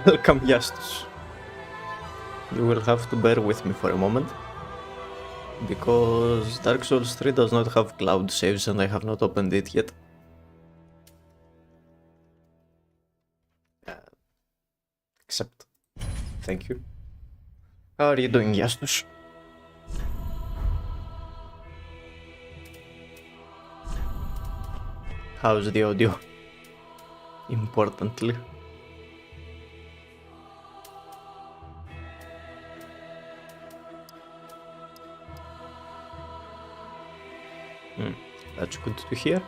Welcome, Justus. You will have to bear with me for a moment, because Dark Souls 3 does not have cloud saves and I have not opened it yet. Accept. Thank you. How are you doing, Justus? How's the audio? Importantly. That's good to hear.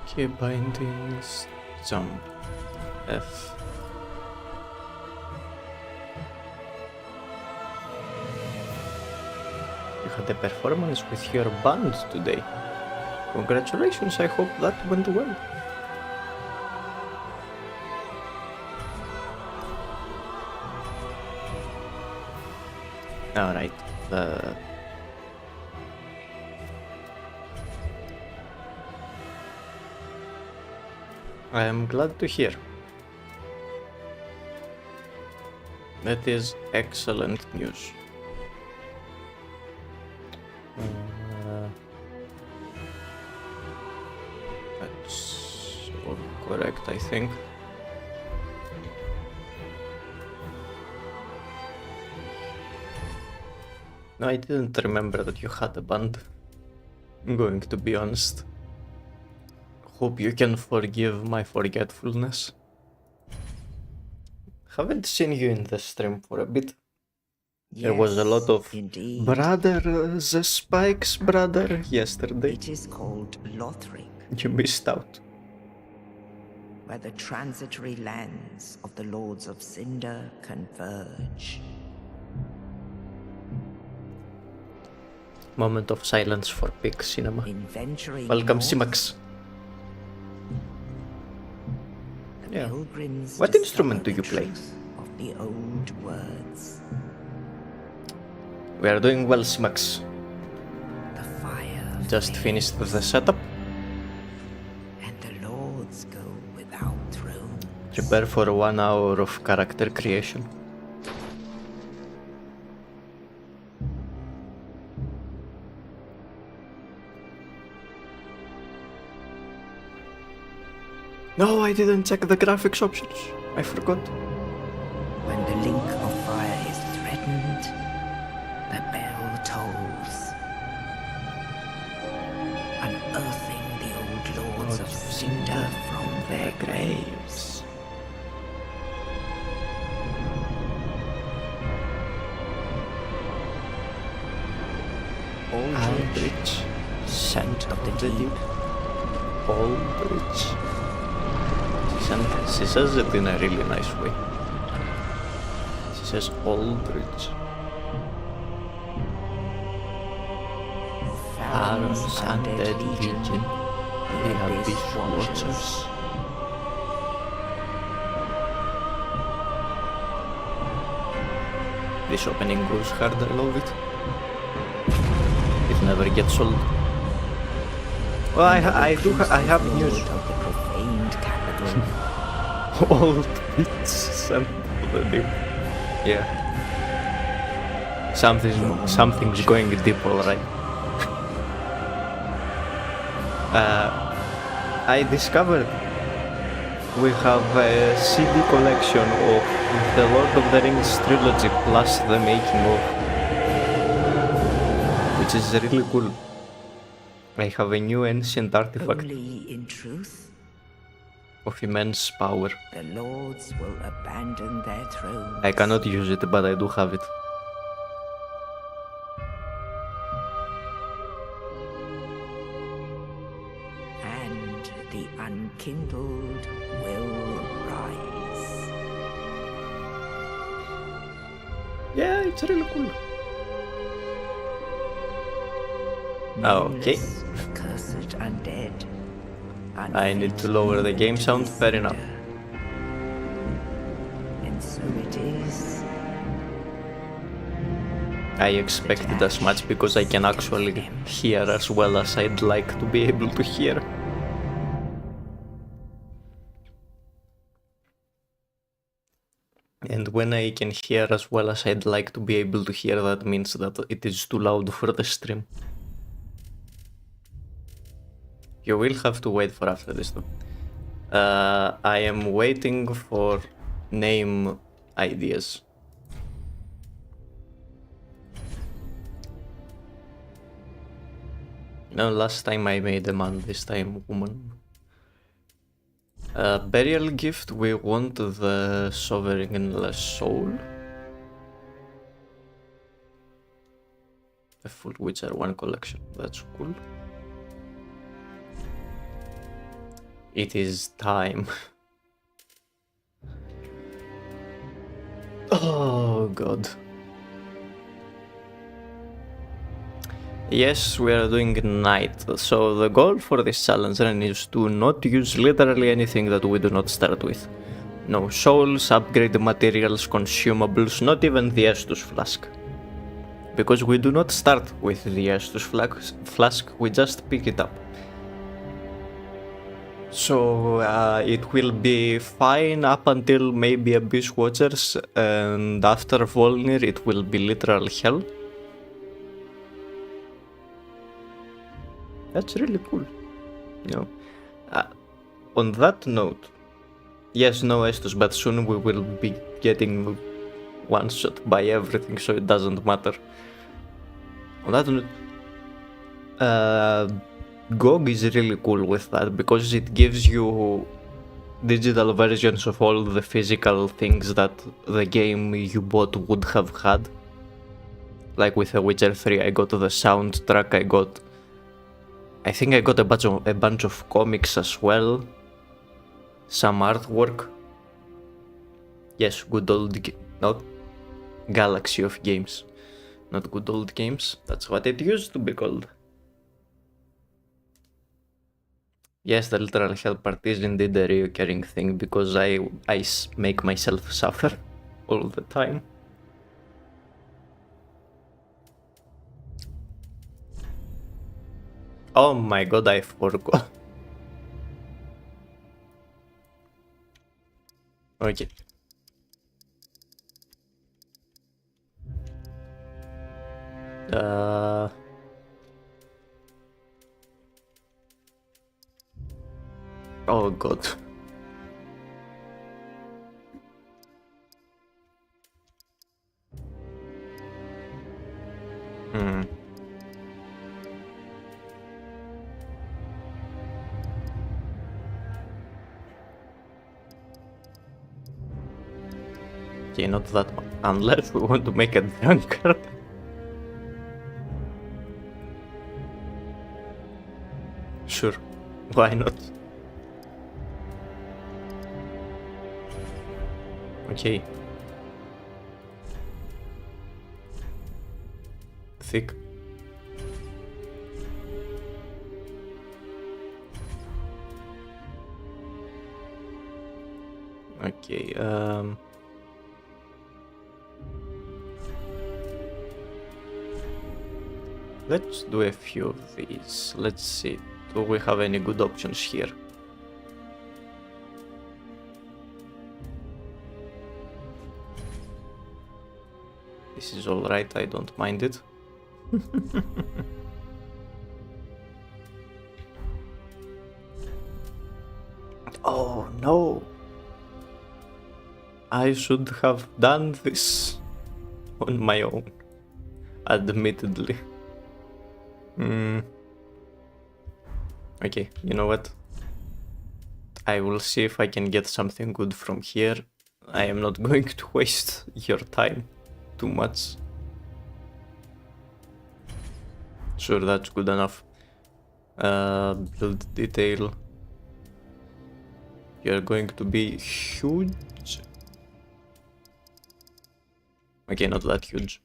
Key bindings, jump, F. You had a performance with your band today. Congratulations, I hope that went well. Alright, I am glad to hear. That is excellent news. That's all correct, I think. No, I didn't remember that you had a band. I'm going to be honest. Hope you can forgive my forgetfulness. Haven't seen you in the stream for a bit. Yes, there was a lot of indeed. Brother, the Spike's brother yesterday. It is called Lothric. You missed out. Where the transitory lands of the Lords of Cinder converge. Moment of silence for Pig Cinema. Inventory Welcome, north, Simax. The pilgrims What instrument do you discover play? the truth of the old words. We are doing well, Simax. The fire Just flames, finished the setup. and the lords go without thrones. Prepare for 1 hour of character creation. No, I didn't check the graphics options. I forgot. When the link of fire is threatened, the bell tolls, unearthing the old lords of Cinder from their graves. Aldrich, scent of the deep. Aldrich. She says it in a really nice way. She says Aldrich. Pharaoh's undead legion, the Abyss Watchers. This opening goes hard, I love it. It never gets old. Well, I have news. Of the profaned capital. Old bits and the deep. Yeah. Something's going deep, alright. I discovered we have a CD collection of the Lord of the Rings trilogy plus the making of, which is really cool. I have a new ancient artifact. Only in truth, Of immense power. the lords will abandon their thrones. I cannot use it, but I do have it. And the unkindled will rise. Yeah, it's really cool. Okay. Nameless, accursed undead. I need to lower the game sound, fair enough. And so it is. I expected as much because I can actually hear as well as I'd like to be able to hear. And when I can hear as well as I'd like to be able to hear, that means that it is too loud for the stream. You will have to wait for after this though. I am waiting for name ideas. No, last time I made a man, this time woman. Burial gift, we want the sovereignless soul. A full Witcher 1 collection, that's cool. It is time. Oh god. Yes, we are doing night, so the goal for this challenge run is to not use literally anything that we do not start with. No souls, upgrade materials, consumables, not even the Estus flask. Because we do not start with the Estus flask, we just pick it up. So it will be fine up until maybe Abyss Watchers, and after Volnir it will be literal hell. That's really cool. You know, on that note, yes, no Estus, but soon we will be getting one shot by everything, so it doesn't matter. On that note, GOG is really cool with that because it gives you digital versions of all the physical things that the game you bought would have had. Like with The Witcher 3, I got the soundtrack, I think I got a bunch of comics as well, some artwork. Yes, good old, not Galaxy of Games, not good old games. That's what it used to be called. Yes, the literal hell part is indeed a recurring thing because I make myself suffer all the time. Oh my god, I forgot. Okay. Oh god. Okay, not that one. Unless we want to make a drunkard. Sure, why not? Okay. Thick. Okay, let's do a few of these. Let's see, do we have any good options here? This is alright, I don't mind it. Oh no! I should have done this on my own, admittedly. Okay, you know what? I will see if I can get something good from here. I am not going to waste your time too much. Sure, that's good enough. Build detail. You're going to be huge. Okay, not that huge.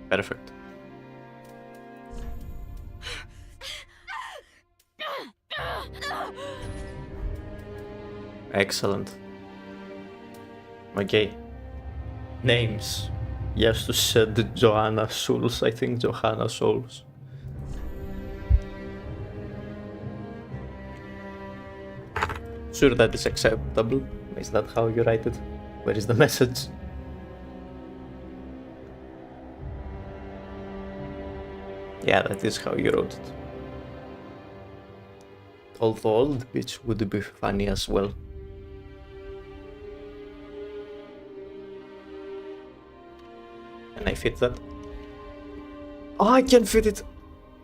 Perfect. Excellent. Okay. Names. Yes, to said Joanna Souls, I think Johanna Souls. Sure, that is acceptable. Is that how you write it? Where is the message? Yeah, that is how you wrote it. Although old bitch would be funny as well. Can I fit that? Oh, I can fit it!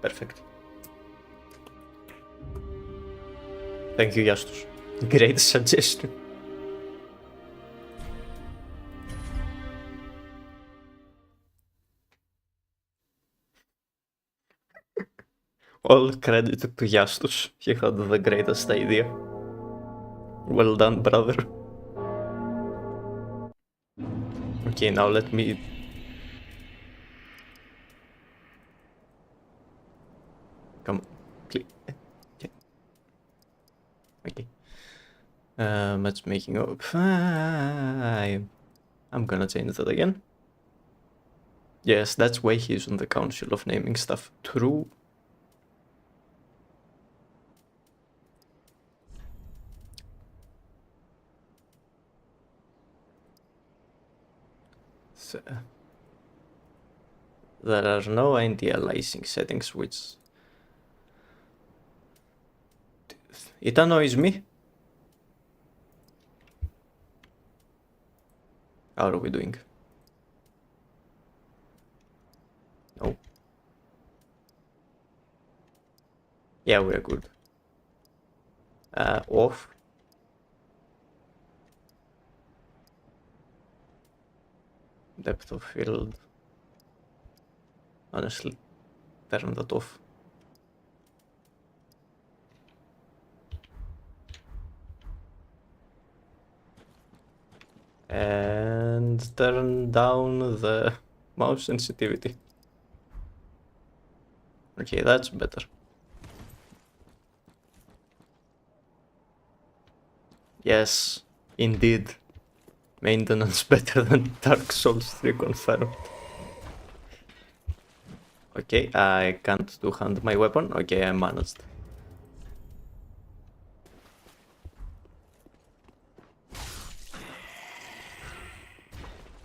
Perfect. Thank you, Jastus. Great suggestion. All credit to Jastus. He had the greatest idea. Well done, brother. Okay, now let me... Come on. Click. Okay. Okay. Matchmaking up. I'm gonna change that again. Yes, that's why he's on the council of naming stuff. True. So, there are no anti-aliasing settings, which... It annoys me. How are we doing? No. Yeah, we're good. Off. Depth of field. Honestly, turn that off. And turn down the mouse sensitivity. Okay, that's better. Yes, indeed. Maintenance better than Dark Souls 3 confirmed. Okay, I can't two-hand my weapon. Okay, I managed.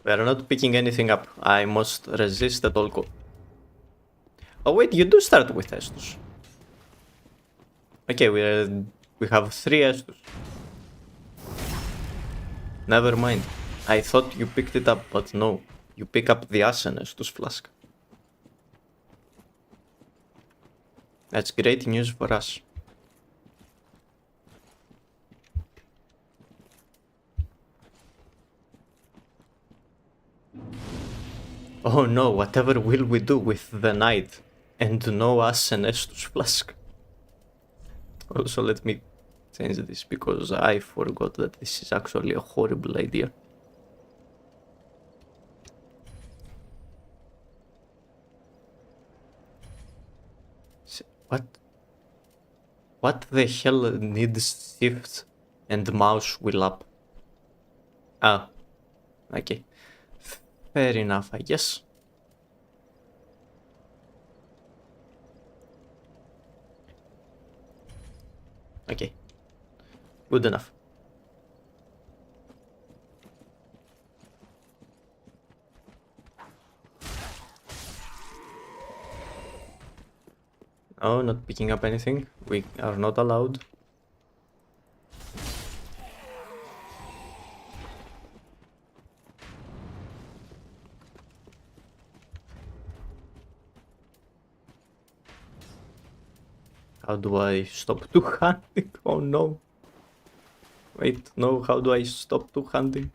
We are not picking anything up. I must resist at all costs. Oh wait, you do start with Estus. Okay, we have 3 Estus. Never mind. I thought you picked it up, but no. You pick up the Asen Estus flask. That's great news for us. Oh no, whatever will we do with the night? And no Asen Estus flask. Also, let me change this because I forgot that this is actually a horrible idea. What? What the hell needs shift and mouse wheel up? Ah, okay. Fair enough, I guess. Okay. Good enough. Oh, not picking up anything. We are not allowed. How do I stop two-handing? Oh no. Wait, no, how do I stop two-handing?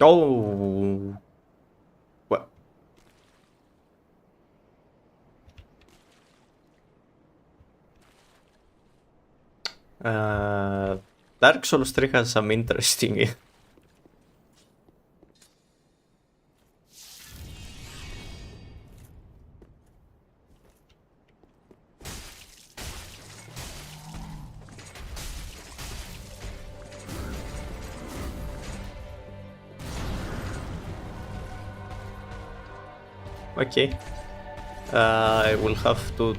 Oh! What? Dark Souls 3 has some interesting... Okay. I will have to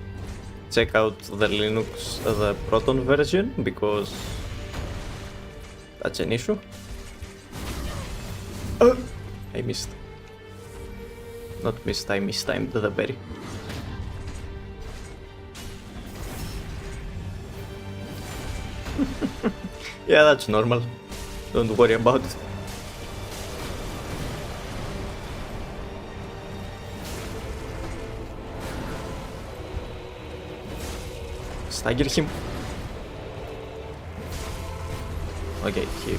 check out the Linux, the Proton version, because that's an issue. Oh! I missed. Not missed, I mistimed the berry. Yeah, that's normal. Don't worry about it. Stagger him. Okay, he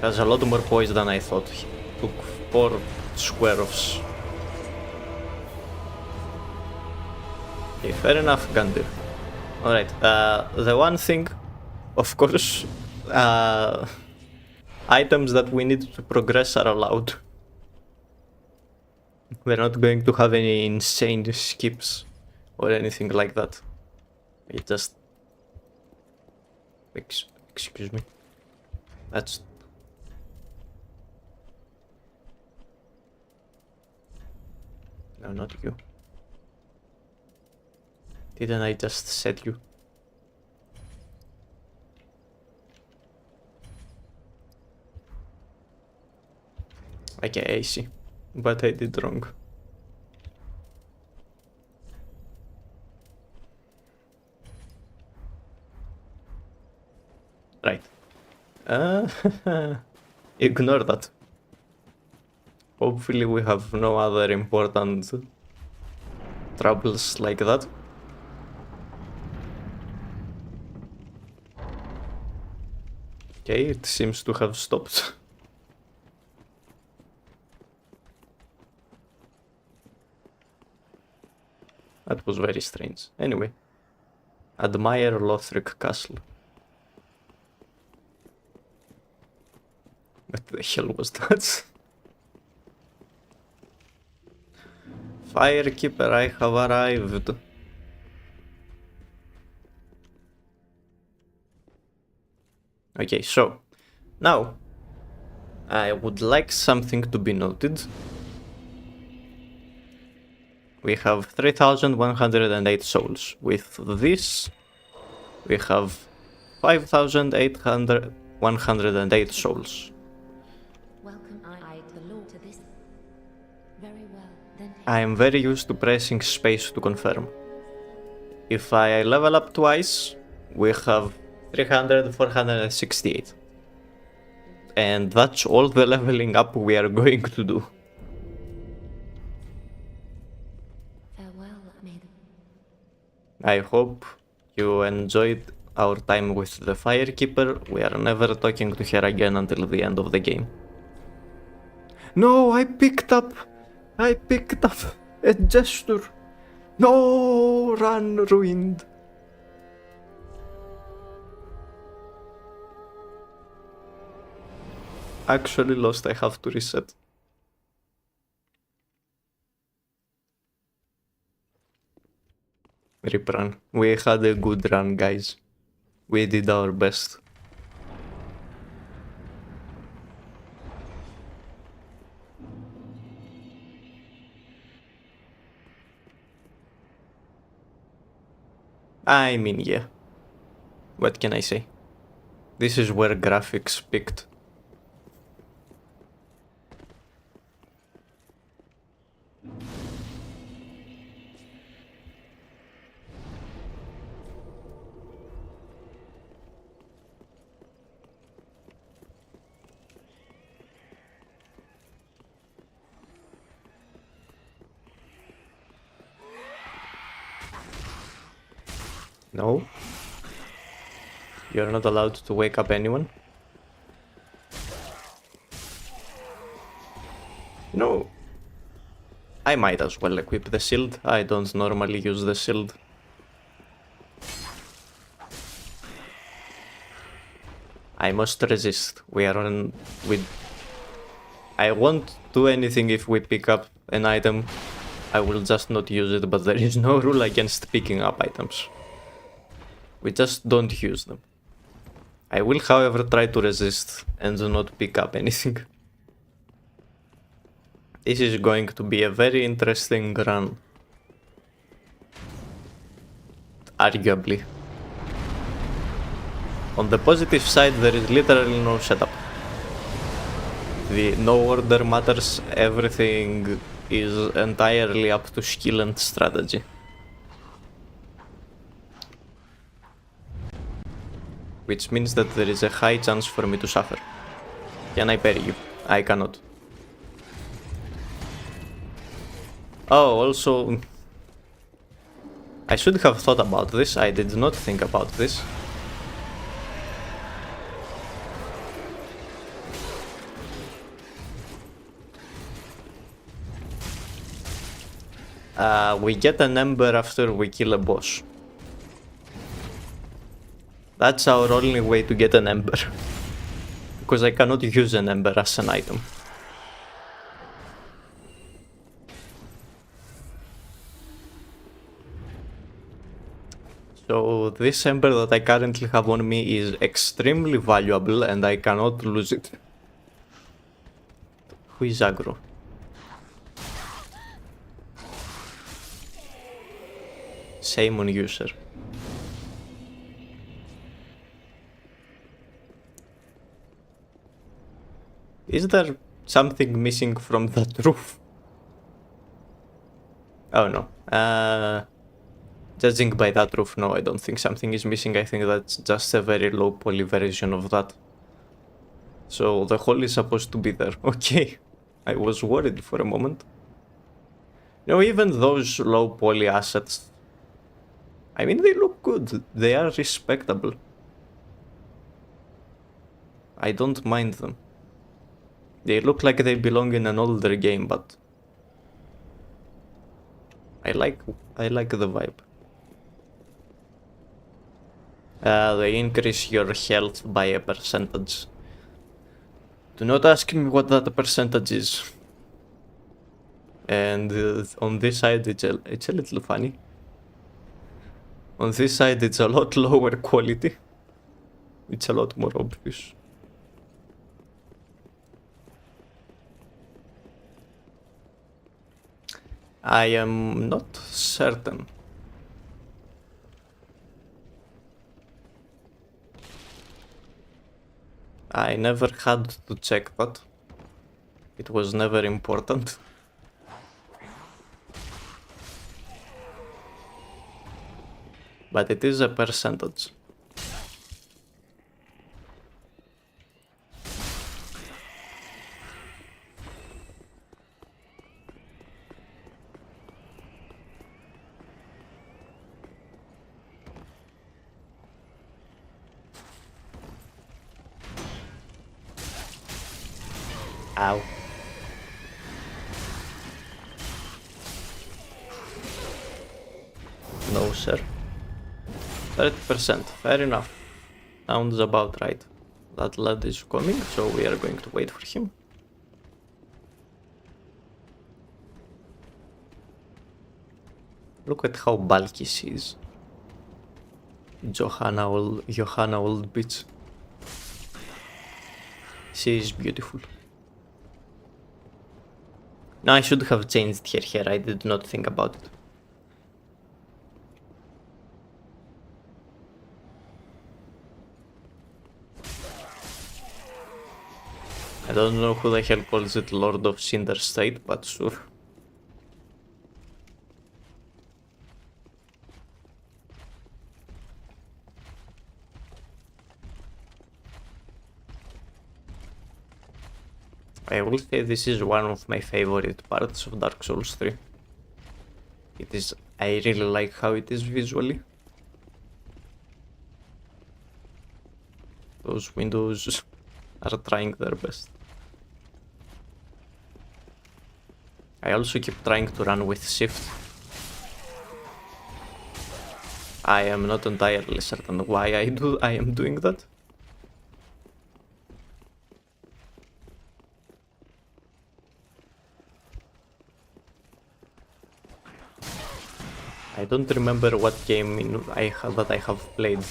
has a lot more poise than I thought. He took 4 squares. Okay, fair enough, Gundir. Alright, the one thing, of course, items that we need to progress are allowed. We're not going to have any insane skips or anything like that. It just... Excuse me. That's... No, not you. Didn't I just set you? Okay, I see. But I did wrong. Right. Ignore that. Hopefully we have no other important troubles like that. Okay, it seems to have stopped. That was very strange. Anyway. Admire Lothric Castle. What the hell was that? Firekeeper, I have arrived. Okay, so now I would like something to be noted. We have 3,108 souls. With this, we have 5,108 souls. Welcome I the Lord to this. Very well, then. I am very used to pressing space to confirm. If I level up twice, we have 300,468. And that's all the leveling up we are going to do. Farewell, maiden. I hope you enjoyed our time with the Firekeeper. We are never talking to her again until the end of the game. No, I picked up a gesture. No, run, ruined. Actually lost, I have to reset. Rip run. We had a good run, guys. We did our best. I mean, yeah. What can I say? This is where graphics picked. No? You're not allowed to wake up anyone? No! I might as well equip the shield. I don't normally use the shield. I must resist. We are on... I won't do anything if we pick up an item. I will just not use it, but there is no rule against picking up items. We just don't use them. I will, however, try to resist and do not pick up anything. This is going to be a very interesting run. Arguably. On the positive side, there is literally no setup. The no order matters, everything is entirely up to skill and strategy. Which means that there is a high chance for me to suffer. Can I parry you? I cannot. Oh, also... I should have thought about this, I did not think about this. We get an ember after we kill a boss. That's our only way to get an ember. Because I cannot use an ember as an item. So this ember that I currently have on me is extremely valuable and I cannot lose it. Who is aggro? Shame on you, sir. Is there something missing from that roof? Oh no. Judging by that roof, no, I don't think something is missing. I think that's just a very low poly version of that. So the hole is supposed to be there. Okay. I was worried for a moment. You know, even those low poly assets, I mean, they look good. They are respectable. I don't mind them. They look like they belong in an older game, but I like the vibe. They increase your health by a percentage. Do not ask me what that percentage is. And on this side, it's a little funny. On this side, it's a lot lower quality. It's a lot more obvious. I am not certain. I never had to check that. It was never important. But it is a percentage. Ow. No, sir. 30%, fair enough. Sounds about right. That lad is coming, so we are going to wait for him. Look at how bulky she is. Johanna old bitch. She is beautiful. No, I should have changed her hair, I did not think about it. I don't know who the hell calls it Lord of Cinder State, but sure. I will say this is one of my favorite parts of Dark Souls 3. I really like how it is visually. Those windows are trying their best. I also keep trying to run with shift. I am not entirely certain why I am doing that. I don't remember what game that I have played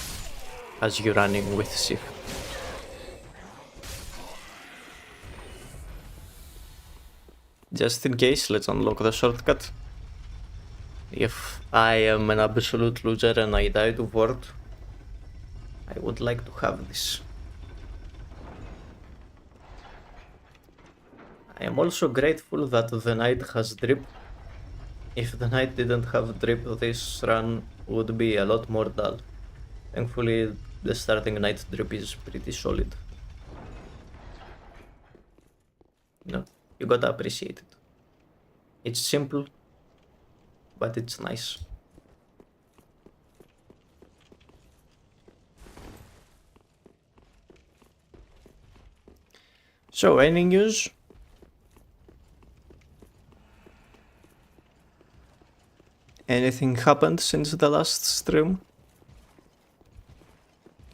as you running with shift. Just in case, let's unlock the shortcut. If I am an absolute loser and I die to Ward, I would like to have this. I am also grateful that the knight has drip. If the knight didn't have drip, this run would be a lot more dull. Thankfully, the starting knight drip is pretty solid. No, you gotta appreciate it. It's simple, but it's nice. So, any news? Anything happened since the last stream?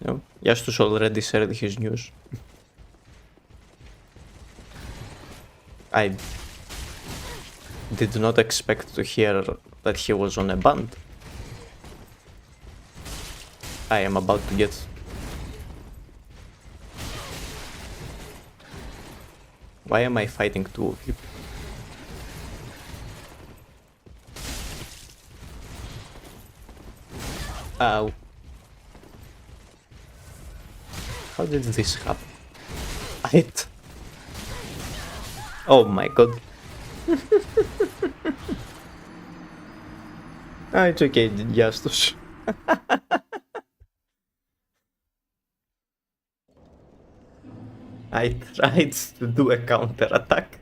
No, Yastus already shared his news. I did not expect to hear that he was on a band. I am about to get... Why am I fighting two of you? Ow. How did this happen? Oh my god. It's okay, Yastus. I tried to do a counter attack.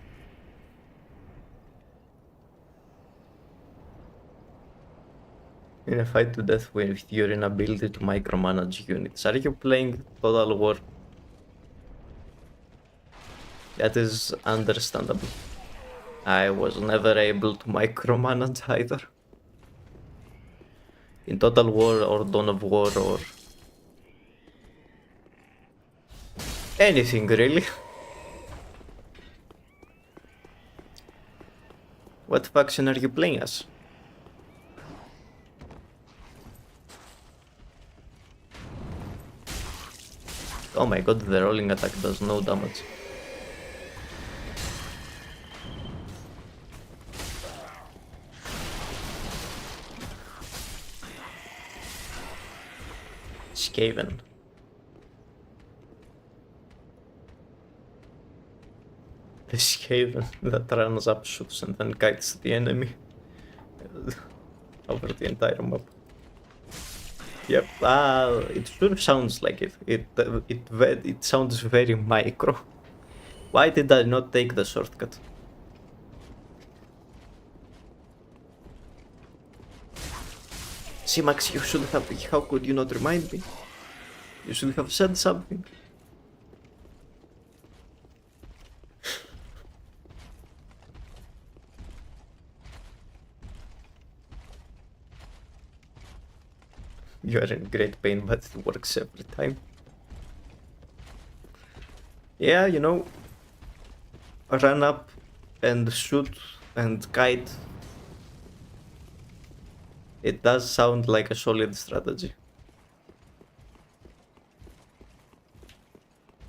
In a fight to death with your inability to micromanage units. Are you playing Total War? That is understandable. I was never able to micromanage either. In Total War or Dawn of War or anything really. What faction are you playing as? Oh my god, the rolling attack does no damage. Skaven. The Skaven that runs up, shoots and then kites the enemy over the entire map. Yep, it sure sounds like it. It sounds very micro. Why did I not take the shortcut? See, Max, you should have. How could you not remind me? You should have said something. You are in great pain, but it works every time. Yeah, you know, run up and shoot and kite. It does sound like a solid strategy.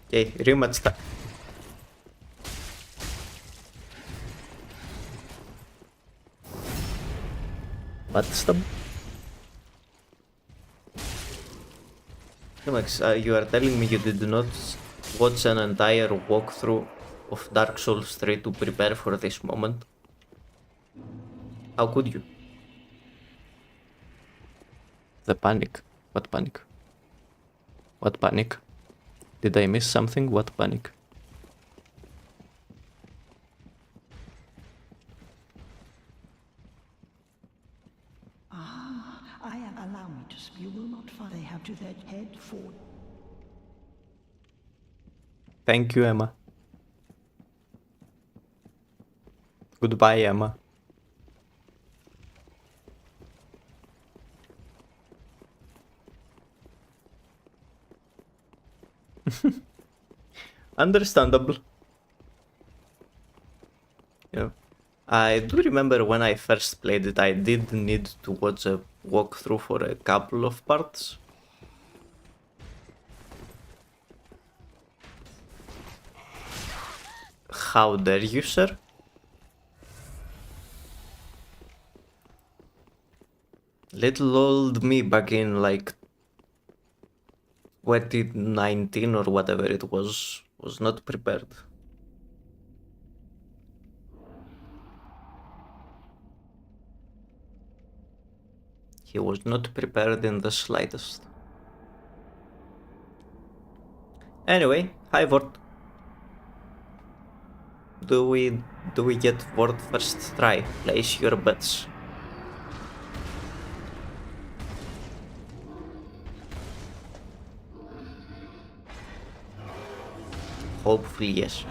Okay, rematch time. What stop? Max, you are telling me you did not watch an entire walkthrough of Dark Souls 3 to prepare for this moment? How could you? The panic. What panic? What panic? Did I miss something? What panic? Allow me to speak. You will not find they have to their head for. Thank you, Emma. Goodbye, Emma. Understandable. Yeah. I do remember when I first played it, I did need to watch a walkthrough for a couple of parts. How dare you, sir? Little old me back in like 2019 or whatever it was not prepared. He was not prepared in the slightest. Anyway, hi Vort. Do we get Vort first try? Place your bets. Hopefully yes.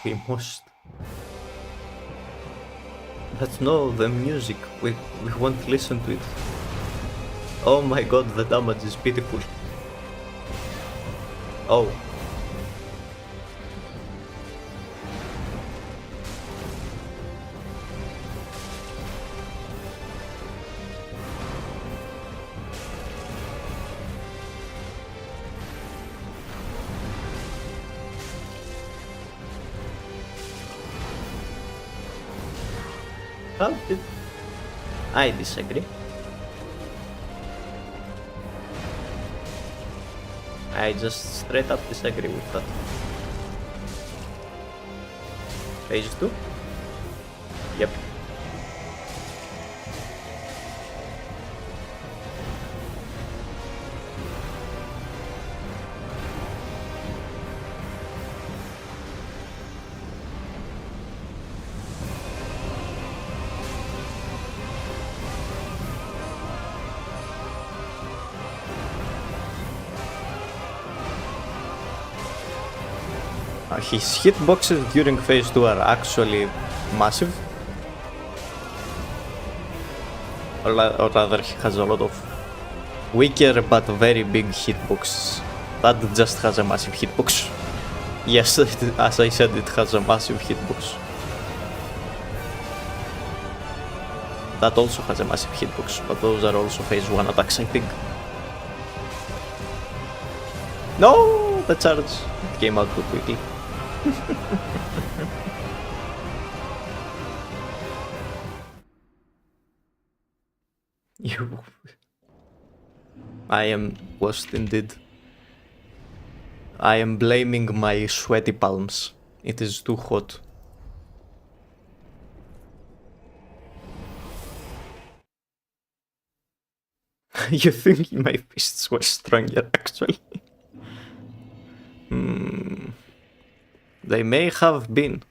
We must. But no, the music. We won't listen to it. Oh my god, the damage is pitiful. Oh. How did... I disagree. I just straight up disagree with that. Phase 2? Yep. His hitboxes during phase 2 are actually massive. Or rather, he has a lot of weaker but very big hitboxes. That just has a massive hitbox. Yes, as I said, it has a massive hitbox. That also has a massive hitbox, but those are also phase 1 attacks, I think. No! The charge! It came out too quickly. You... I am worst indeed. I am blaming my sweaty palms. It is too hot. You think my fists were stronger, actually? They may have been.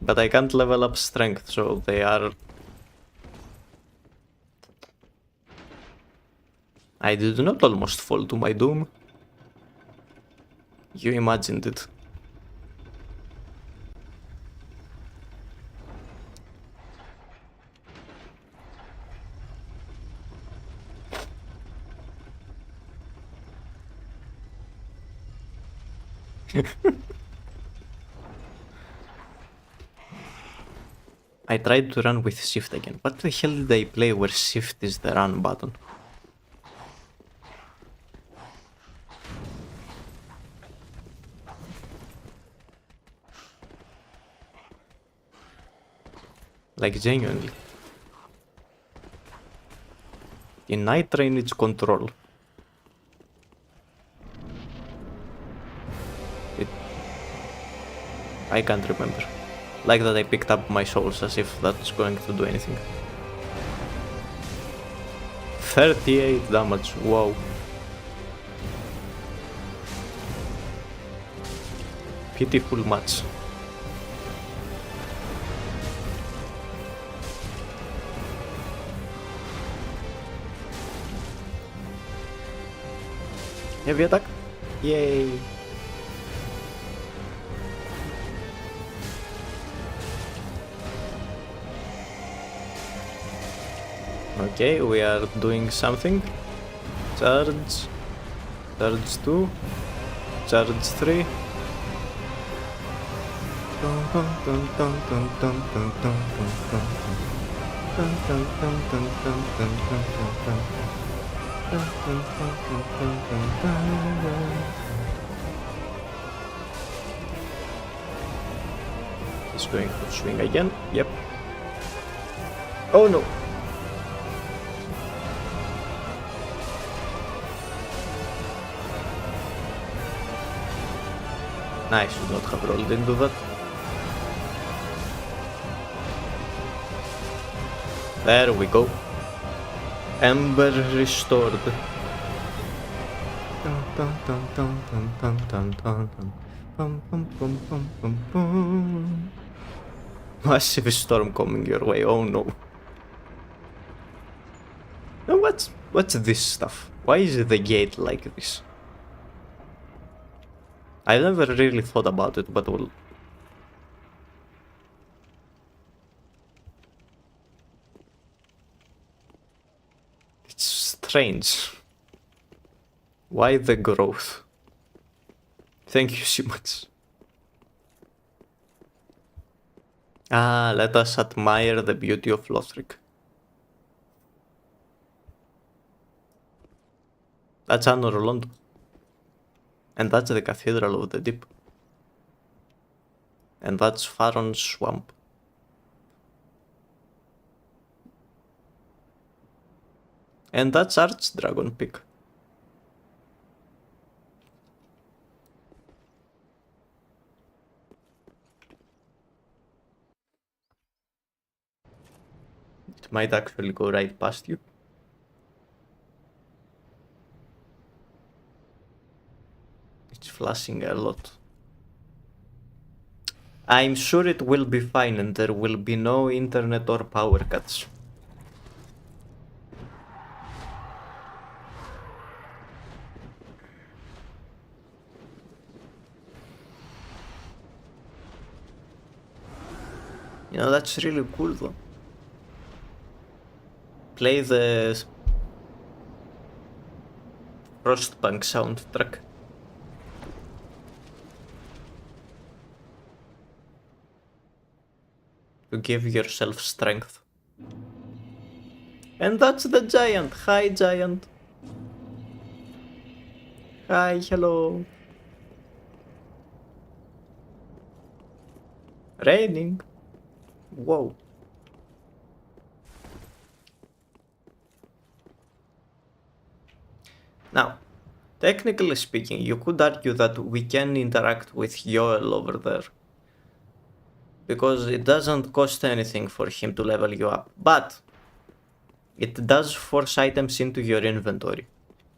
But I can't level up strength, so they are... I did not almost fall to my doom. You imagined it. I tried to run with shift again. What the hell did I play where shift is the run button? Like genuinely. In Night Train it's control. I can't remember. Like that I picked up my souls as if that's going to do anything. 38 damage, wow. Pitiful match. Heavy attack? Yay! Okay, we are doing something. Charge. Charge 2. Charge 3. it's going to swing again. Yep. Oh no! I should not have rolled into that. There we go. Ember restored. Massive storm coming your way, oh no. Now what's this stuff? Why is the gate like this? I never really thought about it, but well. It's strange. Why the growth? Thank you so much. Ah, let us admire the beauty of Lothric. That's Anor Londo. And that's the Cathedral of the Deep. And that's Faron's Swamp. And that's Archdragon Peak. It might actually go right past you. It's flashing a lot. I'm sure it will be fine and there will be no internet or power cuts. You know, that's really cool though. Play the Frostpunk soundtrack. To give yourself strength. And that's the giant. Hi, giant. Hi, hello. Raining. Whoa. Now, technically speaking, you could argue that we can interact with Yoel over there. Because it doesn't cost anything for him to level you up. But it does force items into your inventory.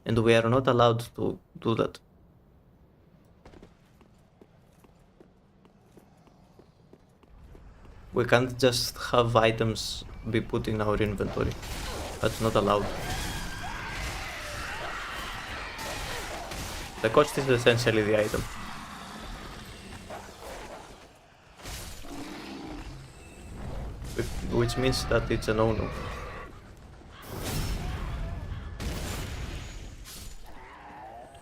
And we are not allowed to do that. We can't just have items be put in our inventory. That's not allowed. The cost is essentially the item. Which means that it's a no-no.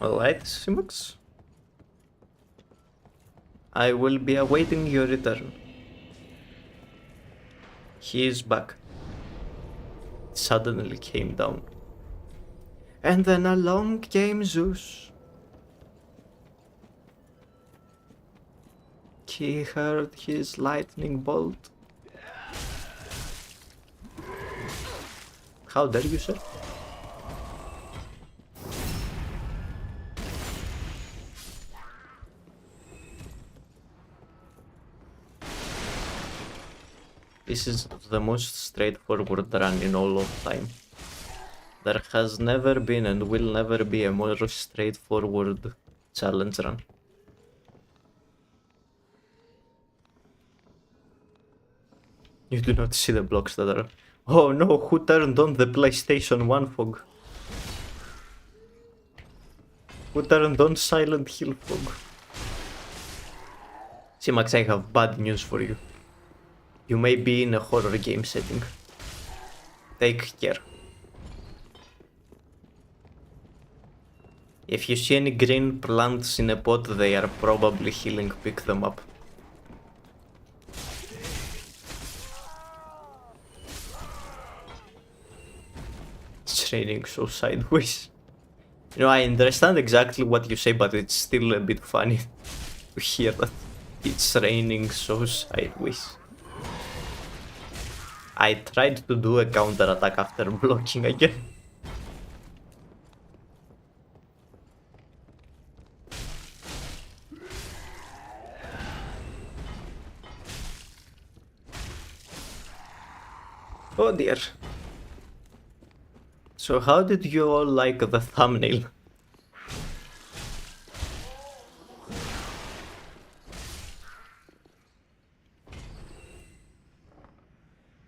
Alright, Simux. I will be awaiting your return. He is back. It suddenly came down. And then along came Zeus. He heard his lightning bolt. How dare you, sir? This is the most straightforward run in all of time. There has never been and will never be a more straightforward challenge run. You do not see the blocks that are... Oh no, who turned on the PlayStation 1 fog? Who turned on Silent Hill fog? Simax, I have bad news for you. You may be in a horror game setting. Take care. If you see any green plants in a pot, they are probably healing. Pick them up. It's raining so sideways. You know, I understand exactly what you say, but it's still a bit funny to hear that. It's raining so sideways. I tried to do a counter attack after blocking again. Oh dear. So how did you all like the thumbnail?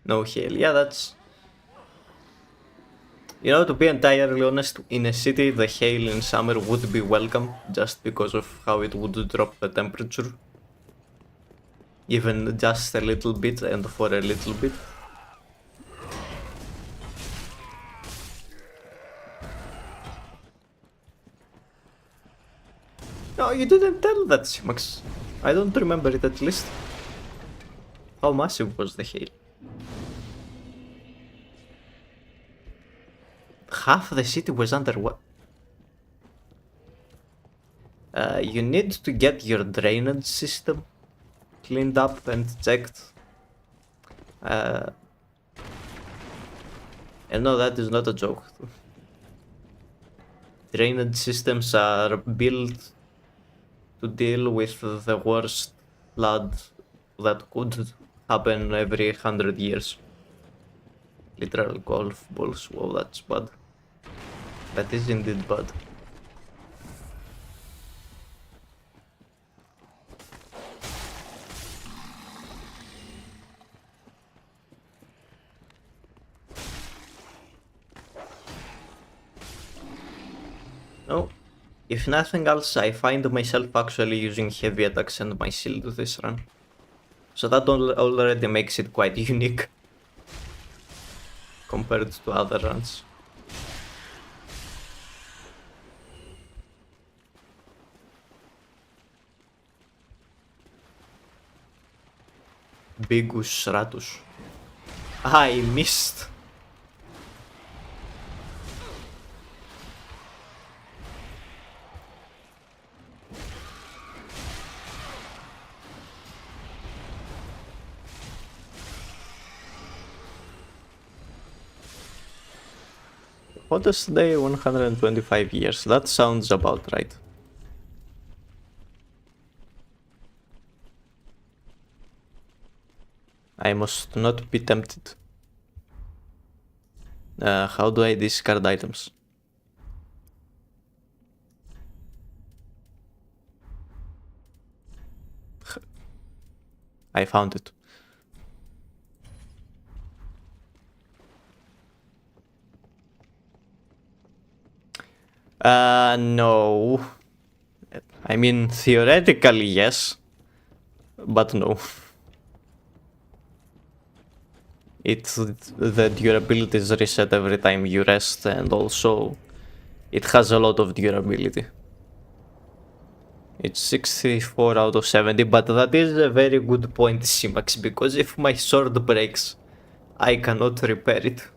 No hail. Yeah, that's... You know, to be entirely honest, in a city the hail in summer would be welcome just because of how it would drop the temperature. Even just a little bit and for a little bit. No, you didn't tell that, Simax. I don't remember it at least. How massive was the hail? Half the city was under what? You need to get your drainage system cleaned up and checked. And no, that is not a joke. Drainage systems are built to deal with the worst flood that could happen every 100 years. Literal golf balls. Whoa, that's bad. That is indeed bad. No, if nothing else, I find myself actually using heavy attacks and my shield this run. So that already makes it quite unique compared to other runs. Bigus Ratus. I missed. Hottest day 125 years. That sounds about right. I must not be tempted. How do I discard items? I found it. No. I mean, theoretically, yes. But no. The durability is reset every time you rest, and also it has a lot of durability. It's 64 out of 70, but that is a very good point, Simax, because if my sword breaks, I cannot repair it.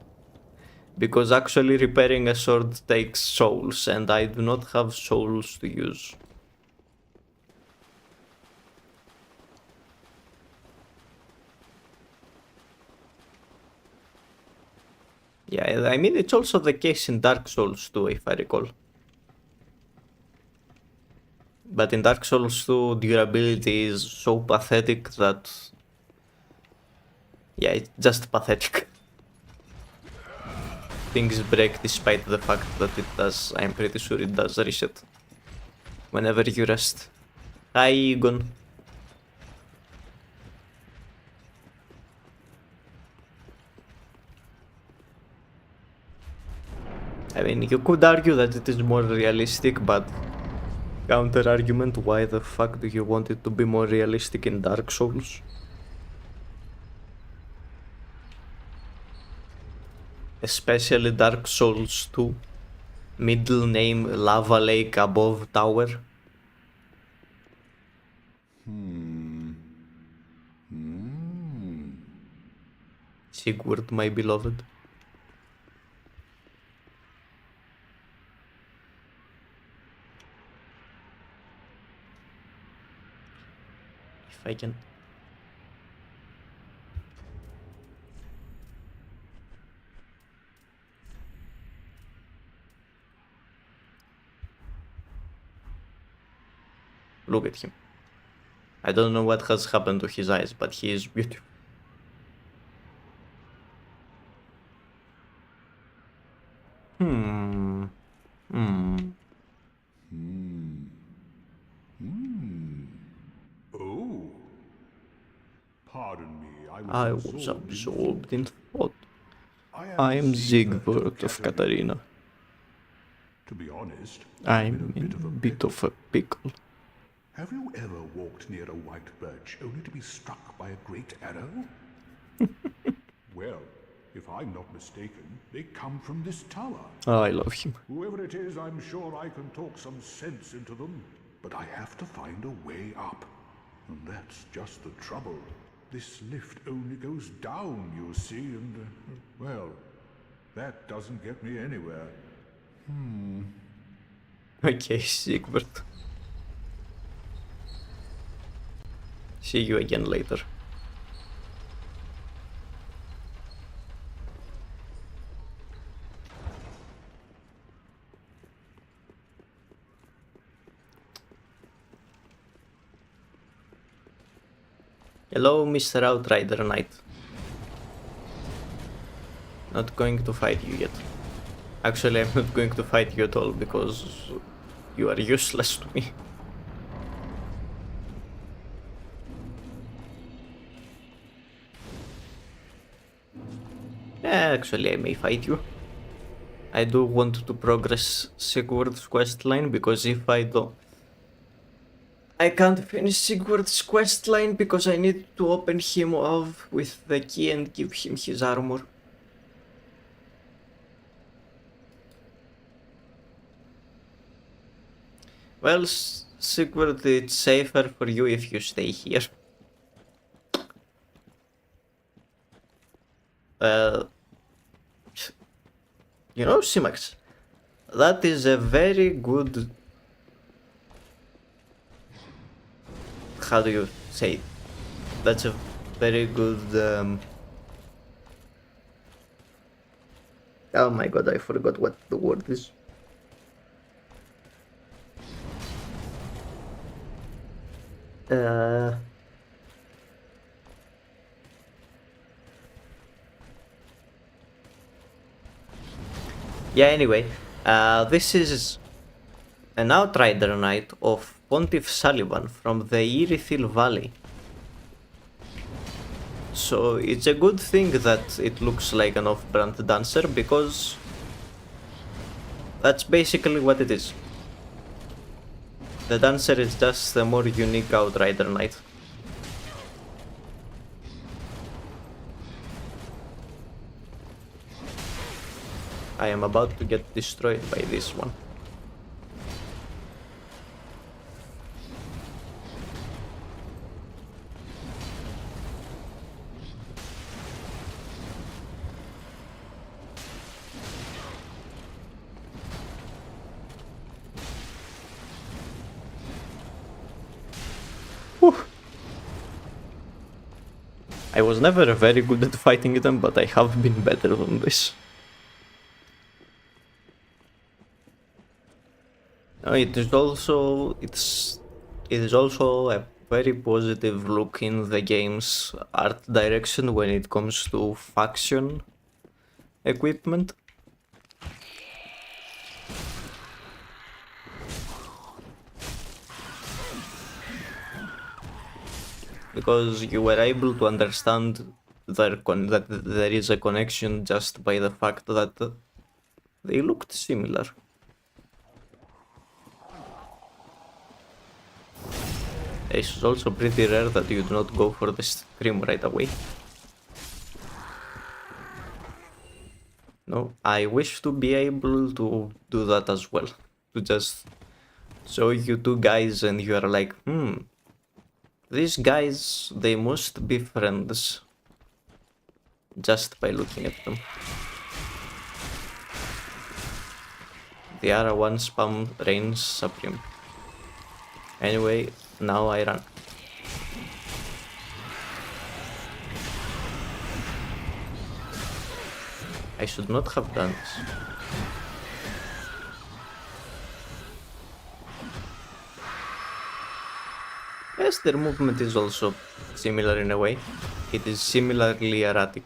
Because actually repairing a sword takes souls, and I do not have souls to use. Yeah, I mean, it's also the case in Dark Souls 2, if I recall. But in Dark Souls 2, durability is so pathetic that... Yeah, it's just pathetic. Things break despite the fact that it does, I'm pretty sure it does reset. Whenever you rest. Hi, Egon. I mean, you could argue that it is more realistic, but counter argument, why the fuck do you want it to be more realistic in Dark Souls? Especially Dark Souls 2. Middle name Lava Lake above Tower. Sigurd, my beloved. If I can. Look at him. I don't know what has happened to his eyes, but he is beautiful. Oh. Pardon me, I was absorbed in thought. I I am Siegbert Siegbert of Katarina. To be honest, I'm in a bit of a pickle. Have you ever walked near a white birch only to be struck by a great arrow? Well, if I'm not mistaken, they come from this tower. I love him. Whoever it is, I'm sure I can talk some sense into them. But I have to find a way up. And that's just the trouble. This lift only goes down, you see, and, well, that doesn't get me anywhere. Okay, Siegbert. See you again later. Hello, Mr. Outrider Knight. Not going to fight you yet. Actually, I'm not going to fight you at all because you are useless to me. Actually, I may fight you. I do want to progress Sigurd's quest line because if I don't, I can't finish Sigurd's quest line because I need to open him up with the key and give him his armor. Well, Sigurd, it's safer for you if you stay here. You know, Simax, that is a very good... How do you say it? That's a very good... Oh my god, I forgot what the word is. Yeah, anyway, this is an Outrider Knight of Pontiff Sullivan from the Irithil Valley. So it's a good thing that it looks like an off-brand dancer because that's basically what it is. The dancer is just a more unique Outrider Knight. I am about to get destroyed by this one. Whew. I was never very good at fighting them, but I have been better than this. It is also a very positive look in the game's art direction when it comes to faction equipment. Because you were able to understand that there is a connection just by the fact that they looked similar. It's also pretty rare that you do not go for the scream right away. No, I wish to be able to do that as well. To just show you two guys and you are like, these guys, they must be friends. Just by looking at them. The R1 spam reigns supreme. Anyway, now I run. I should not have done this. Yes, their movement is also similar in a way. It is similarly erratic.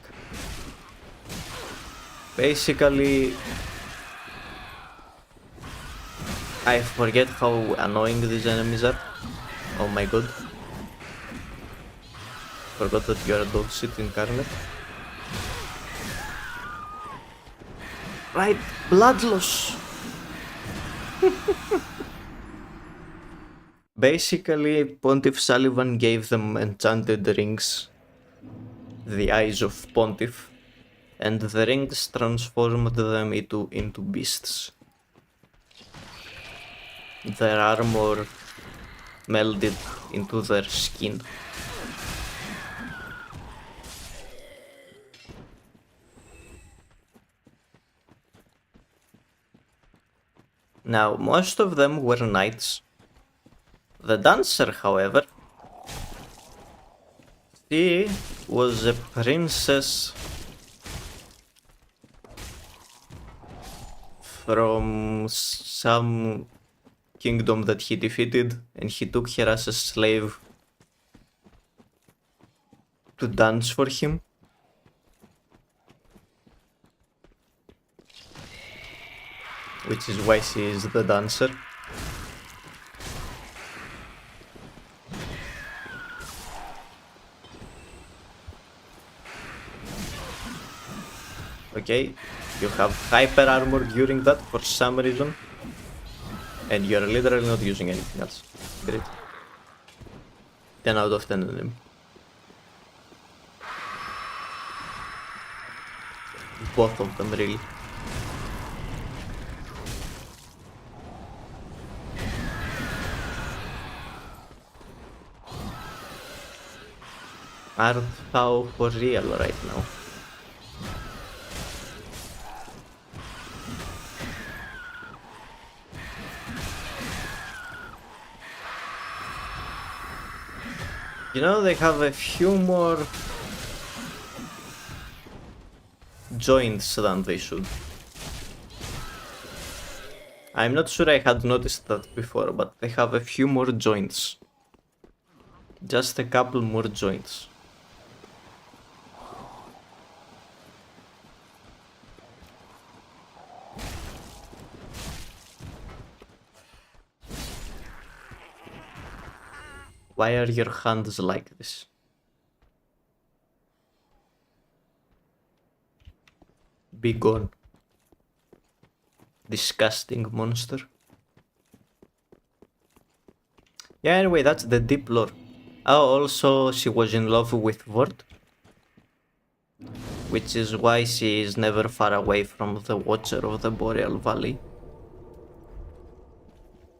Basically, I forget how annoying these enemies are. Oh my god. Forgot that you are a dog shit incarnate. Right, blood loss! Basically, Pontiff Sullivan gave them enchanted rings, the eyes of Pontiff, and the rings transformed them into beasts. Their armor melded into their skin. Now, most of them were knights. The dancer, however, she was a princess from some kingdom that he defeated, and he took her as a slave to dance for him. Which is why she is the dancer. Okay, you have hyper armor during that for some reason. And you're literally not using anything else. Great. 10 out of 10 on him. Both of them, really. Aren't how for real right now. You know, they have a few more joints than they should. I'm not sure I had noticed that before, but they have a few more joints. Just a couple more joints. Why are your hands like this? Be gone. Disgusting monster. Yeah, anyway, that's the deep lore. Oh, also, she was in love with Vord. Which is why she is never far away from the Watcher of the Boreal Valley.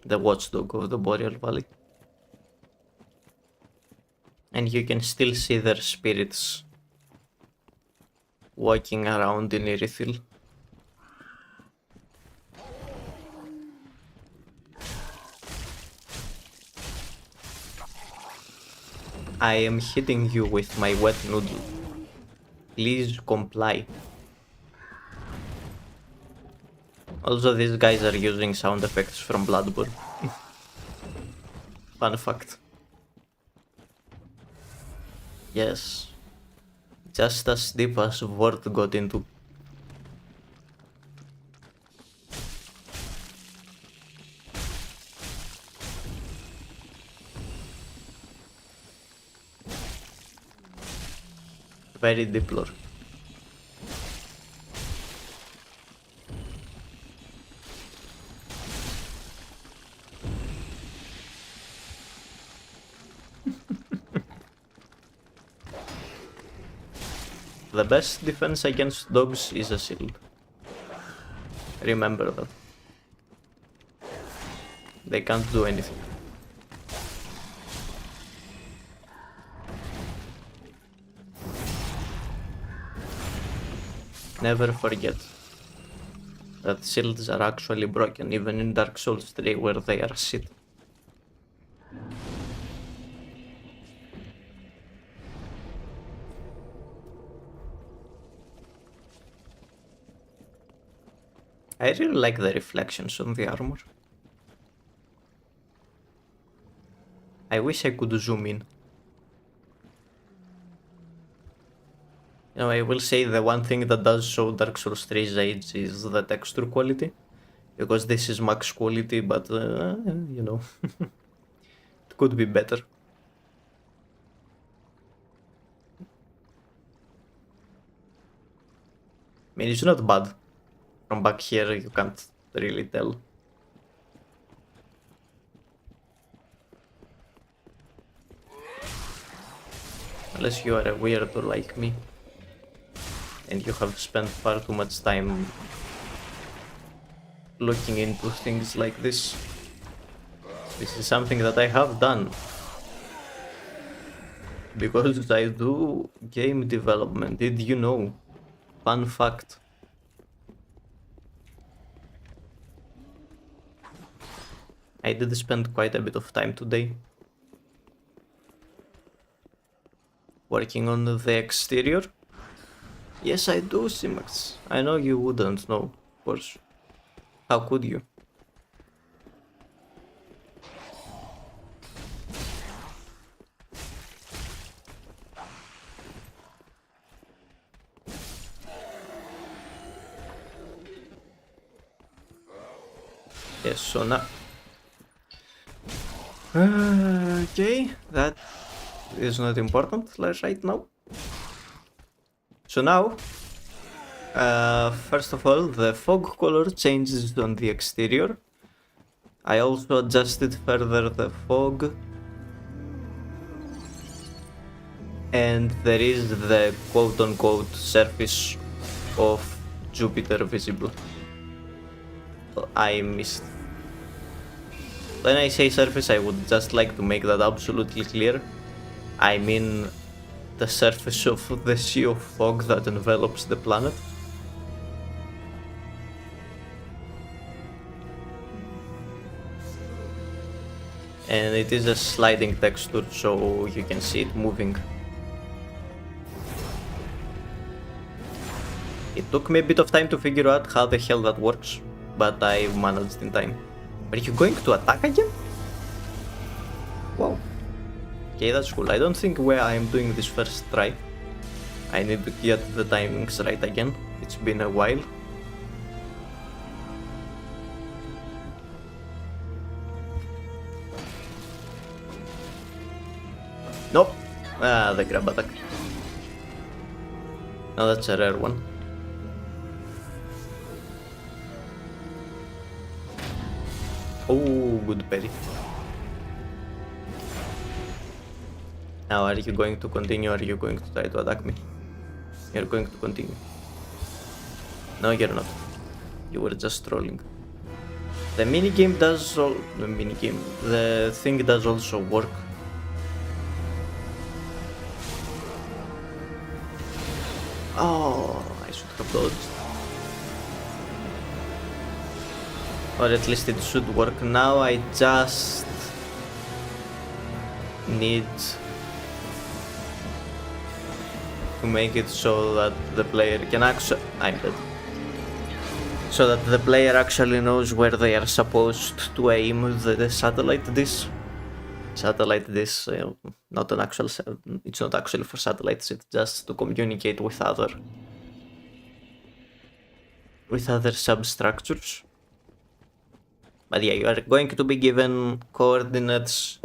The watchdog of the Boreal Valley. And you can still see their spirits walking around in Irithil. I am hitting you with my wet noodle. Please comply. Also, these guys are using sound effects from Bloodborne. Fun fact. Yes. Just as deep as Vord got into. Very deep lore. The best defense against dogs is a shield. Remember that. They can't do anything. Never forget that shields are actually broken even in Dark Souls 3 where they are shit. I really like the reflections on the armor. I wish I could zoom in. You know, I will say the one thing that does show Dark Souls 3's age is the texture quality. Because this is max quality, but, you know, it could be better. I mean, it's not bad. From back here, you can't really tell. Unless you are a weirdo like me. And you have spent far too much time looking into things like this. This is something that I have done. Because I do game development. Did you know? Fun fact. I did spend quite a bit of time today working on the exterior. Yes, I do, Simax. I know you wouldn't know, of course. How could you? Yes, so now... okay, that is not important right now. So now, first of all, the fog color changes on the exterior. I also adjusted further the fog. And there is the quote-unquote surface of Jupiter visible. I missed. When I say surface, I would just like to make that absolutely clear. I mean the surface of the sea of fog that envelops the planet. And it is a sliding texture, so you can see it moving. It took me a bit of time to figure out how the hell that works, but I managed in time. Are you going to attack again? Wow. Okay, that's cool. I don't think where I'm doing this first try. I need to get the timings right again. It's been a while. Nope. Ah, the grab attack. No, that's a rare one. Oh, good parry. Now, are you going to continue or are you going to try to attack me? You're going to continue. No, you're not. You were just trolling. The minigame does all... The thing does also work. Oh, I should have dodged. Or at least it should work now. I just need to make it so that the player can actually... I'm dead. So that the player actually knows where they are supposed to aim the satellite dish. Satellite dish, not an actual... It's not actually for satellites, it's just to communicate with other substructures. But yeah, you are going to be given coordinates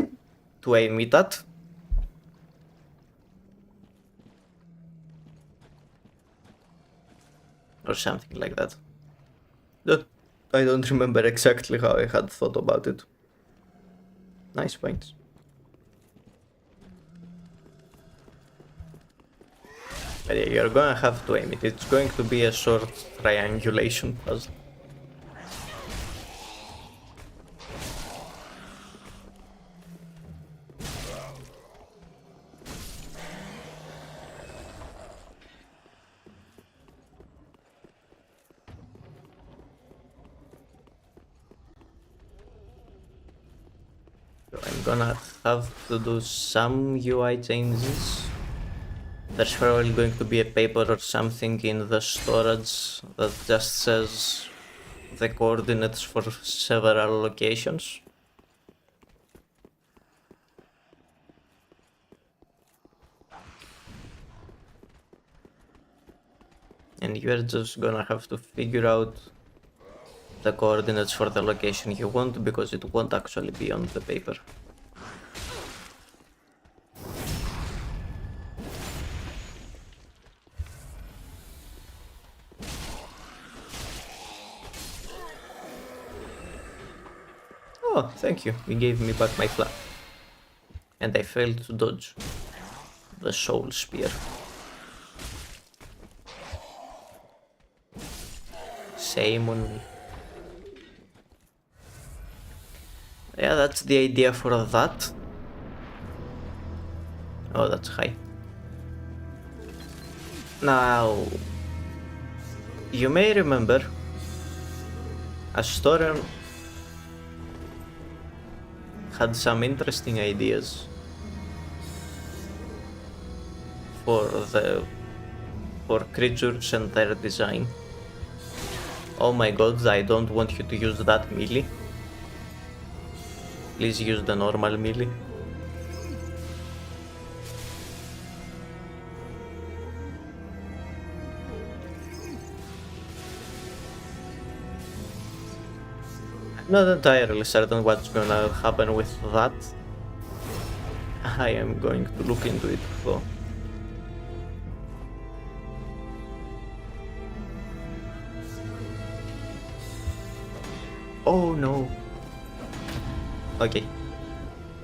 to aim it at. Or something like that. I don't remember exactly how I had thought about it. Nice points. But yeah, you're gonna have to aim it. It's going to be a short triangulation puzzle. I'm gonna have to do some UI changes. There's probably going to be a paper or something in the storage that just says the coordinates for several locations. And you're just gonna have to figure out the coordinates for the location you want, because it won't actually be on the paper. Oh, thank you. You gave me back my flag. And I failed to dodge the soul spear. Shame on me. Yeah, that's the idea for that. Oh, that's high. Now, you may remember Astoran had some interesting ideas for creatures and their design. Oh my god, I don't want you to use that melee. Please use the normal melee. I'm not entirely certain what's gonna happen with that. I am going to look into it though. Oh no. Okay.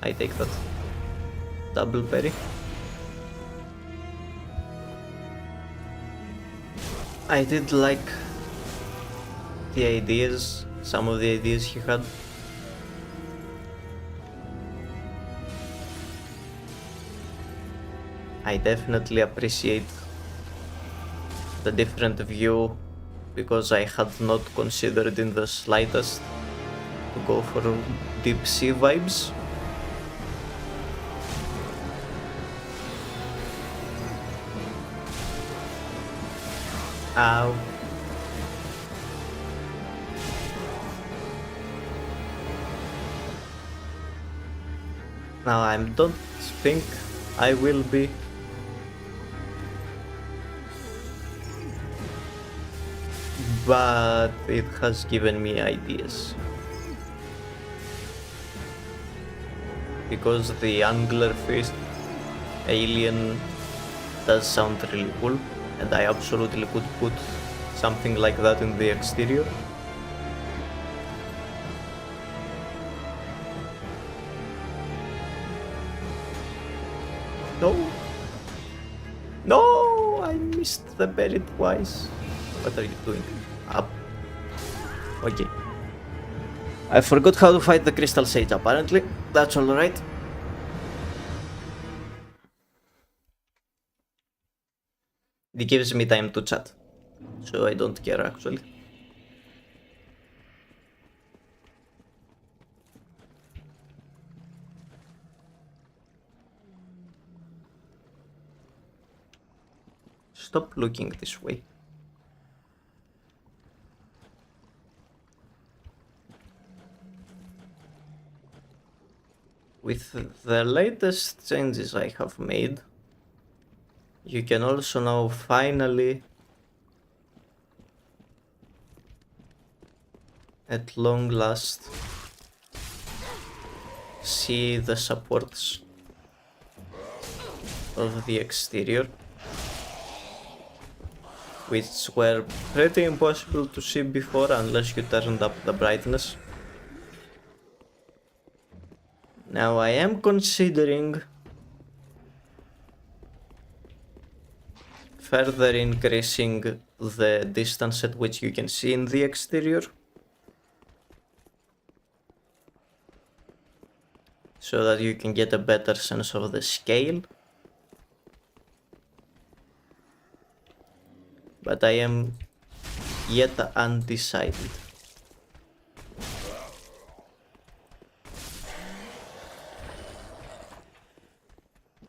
I take that. Double parry. I did like the ideas, some of the ideas he had. I definitely appreciate the different view, because I had not considered in the slightest to go for deep sea vibes. Ow. Now I don't think I will be but it has given me ideas. Because the angler faced alien does sound really cool, and I absolutely could put something like that in the exterior. No! No! I missed the belly twice. What are you doing? Up. Okay. I forgot how to fight the Crystal Sage apparently. That's alright. It gives me time to chat, so I don't care actually. Stop looking this way. With the latest changes I have made, you can also now finally, at long last, see the supports of the exterior, which were pretty impossible to see before unless you turned up the brightness. Now I am considering further increasing the distance at which you can see in the exterior, so that you can get a better sense of the scale. But I am yet undecided.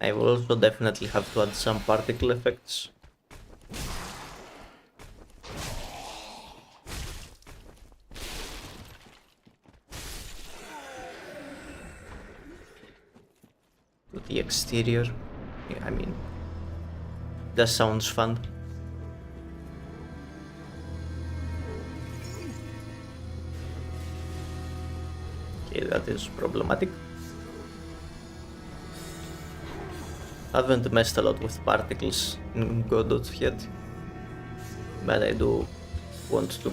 I will also definitely have to add some particle effects. to the exterior. Yeah, I mean, that sounds fun. Okay, that is problematic. Haven't messed a lot with particles in Godot yet, but I do want to.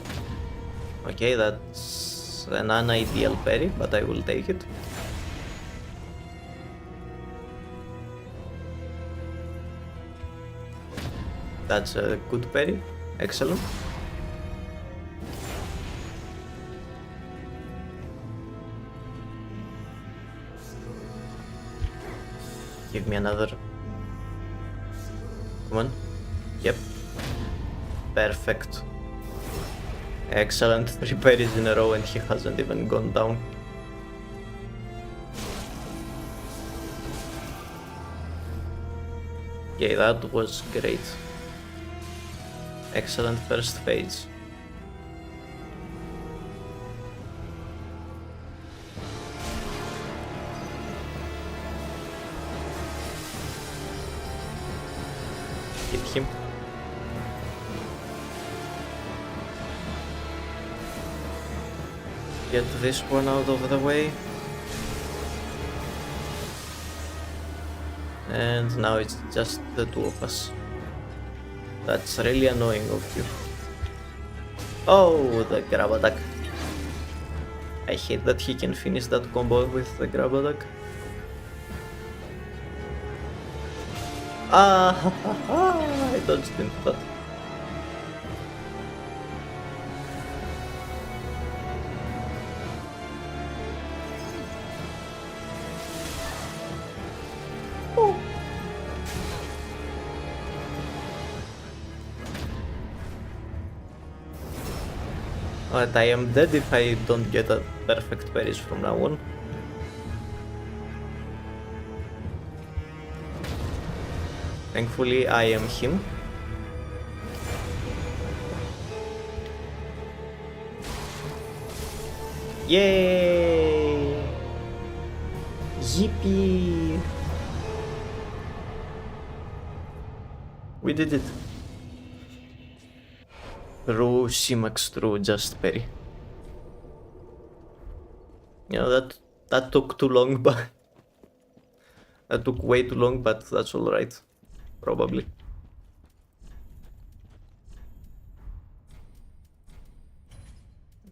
Okay, that's an unideal parry, but I will take it. That's a good parry. Excellent. Give me another. Come on. Yep. Perfect. Excellent. 3 parries in a row and he hasn't even gone down. Okay, that was great. Excellent first phase. Hit him. Get this one out of the way. And now it's just the two of us. That's really annoying of you. Oh, the grab attack. I hate that he can finish that combo with the grab attack. Ah, ha, ha, ha. I dodged into that. But I am dead if I don't get a perfect parries from now on. Thankfully I am him. Yay! Yippee! We did it. Through Simax, through just parry. You know, that took too long, but that took way too long, but that's alright. Probably.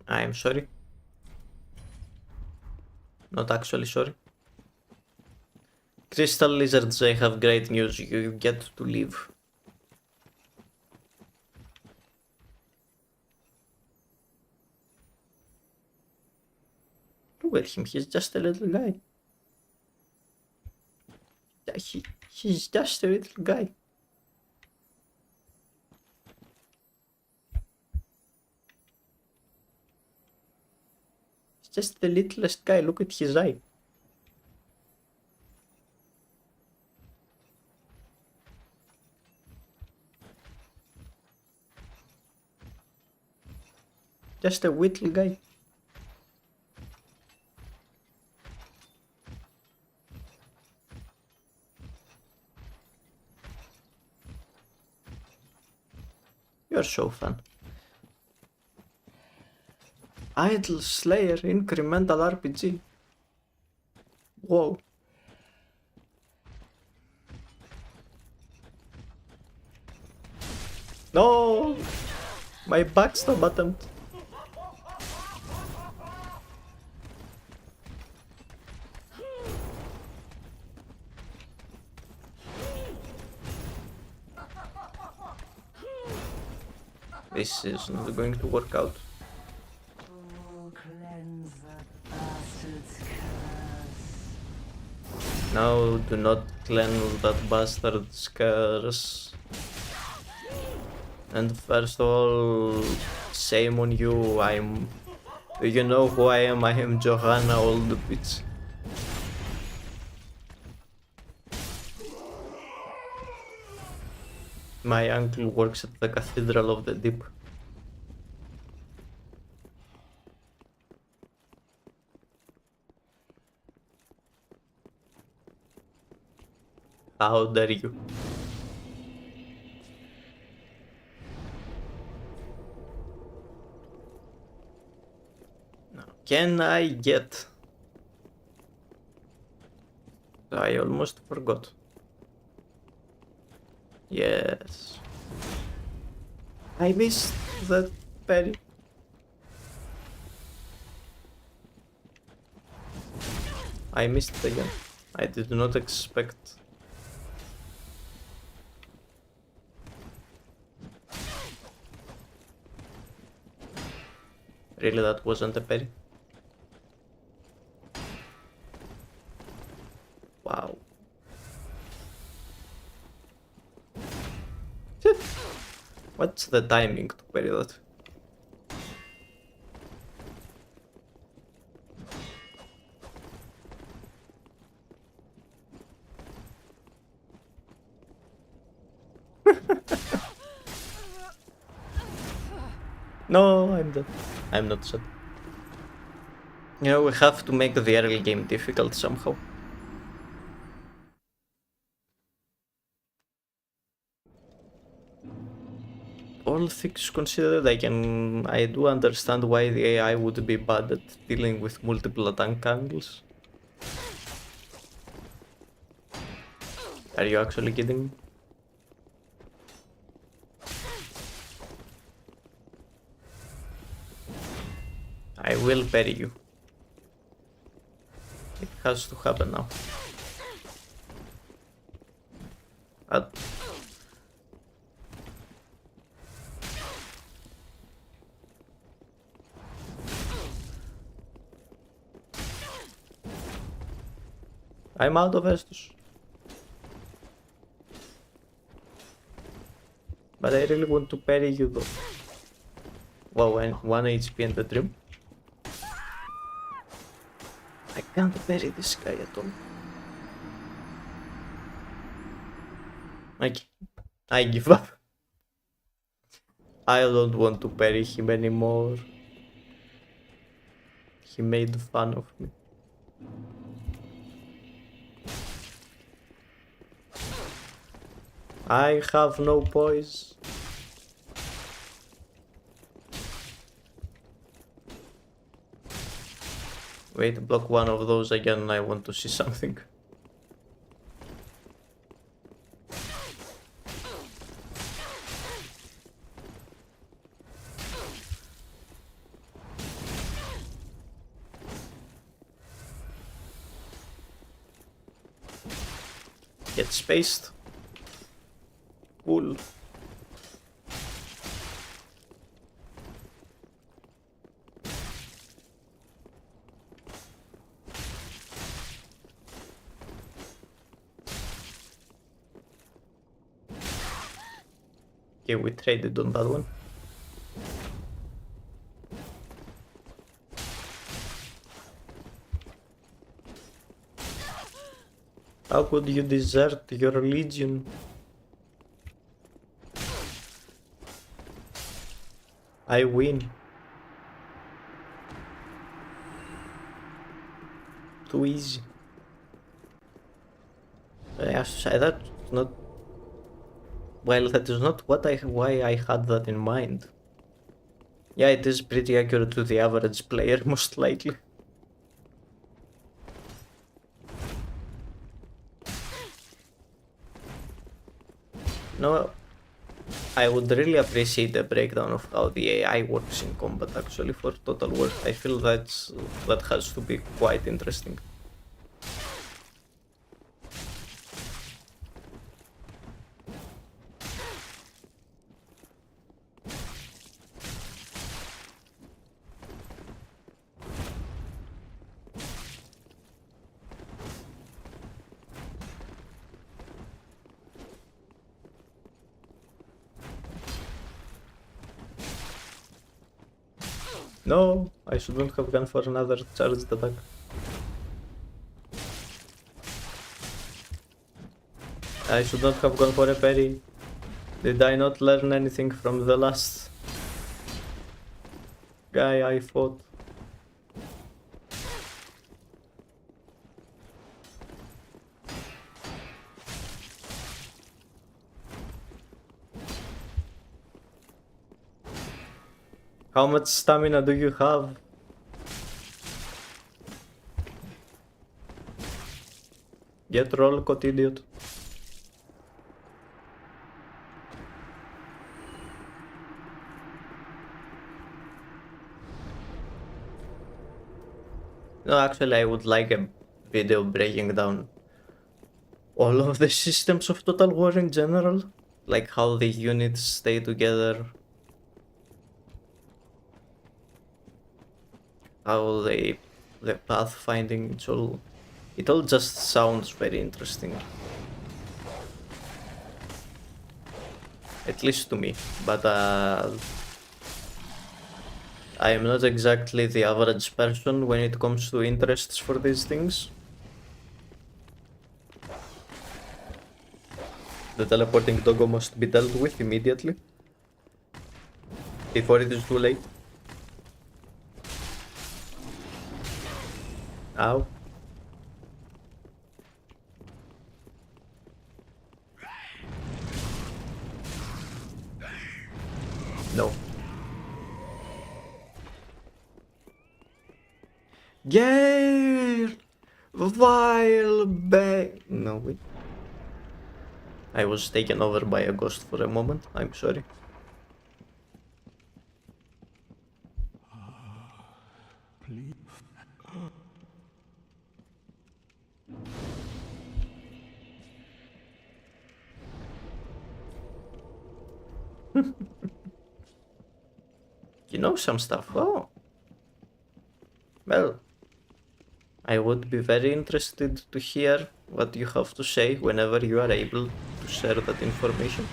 I am sorry. Not actually sorry. Crystal Lizards, I have great news. You get to leave. Look at him, he's just a little guy. He's just a little guy. He's just the littlest guy, look at his eye. Just a little guy. You're so fun. Idle Slayer incremental RPG. Whoa. No! My backstab attempt. This is not going to work out. No, do not cleanse that bastard's curse. And first of all, shame on you. You know who I am? I am Johanna Old Bitch. My uncle works at the Cathedral of the Deep. How dare you? Now, can I get? I almost forgot. Yes. I missed that parry. I missed it again. I did not expect. Really, that wasn't a parry? Wow. What's the timing to parry that? No, I'm dead. I'm not sad. You know, we have to make the early game difficult somehow. All things considered, I do understand why the AI would be bad at dealing with multiple attack angles. Are you actually kidding me? I will parry you. It has to happen now. I'm out of Estus. But I really want to parry you though. Wow, and 1 HP in the dream. I can't parry this guy at all. I give up. I don't want to parry him anymore. He made fun of me. I have no poise. Wait, block one of those again, I want to see something. Get spaced. Cool. Okay, we traded on that one. How could you desert your legion? I win. Too easy. I have to say that's not. Well, that is not why I had that in mind. Yeah, it is pretty accurate to the average player, most likely. No, I would really appreciate a breakdown of how the AI works in combat actually for Total War. I feel that has to be quite interesting. No, I shouldn't have gone for another charged attack. I should not have gone for a parry. Did I not learn anything from the last guy I fought? How much stamina do you have? Get roll caught, idiot. No, actually, I would like a video breaking down all of the systems of Total War in general, like how the units stay together, how the pathfinding, it all just sounds very interesting. At least to me, but I am not exactly the average person when it comes to interests for these things. The teleporting doggo must be dealt with immediately, before it is too late. Ow. No. Gale! Vile bag. No, wait. I was taken over by a ghost for a moment. I'm sorry. Please. You know some stuff. Oh. Well, I would be very interested to hear what you have to say whenever you are able to share that information.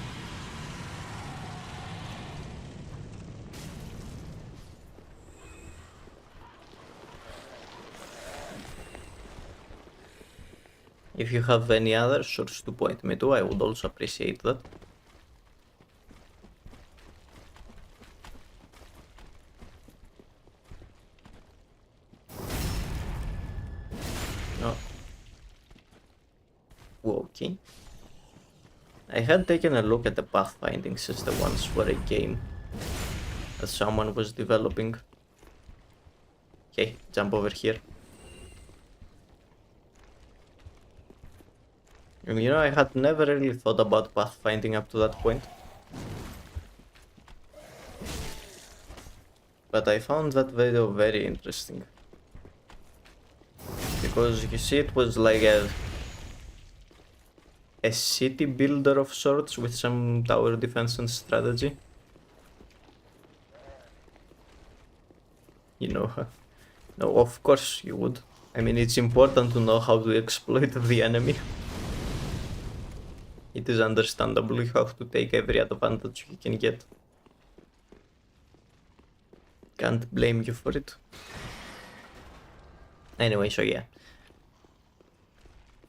If you have any other source to point me to, I would also appreciate that. No. Okay. I had taken a look at the pathfinding system once for a game that someone was developing. Okay, jump over here. And you know, I had never really thought about pathfinding up to that point. But I found that video very interesting. Because you see, it was like a city builder of sorts with some tower defense and strategy. You know, no, of course you would. I mean, it's important to know how to exploit the enemy. It is understandable you have to take every advantage you can get. Can't blame you for it. Anyway, so yeah.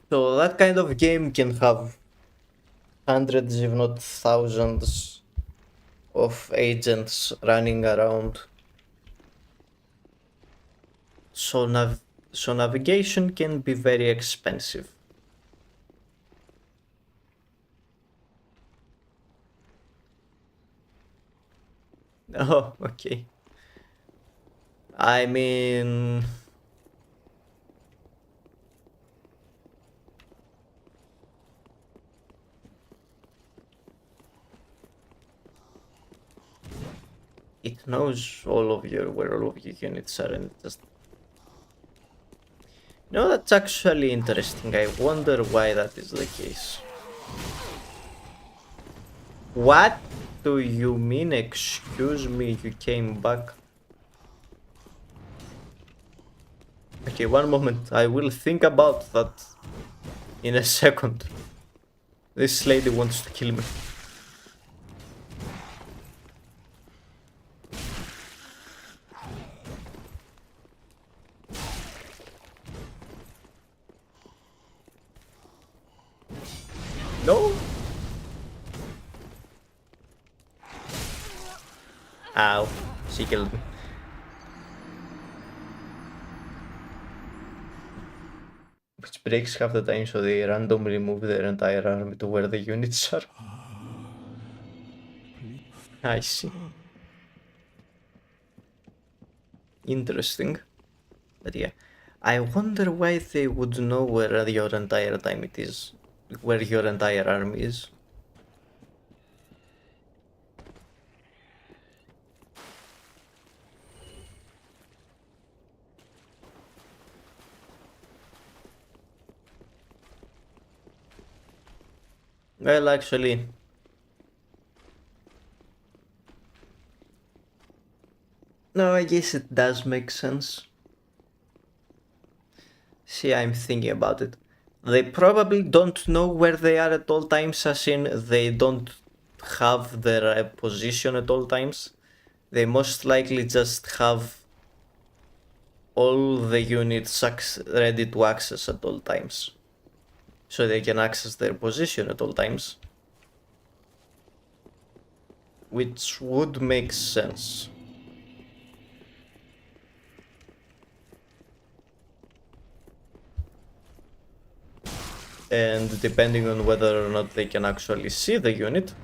So that kind of game can have hundreds, if not thousands, of agents running around. So navigation can be very expensive. Oh, okay. I mean, it knows where all of your units are, and it just. No, that's actually interesting. I wonder why that is the case. What do you mean? Excuse me, you came back. Okay, one moment. I will think about that in a second. This lady wants to kill me. No. Ow. She killed me. Which breaks half the time, so they randomly move their entire army to where the units are. I see. interesting. But yeah, I wonder why they would know where your entire time it is, where your entire army is. Well, actually, no, I guess it does make sense. See, I'm thinking about it. They probably don't know where they are at all times, as in they don't have their position at all times. They most likely just have all the units ready to access at all times. So they can access their position at all times. Which would make sense. And depending on whether or not they can actually see the unit,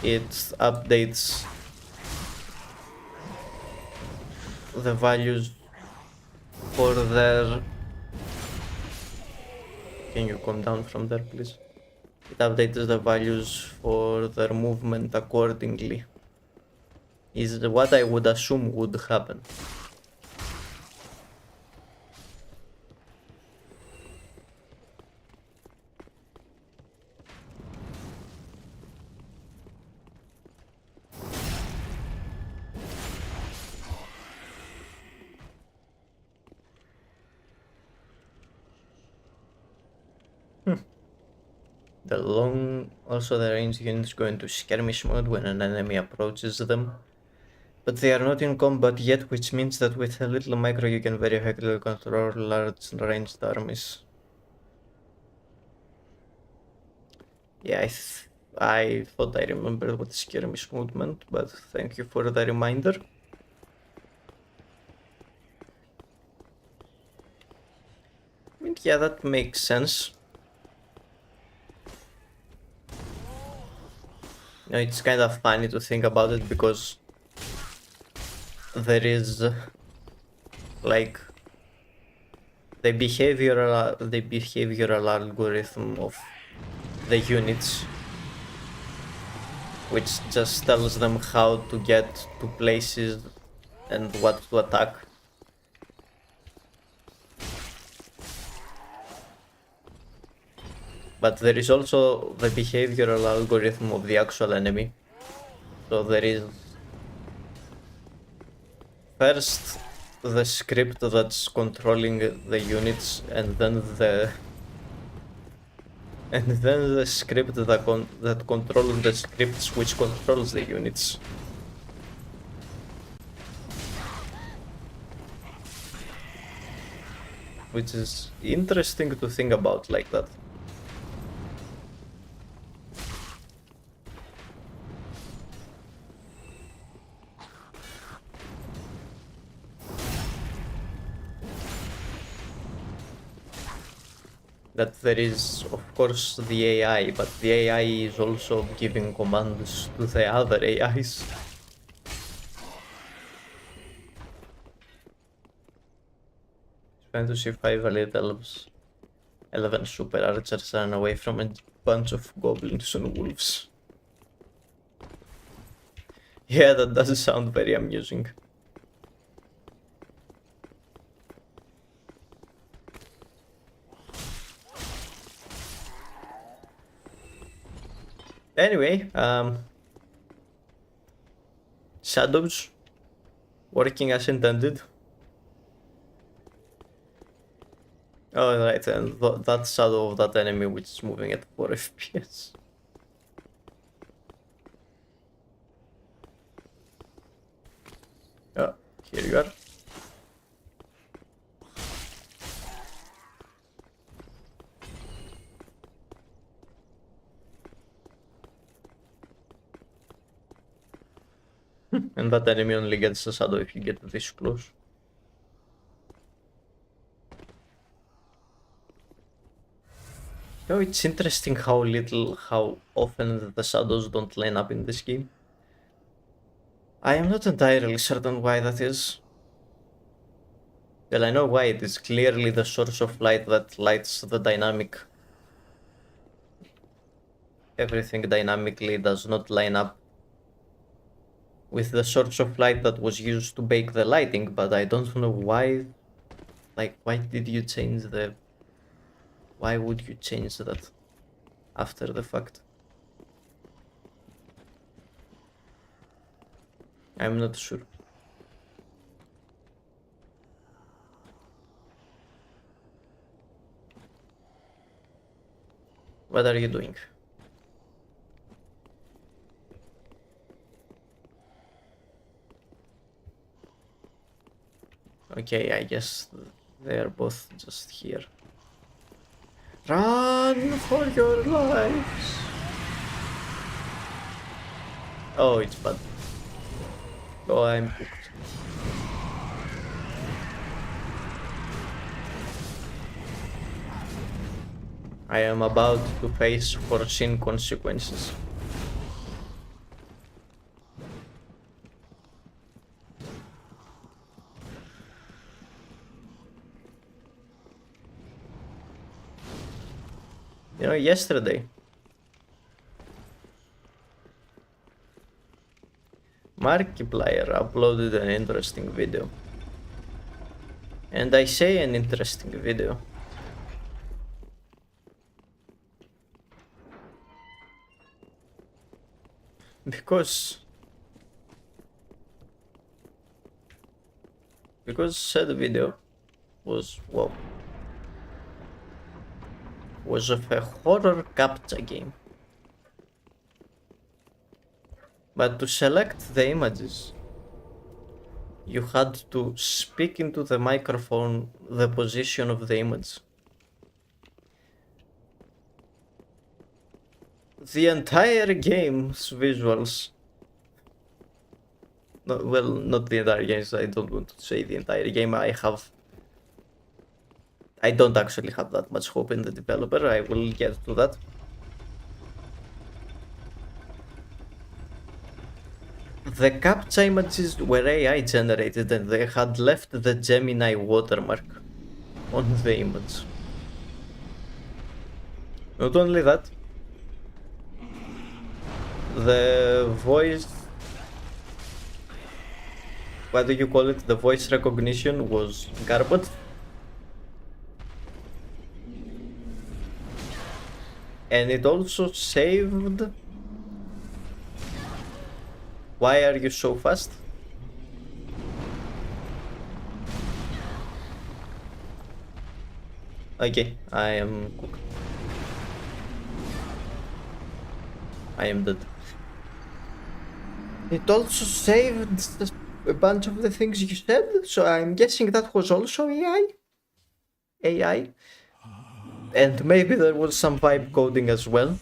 it updates the values for their... Can you come down from there, please? It updates the values for their movement accordingly. Is what I would assume would happen. Also the ranged units go into skirmish mode when an enemy approaches them. But they are not in combat yet, which means that with a little micro you can very effectively control large ranged armies. Yeah, I thought I remembered what skirmish mode meant, but thank you for the reminder. I mean, yeah, that makes sense. You know, it's kind of funny to think about it because there is like the behavioral algorithm of the units, which just tells them how to get to places and what to attack. But there is also the behavioral algorithm of the actual enemy. So there is first the script that's controlling the units, and then the script that controls the scripts which controls the units. Which is interesting to think about like that. That there is, of course, the AI, but the AI is also giving commands to the other AIs. Trying to see 5 elite elves, 11 super archers run away from a bunch of goblins and wolves. Yeah, that does sound very amusing. Anyway, shadows working as intended. Oh, right, and that shadow of that enemy which is moving at 4 FPS. Oh, here you are. And that enemy only gets a shadow if you get this close. You know, it's interesting how often the shadows don't line up in this game. I am not entirely certain why that is. Well, I know why. It is clearly the source of light that lights the dynamic. Everything dynamically does not line up with the source of light that was used to bake the lighting, but I don't know why. Like, why did you change the... Why would you change that after the fact? I'm not sure. What are you doing? Okay, I guess they are both just here. Run for your lives! Oh, it's bad. Oh, I'm cooked. I am about to face foreseen consequences. You know, yesterday, Markiplier uploaded an interesting video. And I say an interesting video. Because said video was, well, was of a horror captcha game. But to select the images, you had to speak into the microphone the position of the image. The entire game's visuals, no, well, not the entire game, I don't want to say the entire game. I don't actually have that much hope in the developer. I will get to that. The captcha images were AI generated and they had left the Gemini watermark on the image. Not only that, the voice, what do you call it? The voice recognition was garbage. And it also saved. Why are you so fast? Okay, I am cooked. I am dead. It also saved a bunch of the things you said, so I'm guessing that was also AI. AI. And maybe there was some vibe coding as well.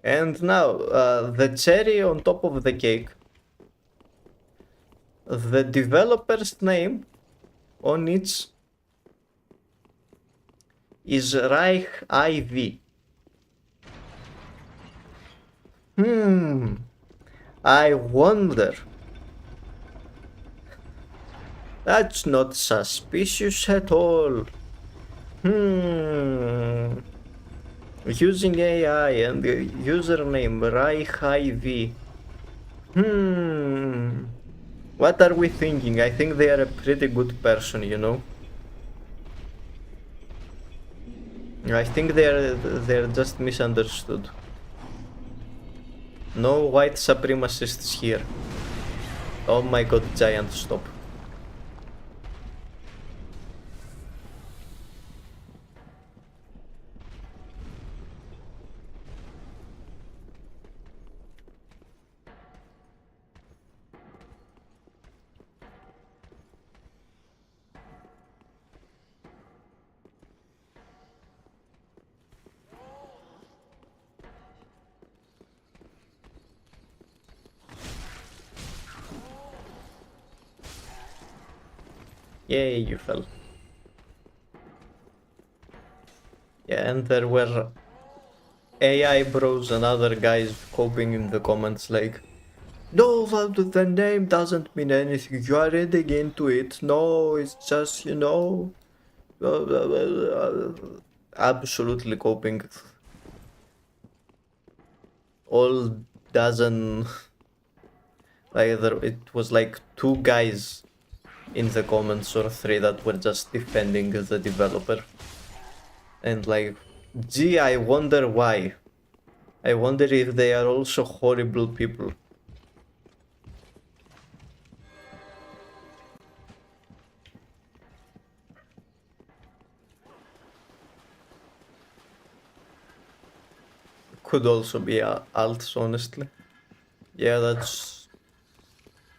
And now, the cherry on top of the cake. The developer's name on it is Reich IV. I wonder. That's not suspicious at all. Using AI and the username Reich IV. What are we thinking? I think they are a pretty good person, you know. I think they're just misunderstood. No white supremacists here. Oh my god, giant, stop. Yay, you fell. Yeah, and there were AI bros and other guys coping in the comments like, no, the name doesn't mean anything. You are reading into it. No, it's just, you know, absolutely coping. All dozen, it was like 2 guys in the comments or 3 that were just defending the developer. And like, gee, I wonder why. I wonder if they are also horrible people. Could also be alts, honestly. Yeah, that's...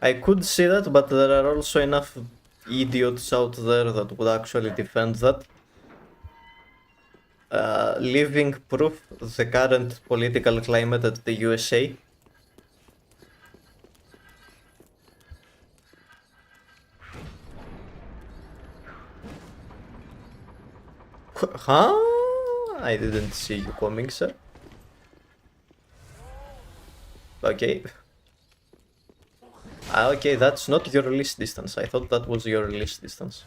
I could see that, but there are also enough idiots out there that would actually defend that. Living proof the current political climate at the USA. Huh? I didn't see you coming, sir. Okay. Okay, that's not your release distance. I thought that was your release distance.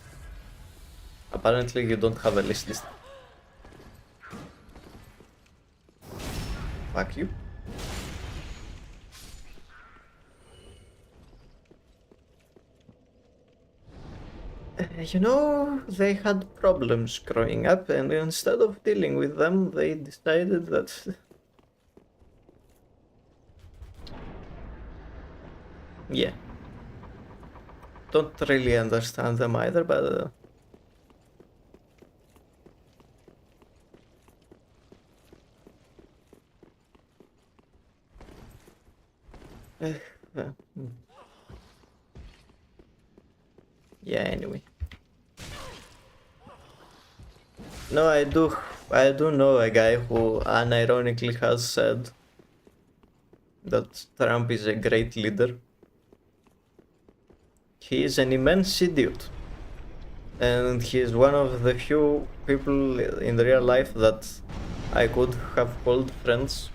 Apparently you don't have a release distance. Fuck you. You know, they had problems growing up, and instead of dealing with them, they decided that... Yeah. Don't really understand them either, but... Yeah, anyway. No, I do know a guy who unironically has said that Trump is a great leader. He is an immense idiot. And he is one of the few people in real life that I could have called friends.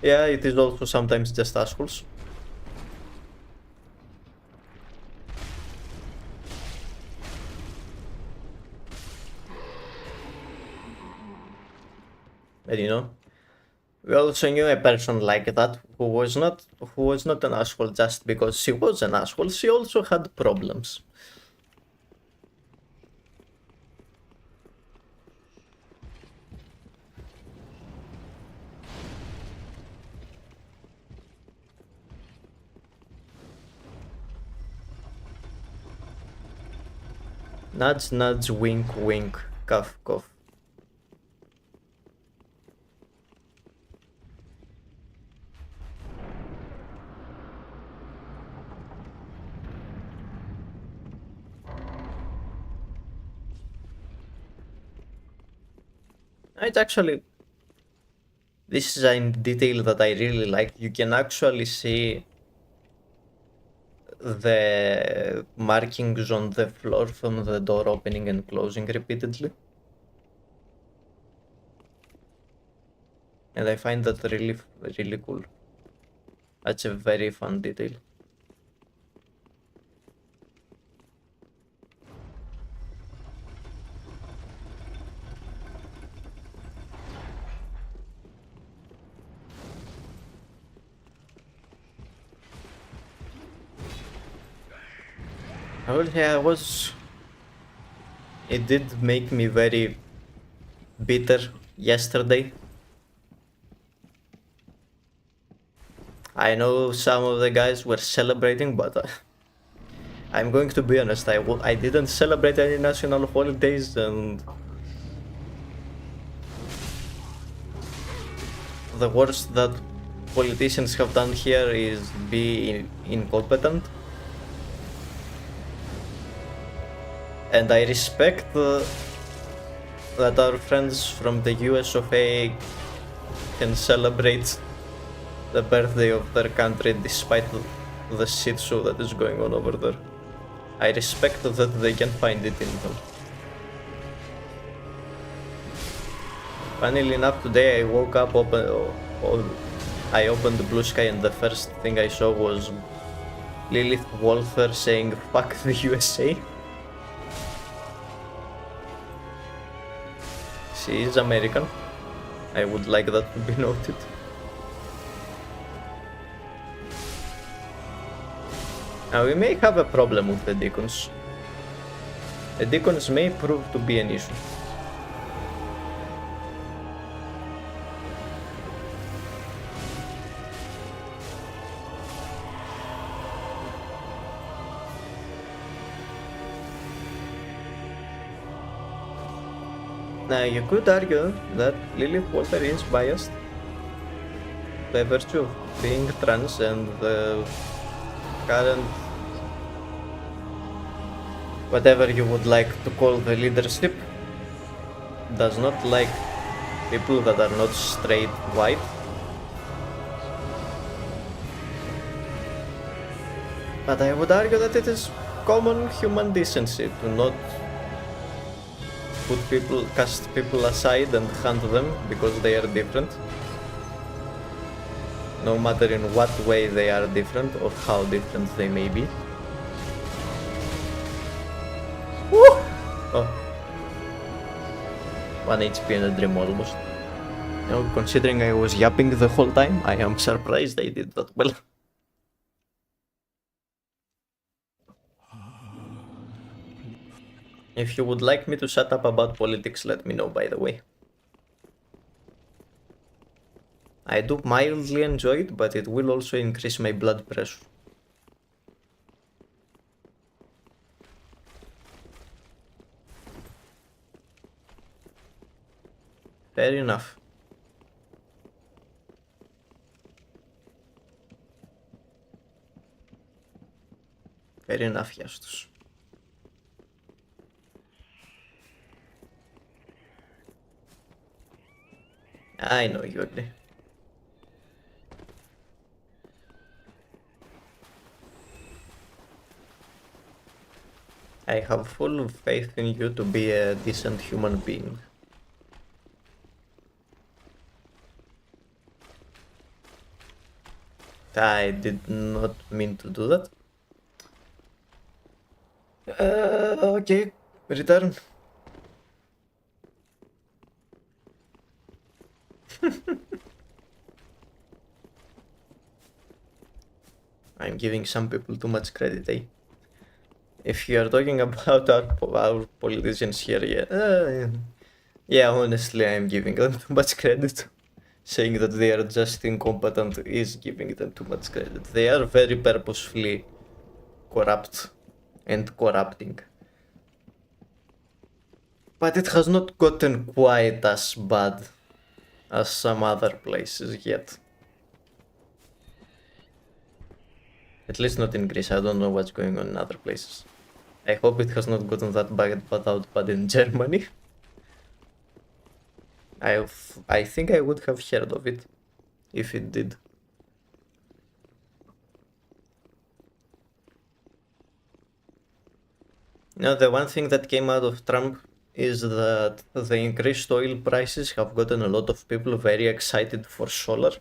Yeah, it is also sometimes just assholes. And you know, we also knew a person like that who was not an asshole just because she was an asshole. She also had problems. Nudge, nudge, wink, wink, cough, cough. It's actually... This is a detail that I really like. You can actually see the markings on the floor from the door opening and closing repeatedly. And I find that really cool. That's a very fun detail. Well, yeah, it did make me very bitter yesterday. I know some of the guys were celebrating, but I'm going to be honest, I didn't celebrate any national holidays, and the worst that politicians have done here is be incompetent. And I respect that our friends from the US of A can celebrate the birthday of their country despite the shit show that is going on over there. I respect that they can find it in them. Funnily enough, today I woke up, I opened the Bluesky and the first thing I saw was Lilith Walther saying fuck the USA. She is American. I would like that to be noted. Now we may have a problem with the deacons. The deacons may prove to be an issue. Now you could argue that Lilith Walther is biased by virtue of being trans and the current, whatever you would like to call the leadership, does not like people that are not straight white. But I would argue that it is common human decency to not cast people aside and hunt them because they are different. No matter in what way they are different or how different they may be. Woo! Oh. 1 HP and a dream almost. Now, considering I was yapping the whole time, I am surprised I did that well. If you would like me to shut up about politics, let me know, by the way. I do mildly enjoy it, but it will also increase my blood pressure. Fair enough. Fair enough, Justus. I know you agree. I have full faith in you to be a decent human being. I did not mean to do that. Okay, return. I'm giving some people too much credit, eh? If you are talking about our politicians here, yeah, honestly, I'm giving them too much credit. Saying that they are just incompetent is giving them too much credit. They are very purposefully corrupt and corrupting. But it has not gotten quite as bad as some other places yet. At least not in Greece. I don't know what's going on in other places. I hope it has not gotten that bad in Germany. I think I would have heard of it if it did. Now, the one thing that came out of Trump is that the increased oil prices have gotten a lot of people very excited for solar.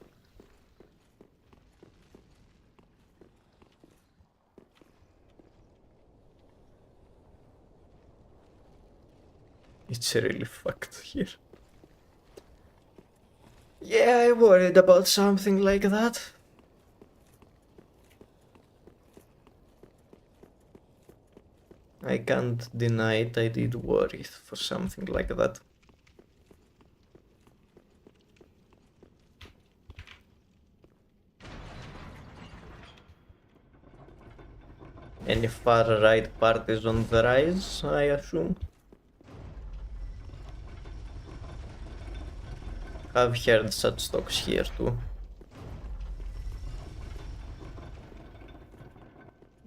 It's really fucked here. Yeah, I worried about something like that. I can't deny it, I did worry for something like that. Any far-right parties on the rise, I assume? I've heard such talks here too.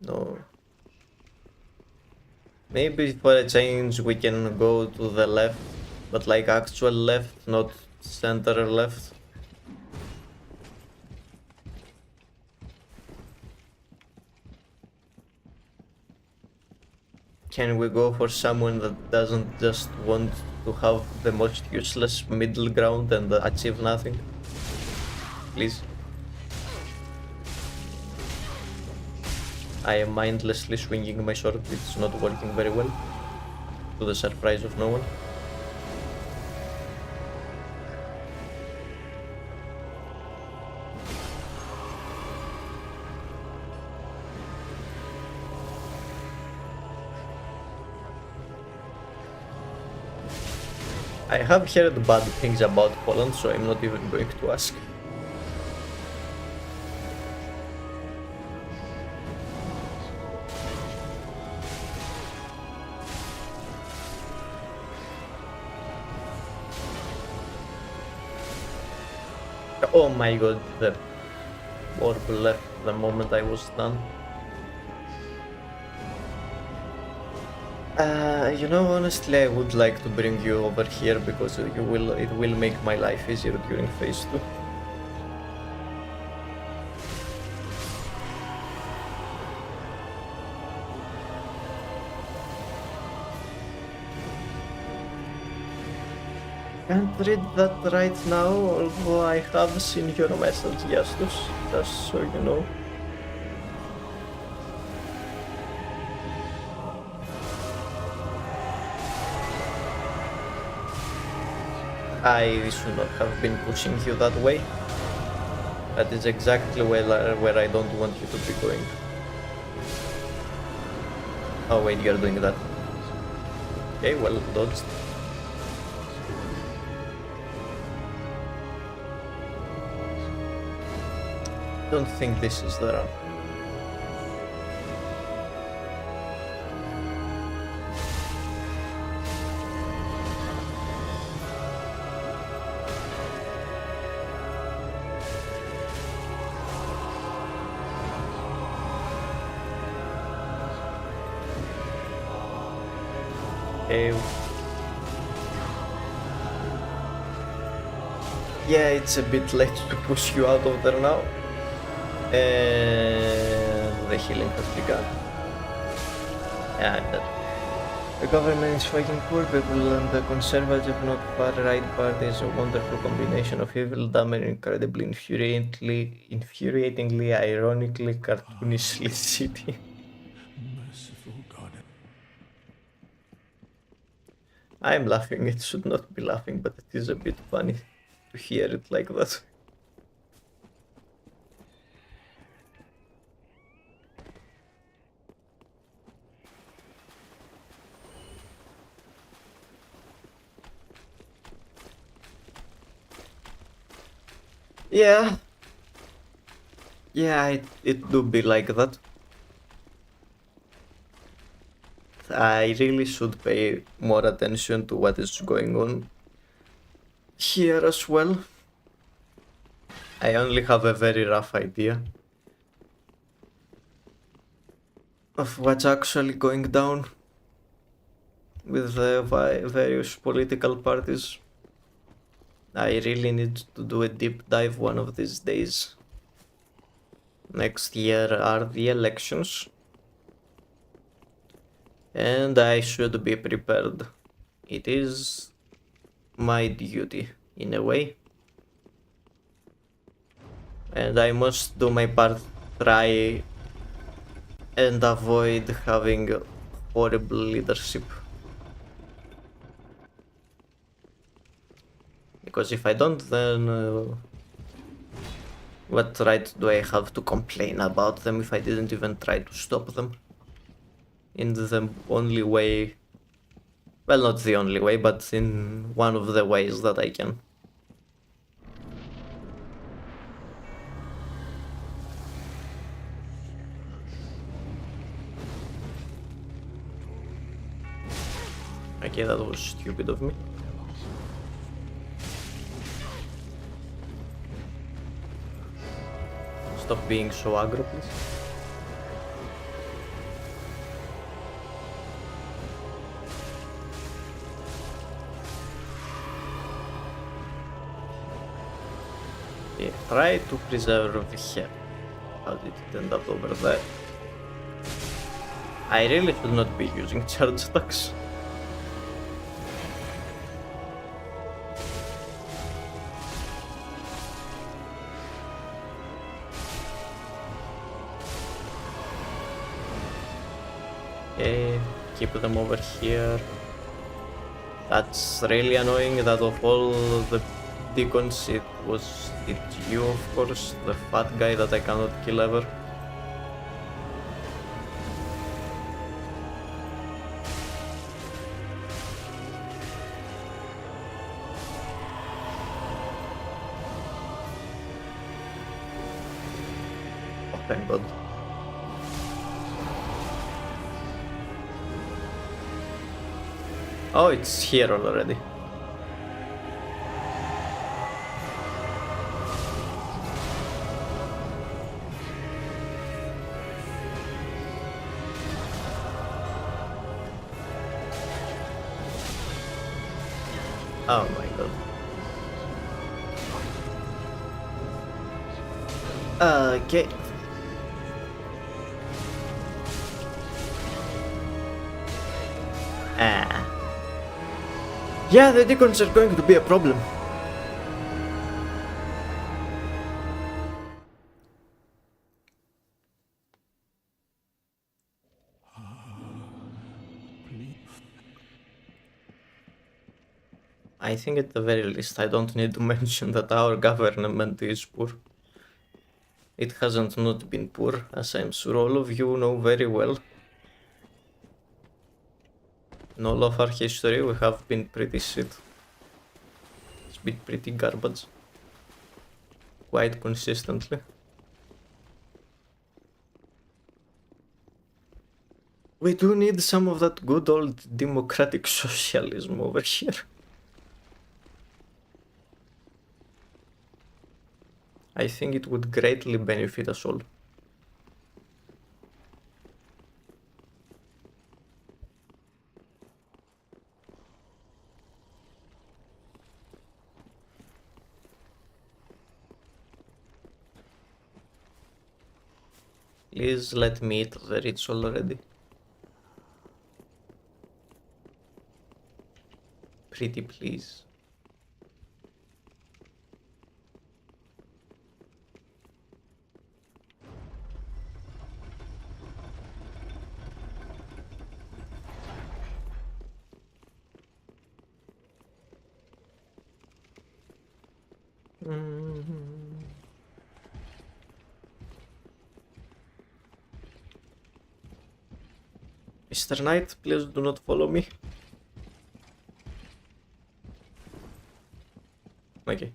No. Maybe for a change we can go to the left, but like actual left, not center left. can we go for someone that doesn't just want to have the most useless middle ground and achieve nothing? Please. I am mindlessly swinging my sword, it's not working very well, to the surprise of no one. I have heard bad things about Poland, so I'm not even going to ask. Oh my god, the orb left the moment I was done. You know, honestly, I would like to bring you over here because it will make my life easier during phase 2. Can't read that right now, although I have seen your message, Justus, just so you know. I should not have been pushing you that way. That is exactly where I don't want you to be going. Oh wait, you're doing that. Okay, well dodged. Don't think this is the run. Yeah, it's a bit late to push you out of there now. And the healing has begun. Yeah, I'm dead. The government is fighting poor people and the conservative, not far-right party is a wonderful combination of evil, dumb and incredibly infuriatingly, ironically, cartoonishly shitty. Merciful God. I'm laughing, it should not be laughing, but it is a bit funny to hear it like that. Yeah. Yeah, it do be like that. I really should pay more attention to what is going on here as well. I only have a very rough idea of what's actually going down with the various political parties. I really need to do a deep dive one of these days. Next year are the elections. And I should be prepared. It is my duty, in a way. And I must do my part, try and avoid having horrible leadership. Because if I don't, then what right do I have to complain about them if I didn't even try to stop them? In the only way, well, not the only way, but in one of the ways that I can. Okay, that was stupid of me. Stop being so aggro, please. Yeah, try to preserve here. How did it end up over there? I really should not be using charge attacks. Okay, keep them over here. That's really annoying that of all the deacons it's you, of course, the fat guy that I cannot kill ever. Oh, thank God. Oh, it's here already. Oh my God. Okay. Yeah, the deacons are going to be a problem. I think at the very least I don't need to mention that our government is poor. It hasn't not been poor, as I'm sure all of you know very well. In all of our history we have been pretty shit. It's been pretty garbage. Quite consistently. We do need some of that good old democratic socialism over here. I think it would greatly benefit us all. Please let me eat the ritual already. Pretty please. Mr. Knight, please do not follow me. Okay.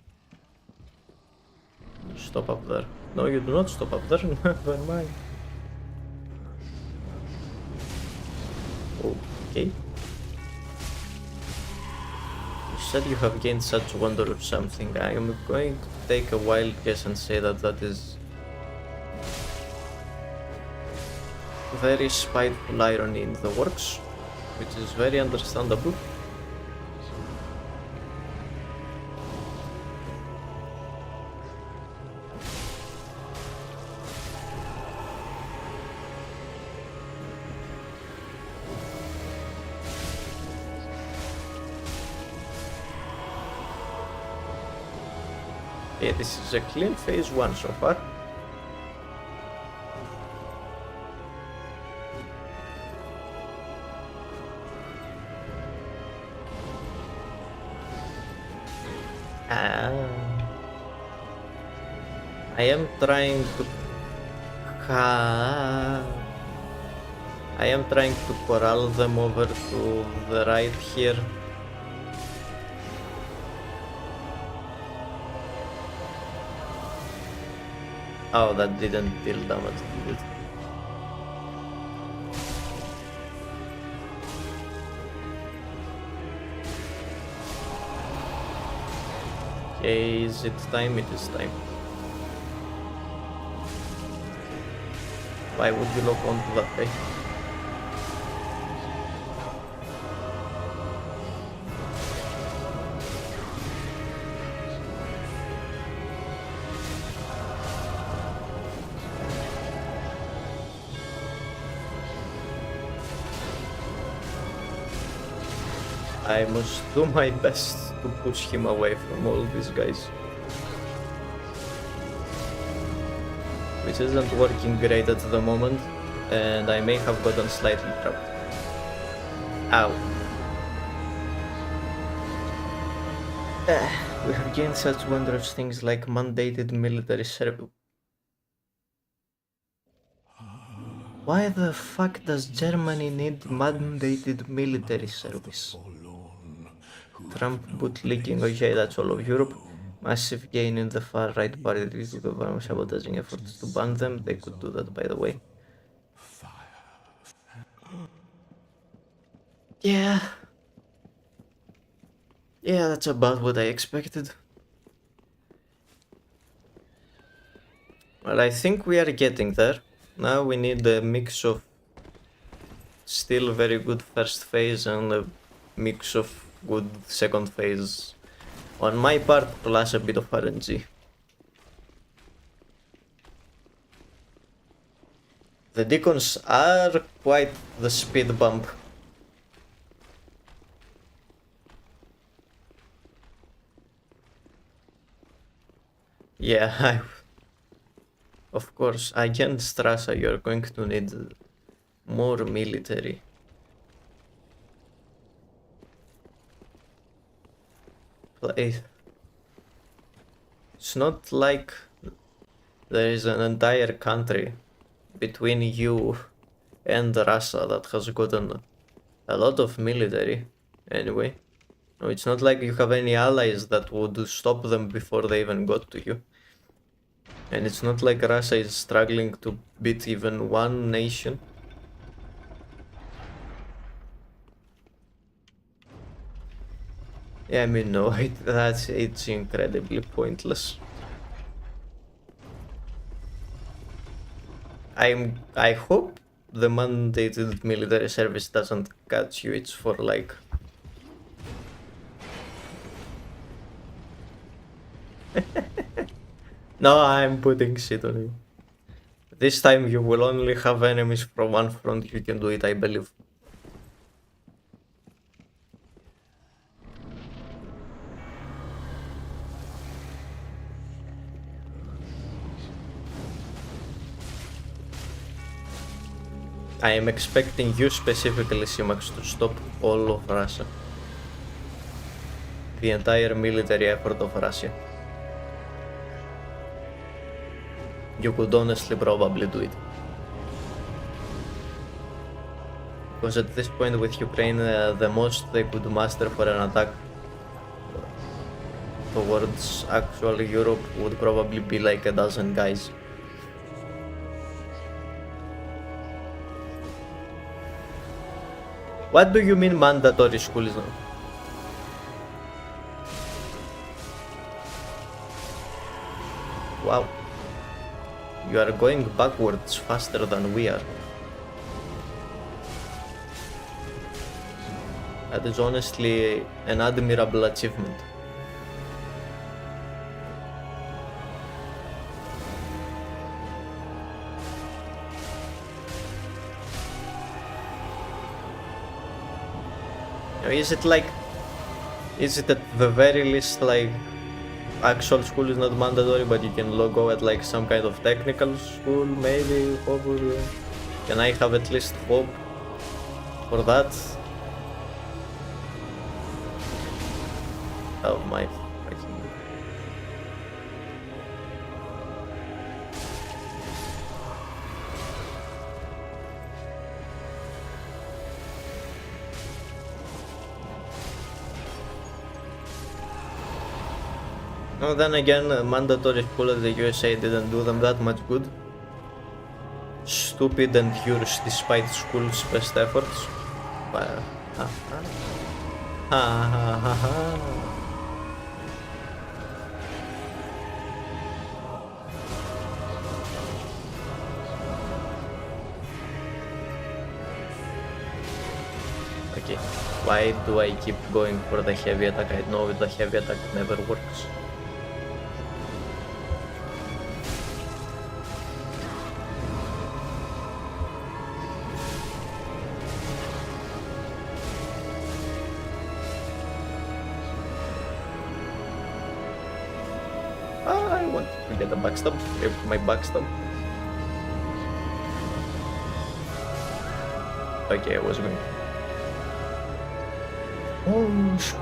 Stop up there. No, you do not stop up there. Never mind. Okay. You said you have gained such wonder of something. I am going to take a wild guess and say that that is very spiteful irony in the works, which is very understandable. Yeah, this is a clean phase 1 so far. I am trying to corral them over to the right here. Oh, that didn't deal damage, did it? Okay, is it time? It is time. Why would you lock onto that guy? I must do my best to push him away from all these guys. Which isn't working great at the moment, and I may have gotten slightly trapped. Ow. We have gained such wondrous things like mandated military service. Why the fuck does Germany need mandated military service? Trump bootlicking, okay, that's all of Europe. Massive gain in the far-right party due to government sabotaging efforts to ban them. They could do that, by the way. Yeah. Yeah, that's about what I expected. Well, I think we are getting there. Now we need a mix of still very good first phase and a mix of good second phase on my part, plus a bit of RNG. The deacons are quite the speed bump. Yeah, of course, against Russia you're going to need more military. It's not like there is an entire country between you and Russia that has gotten a lot of military anyway. No, it's not like you have any allies that would stop them before they even got to you. And it's not like Russia is struggling to beat even one nation. Yeah, I mean, no, it's incredibly pointless. I hope the mandated military service doesn't catch you. It's for like no, I'm putting shit on you. This time you will only have enemies from one front. You can do it, I believe. I am expecting you specifically, Simax, to stop all of Russia. The entire military effort of Russia. You could honestly probably do it. Because at this point with Ukraine, the most they could muster for an attack towards actual Europe would probably be like a dozen guys. What do you mean mandatory schoolism? Wow. You are going backwards faster than we are. That is honestly an admirable achievement. Is it at the very least like actual school is not mandatory, but you can go at like some kind of technical school, maybe, hopefully? Can I have at least hope for that? Oh my fucking... No, then again, mandatory school at the USA didn't do them that much good. Stupid and curious despite school's best efforts. Well, ha ha ha ha ha. Okay, why do I keep going for the heavy attack? I know the heavy attack never works. I want to get a backstab. My backstab. Okay, I was going. Oh, shit.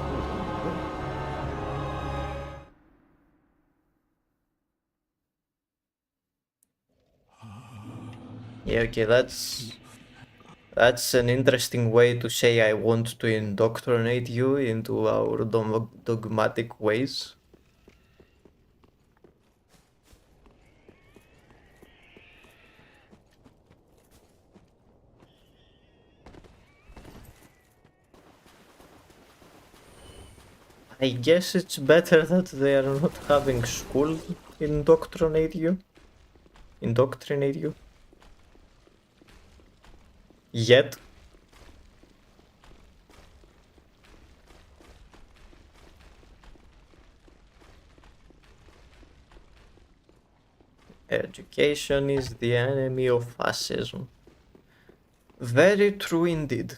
Yeah, okay, that's an interesting way to say I want to indoctrinate you into our dogmatic ways. I guess it's better that they are not having school indoctrinate you. Indoctrinate you. Yet. Education is the enemy of fascism. Very true indeed.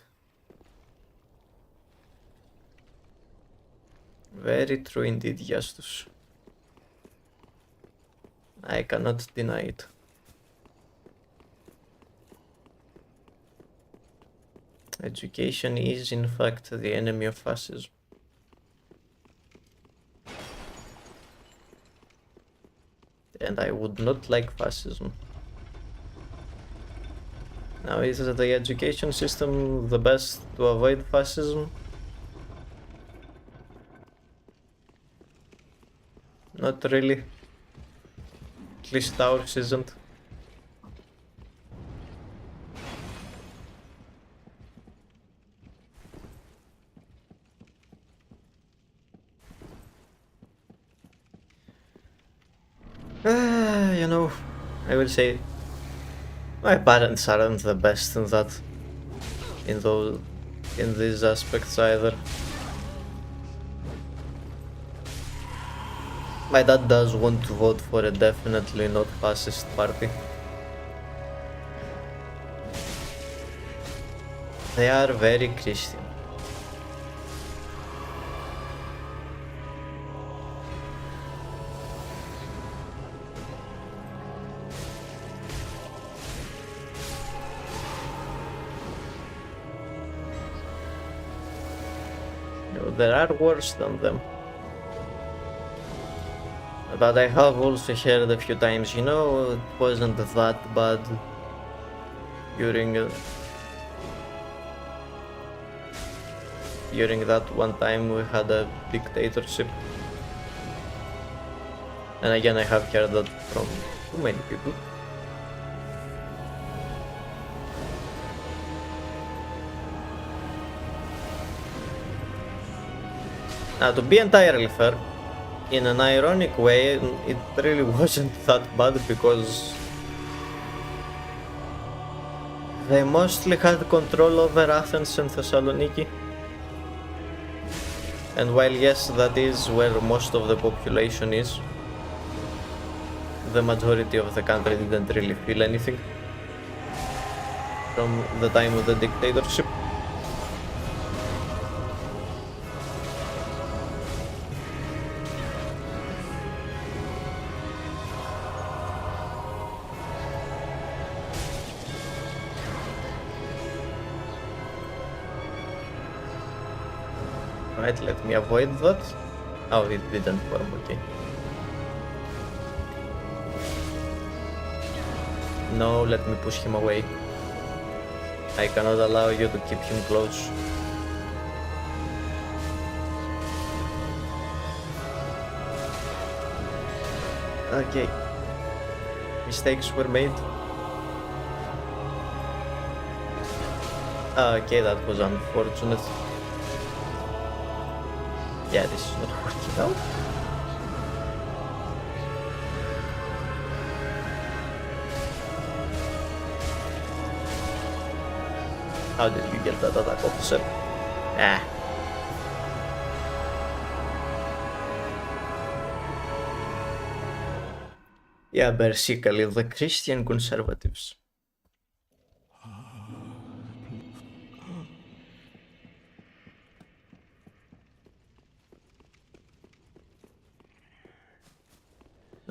Very true indeed, Justus. I cannot deny it. Education is in fact the enemy of fascism. And I would not like fascism. Now, is the education system the best to avoid fascism? Not really. At least ours isn't. You know, I will say my parents aren't the best in that, in these aspects either. My dad does want to vote for a definitely not fascist party. They are very Christian. You know, there are worse than them. But I have also heard a few times, you know, it wasn't that bad during that one time we had a dictatorship. And again, I have heard that from too many people. Now, to be entirely fair, in an ironic way, it really wasn't that bad because they mostly had control over Athens and Thessaloniki. And while yes, that is where most of the population is, the majority of the country didn't really feel anything from the time of the dictatorship. Right, let me avoid that. Oh, it didn't form, okay. No, let me push him away. I cannot allow you to keep him close. Okay. Mistakes were made. Okay, that was unfortunate. Yeah, this is not working out. How did you get that attack, officer? Ah. Yeah, basically the Christian conservatives.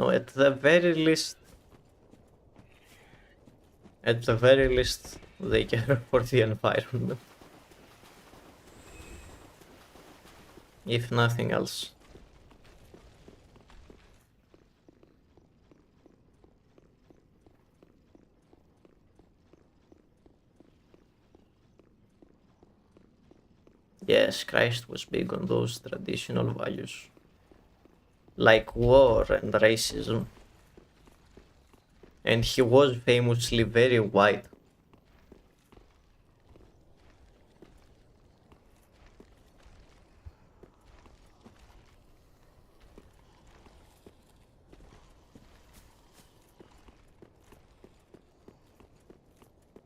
No, at the very least, they care for the environment. If nothing else. Yes, Christ was big on those traditional values, like war and racism. And he was famously very white.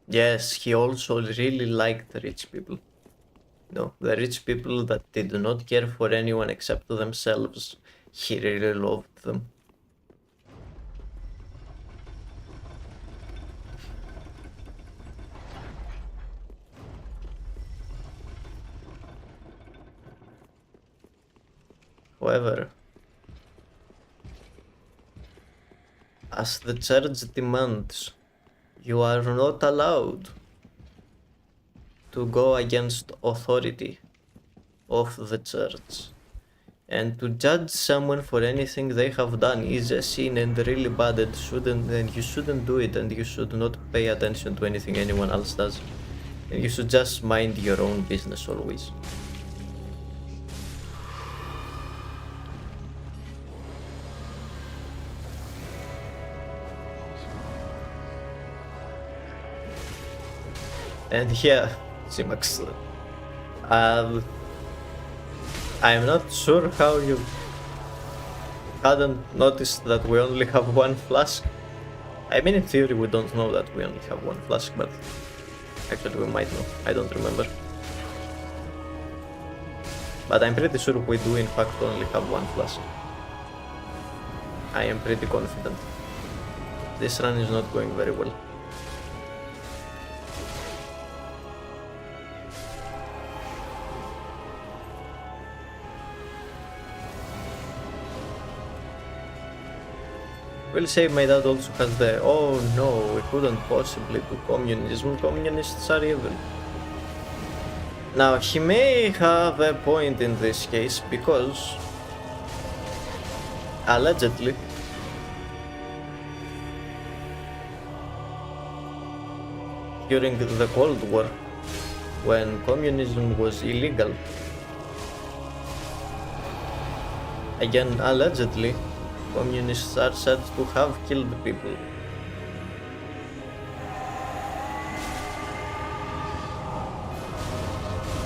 Yes, he also really liked rich people. No, the rich people that did not care for anyone except themselves. He really loved them. However, as the church demands, you are not allowed to go against authority of the church. And to judge someone for anything they have done is a sin and really bad and you shouldn't do it, and you should not pay attention to anything anyone else does. And you should just mind your own business always. And yeah, Simax, I'm not sure how you hadn't noticed that we only have one flask. I mean, in theory, we don't know that we only have one flask, but actually we might know. I don't remember. But I'm pretty sure we do in fact only have one flask. I am pretty confident. This run is not going very well. Will say my dad also has the, oh no, we couldn't possibly do communism, communists are evil. Now, he may have a point in this case because, allegedly, during the Cold War, when communism was illegal, again, allegedly, communists are said to have killed people.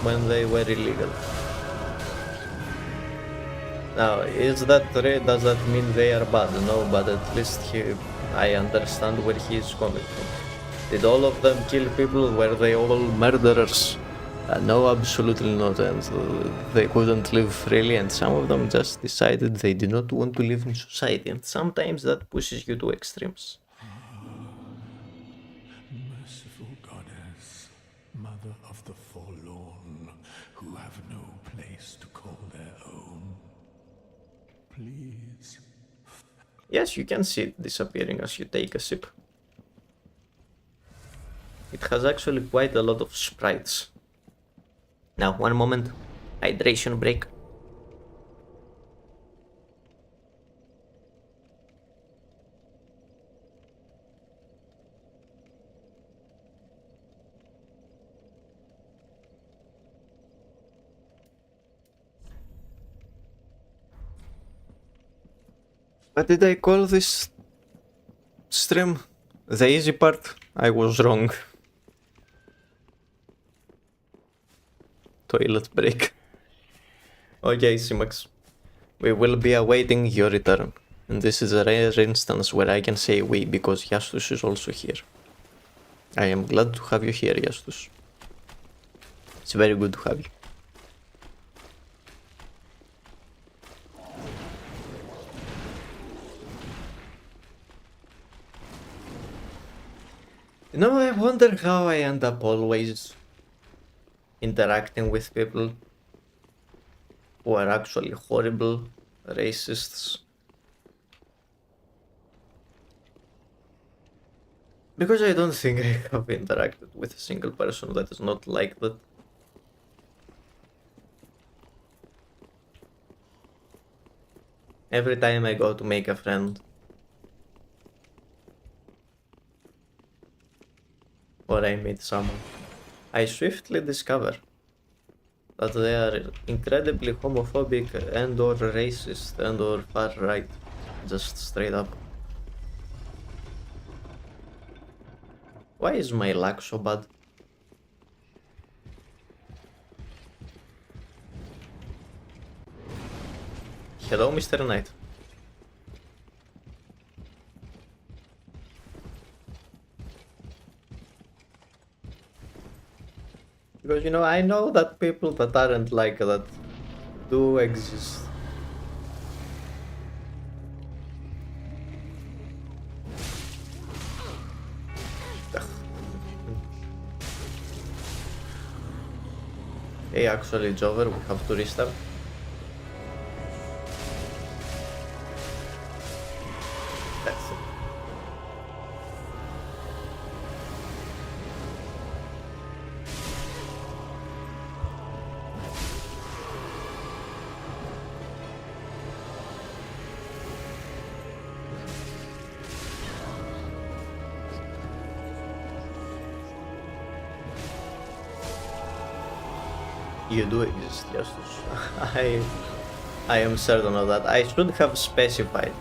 When they were illegal. Now, is that right? Does that mean they are bad? No, but at least I understand where he is coming from. Did all of them kill people? Were they all murderers? No, absolutely not, and they couldn't live freely, and some of them just decided they did not want to live in society, and sometimes that pushes you to extremes. Merciful goddess, mother of the forlorn, who have no place to call their own, please. Yes, you can see it disappearing as you take a sip. It has actually quite a lot of sprites. Now, one moment. Hydration break. What did I call this stream? The easy part? I was wrong. Toilet break. Okay, Simax. We will be awaiting your return. And this is a rare instance where I can say we because Yastus is also here. I am glad to have you here, Yastus. It's very good to have you. You know, I wonder how I end up always interacting with people who are actually horrible racists Because I don't think I have interacted with a single person that is not like that. Every time I go to make a friend, or I meet someone, I swiftly discover that they are incredibly homophobic and or racist and or far right, just straight up. Why is my luck so bad? Hello, Mr. Knight. Because, you know, I know that people that aren't like that do exist. Hey, actually, Jover, we have to restart. That's it. You do exist, Justus. I am certain of that. I should have specified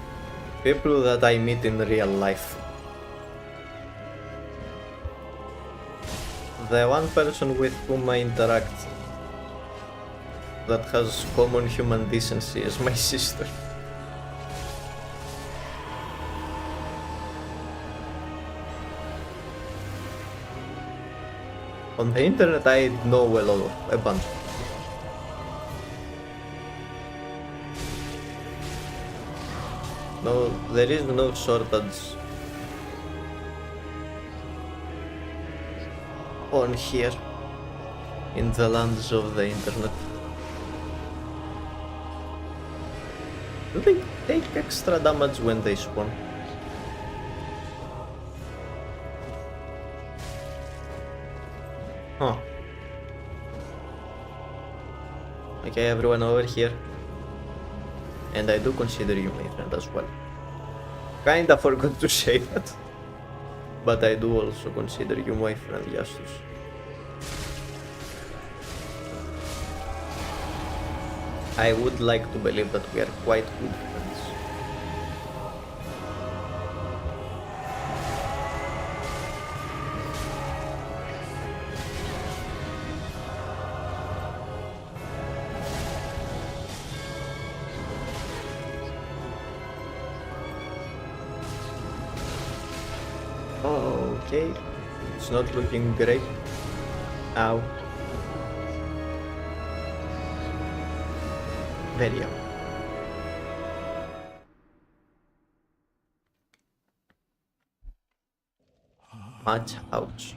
people that I meet in real life. The one person with whom I interact that has common human decency is my sister. On the internet I know a bunch. No, there is no shortage on here in the lands of the internet. Do they take extra damage when they spawn? Huh. Okay, everyone over here. And I do consider you my friend as well. Kinda forgot to say that. But I do also consider you my friend, Justus. I would like to believe that we are quite good friends. Okay, it's not looking great. Ow. Very ow. Much ouch.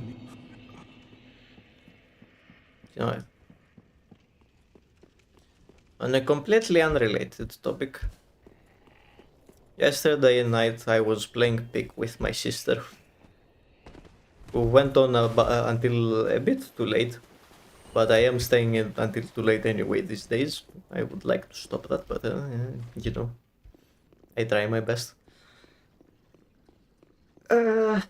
You know, on a completely unrelated topic. Yesterday night I was playing Pig with my sister. Who went on until a bit too late, but I am staying in until too late anyway these days. I would like to stop that, but you know, I try my best. And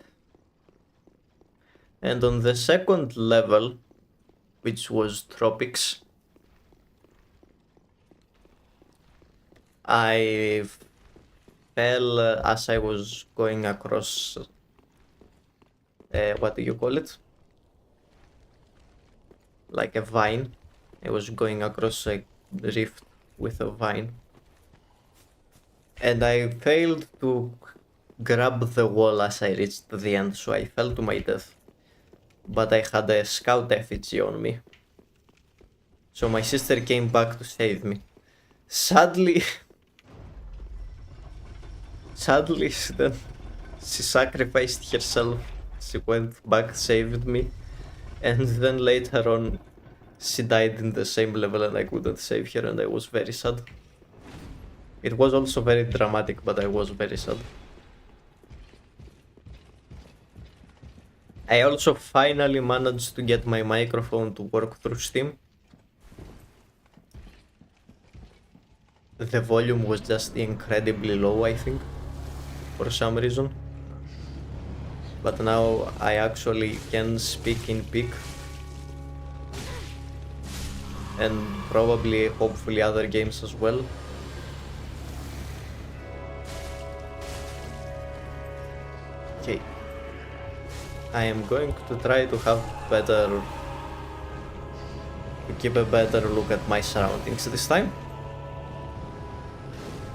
on the second level, which was Tropics, I fell as I was going across what do you call it? Like a vine. I was going across a rift with a vine. And I failed to grab the wall as I reached the end, so I fell to my death. But I had a scout effigy on me. So my sister came back to save me. Sadly, then she sacrificed herself. She went back, saved me, and then later on she died in the same level and I couldn't save her and I was very sad. It was also very dramatic, but I was very sad. I also finally managed to get my microphone to work through Steam. The volume was just incredibly low, I think, for some reason. But now I actually can speak in peak. And probably, hopefully, other games as well. Okay. I am going to try to have keep a better look at my surroundings this time.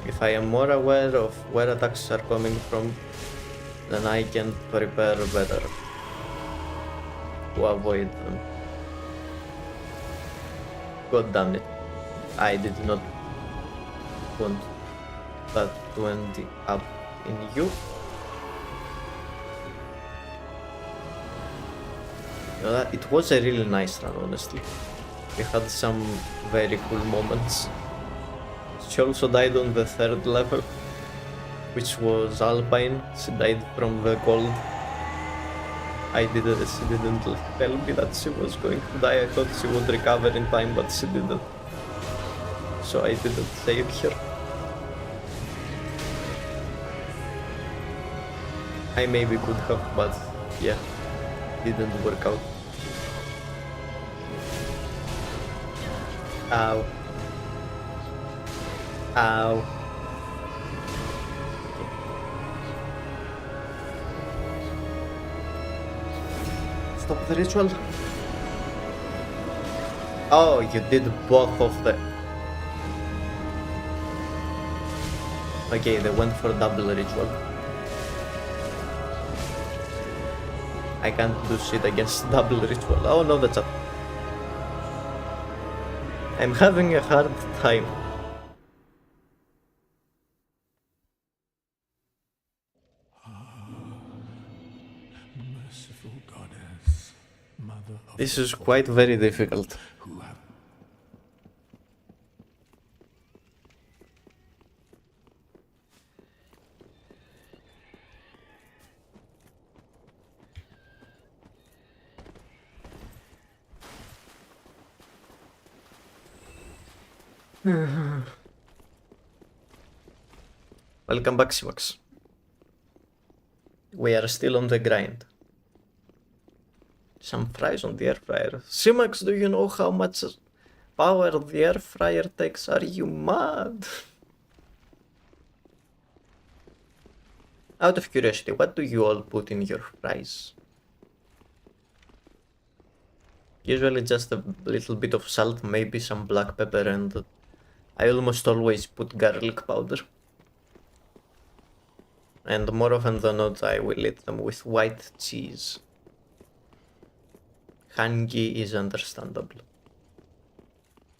If I am more aware of where attacks are coming from, then I can prepare better to avoid them. God damn it. I did not want that to end up in you. It was a really nice run, honestly. We had some very cool moments. She also died on the 3rd level, which was Alpine. She died from the cold. She didn't tell me that she was going to die. I thought she would recover in time, but she didn't. So I didn't save her. I maybe could have, but yeah, didn't work out. Ow. Ow. Stop the ritual. Oh, you did both of them. Okay, they went for double ritual. I can't do shit against double ritual. Oh no, that's up. I'm having a hard time. Merciful goddess, mother of This is quite very difficult. who have Welcome back, Simax. We are still on the grind. Some fries on the air fryer. Simax, do you know how much power the air fryer takes? Are you mad? Out of curiosity, what do you all put in your fries? Usually just a little bit of salt, maybe some black pepper, and I almost always put garlic powder. And more often than not, I will eat them with white cheese. Hangi is understandable.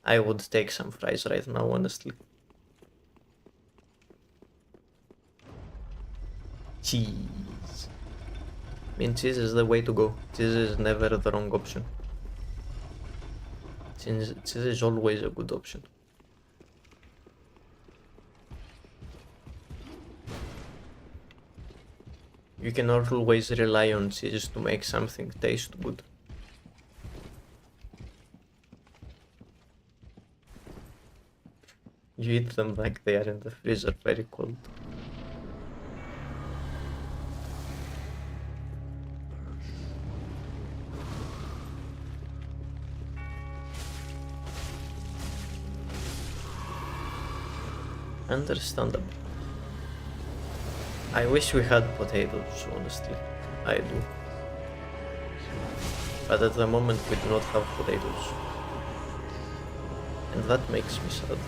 I would take some fries right now, honestly. Cheese. I mean, cheese is the way to go. Cheese is never the wrong option. Cheese is always a good option. You can always rely on cheese to make something taste good. You eat them like they are in the freezer, very cold. Understandable. I wish we had potatoes, honestly. I do. But at the moment we do not have potatoes. And that makes me sad.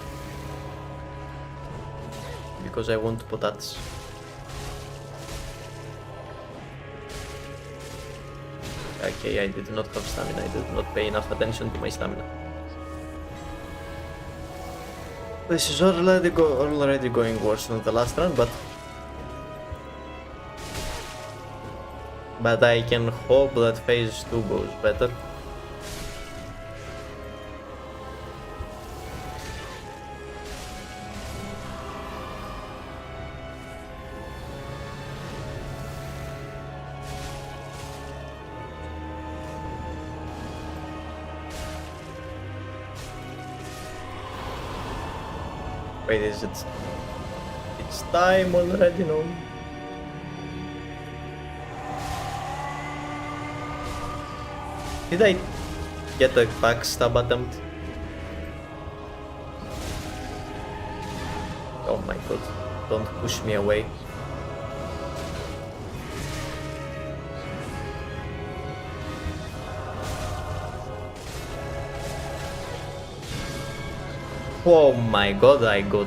Because I want potatoes. Okay, I did not have stamina. I did not pay enough attention to my stamina. This is already going worse than the last run, but I can hope that phase 2 goes better. Wait, is it? It's time already, no? Did I get a backstab attempt? Oh my god, don't push me away. Oh my god, I got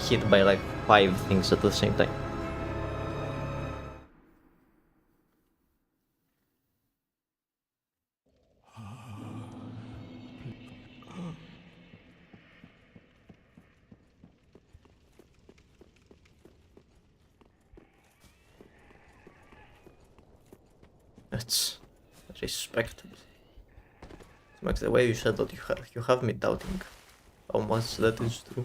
hit by like 5 things at the same time. That's respectable. Max, the way you said that you have me doubting how much that is true.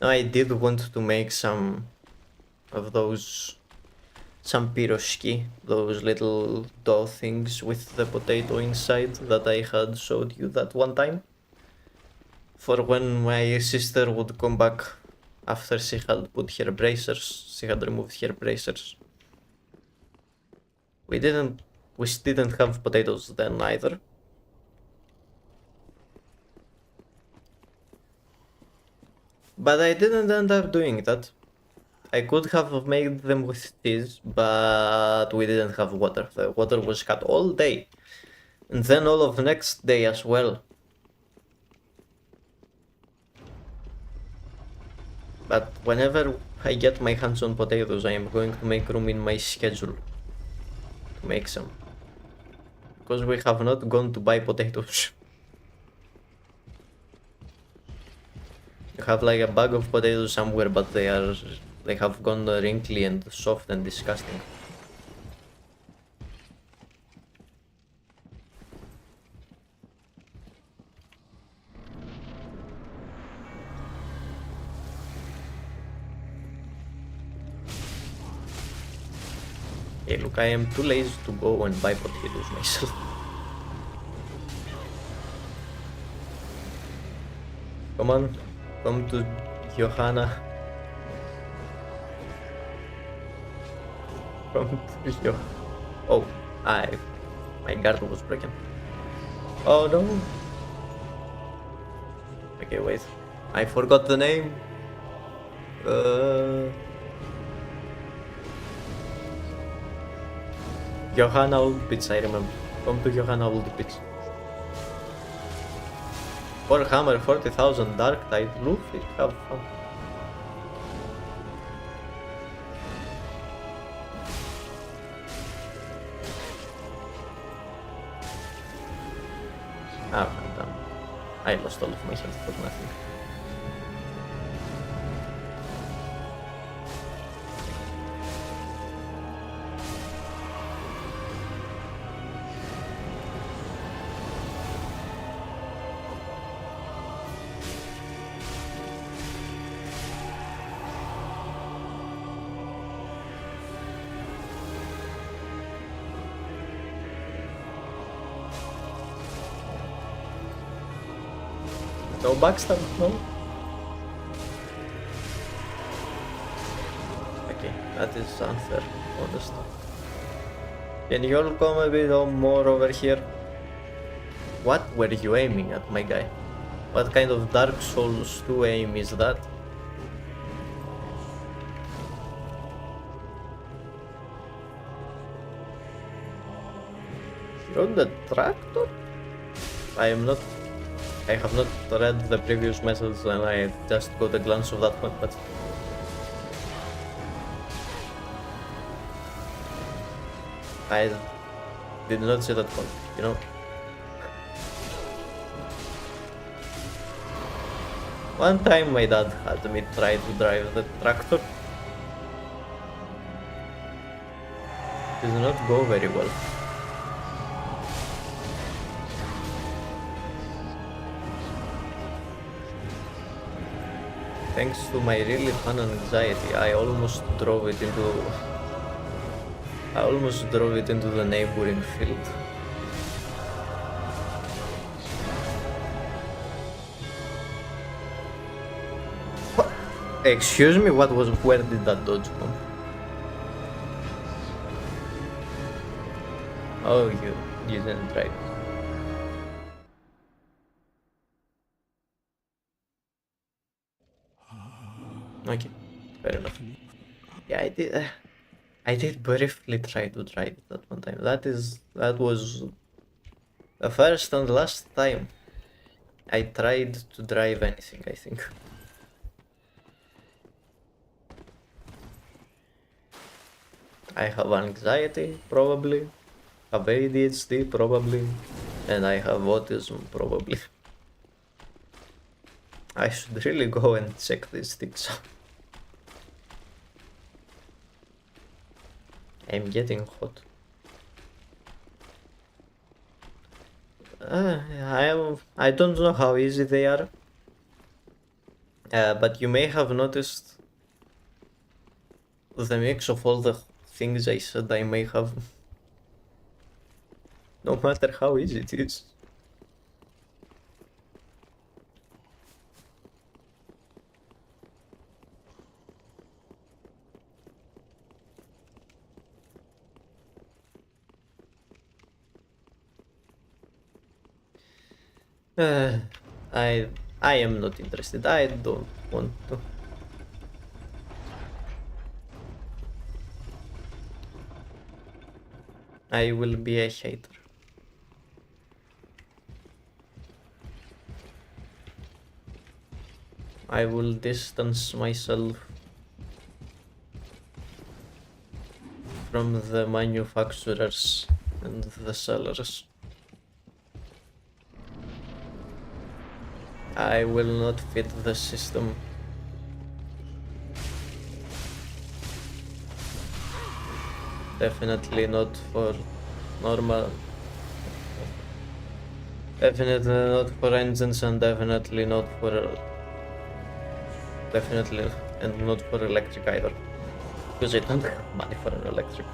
Now, I did want to make some of those, some piroshki, those little dough things with the potato inside that I had showed you that one time. For when my sister would come back after she had put her bracers, she had removed her bracers. We didn't have potatoes then either. But I didn't end up doing that. I could have made them with cheese, but we didn't have water. The water was cut all day. And then all of the next day as well. But whenever I get my hands on potatoes, I am going to make room in my schedule to make some. Because we have not gone to buy potatoes. You have like a bag of potatoes somewhere, but they have gone wrinkly and soft and disgusting. Hey, look, I am too lazy to go and buy potatoes myself. Come on, come to Johanna. Come to Johanna. Oh, my guard was broken. Oh no. Okay, wait. I forgot the name. Johanna Oldpitz, I remember. Come to Johanna Oldpitz. Warhammer 40,000 Dark Tide Luffy, have fun. Ah, I'm done. I lost all of my health for nothing. No backstab, no? Okay, that is unfair, honestly. Can you all come a bit more over here? What were you aiming at, my guy? What kind of Dark Souls 2 aim is that? You're on the tractor? I have not read the previous message and I just got a glance of that one, but... I did not see that one, you know? One time my dad had me try to drive the tractor. It did not go very well. Thanks to my really fun anxiety, I almost drove it into the neighboring field. Excuse me, where did that dodge come? Oh, you didn't try it. Okay, fair enough. Yeah, I did briefly try to drive it that one time. That was the first and last time I tried to drive anything, I think. I have anxiety, probably. Have ADHD, probably. And I have autism, probably. I should really go and check these things out. I'm getting hot. I don't know how easy they are. But you may have noticed the mix of all the things I said I may have. No matter how easy it is. Uh, I am not interested. I don't want to. I will be a hater. I will distance myself from the manufacturers and the sellers. I will not fit the system. Definitely not for normal. Definitely not for engines and definitely not for... Definitely and not for electric either. Because I don't have money for an electric.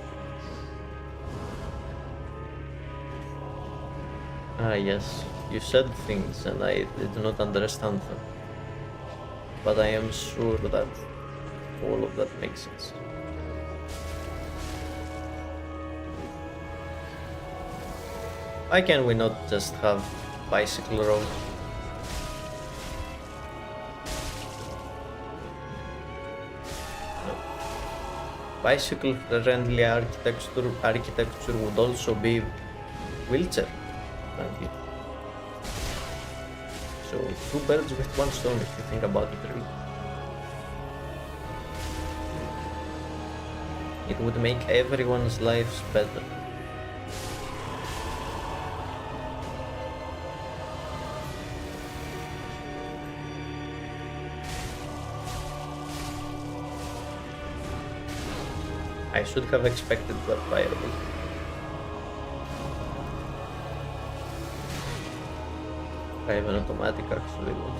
Ah yes, you said things and I did not understand them. But I am sure that all of that makes sense. Why can we not just have bicycle road? No. Bicycle friendly architecture would also be wheelchair friendly. So two birds with one stone if you think about it really. It would make everyone's lives better. I should have expected that fireball. I have an automatic actually would.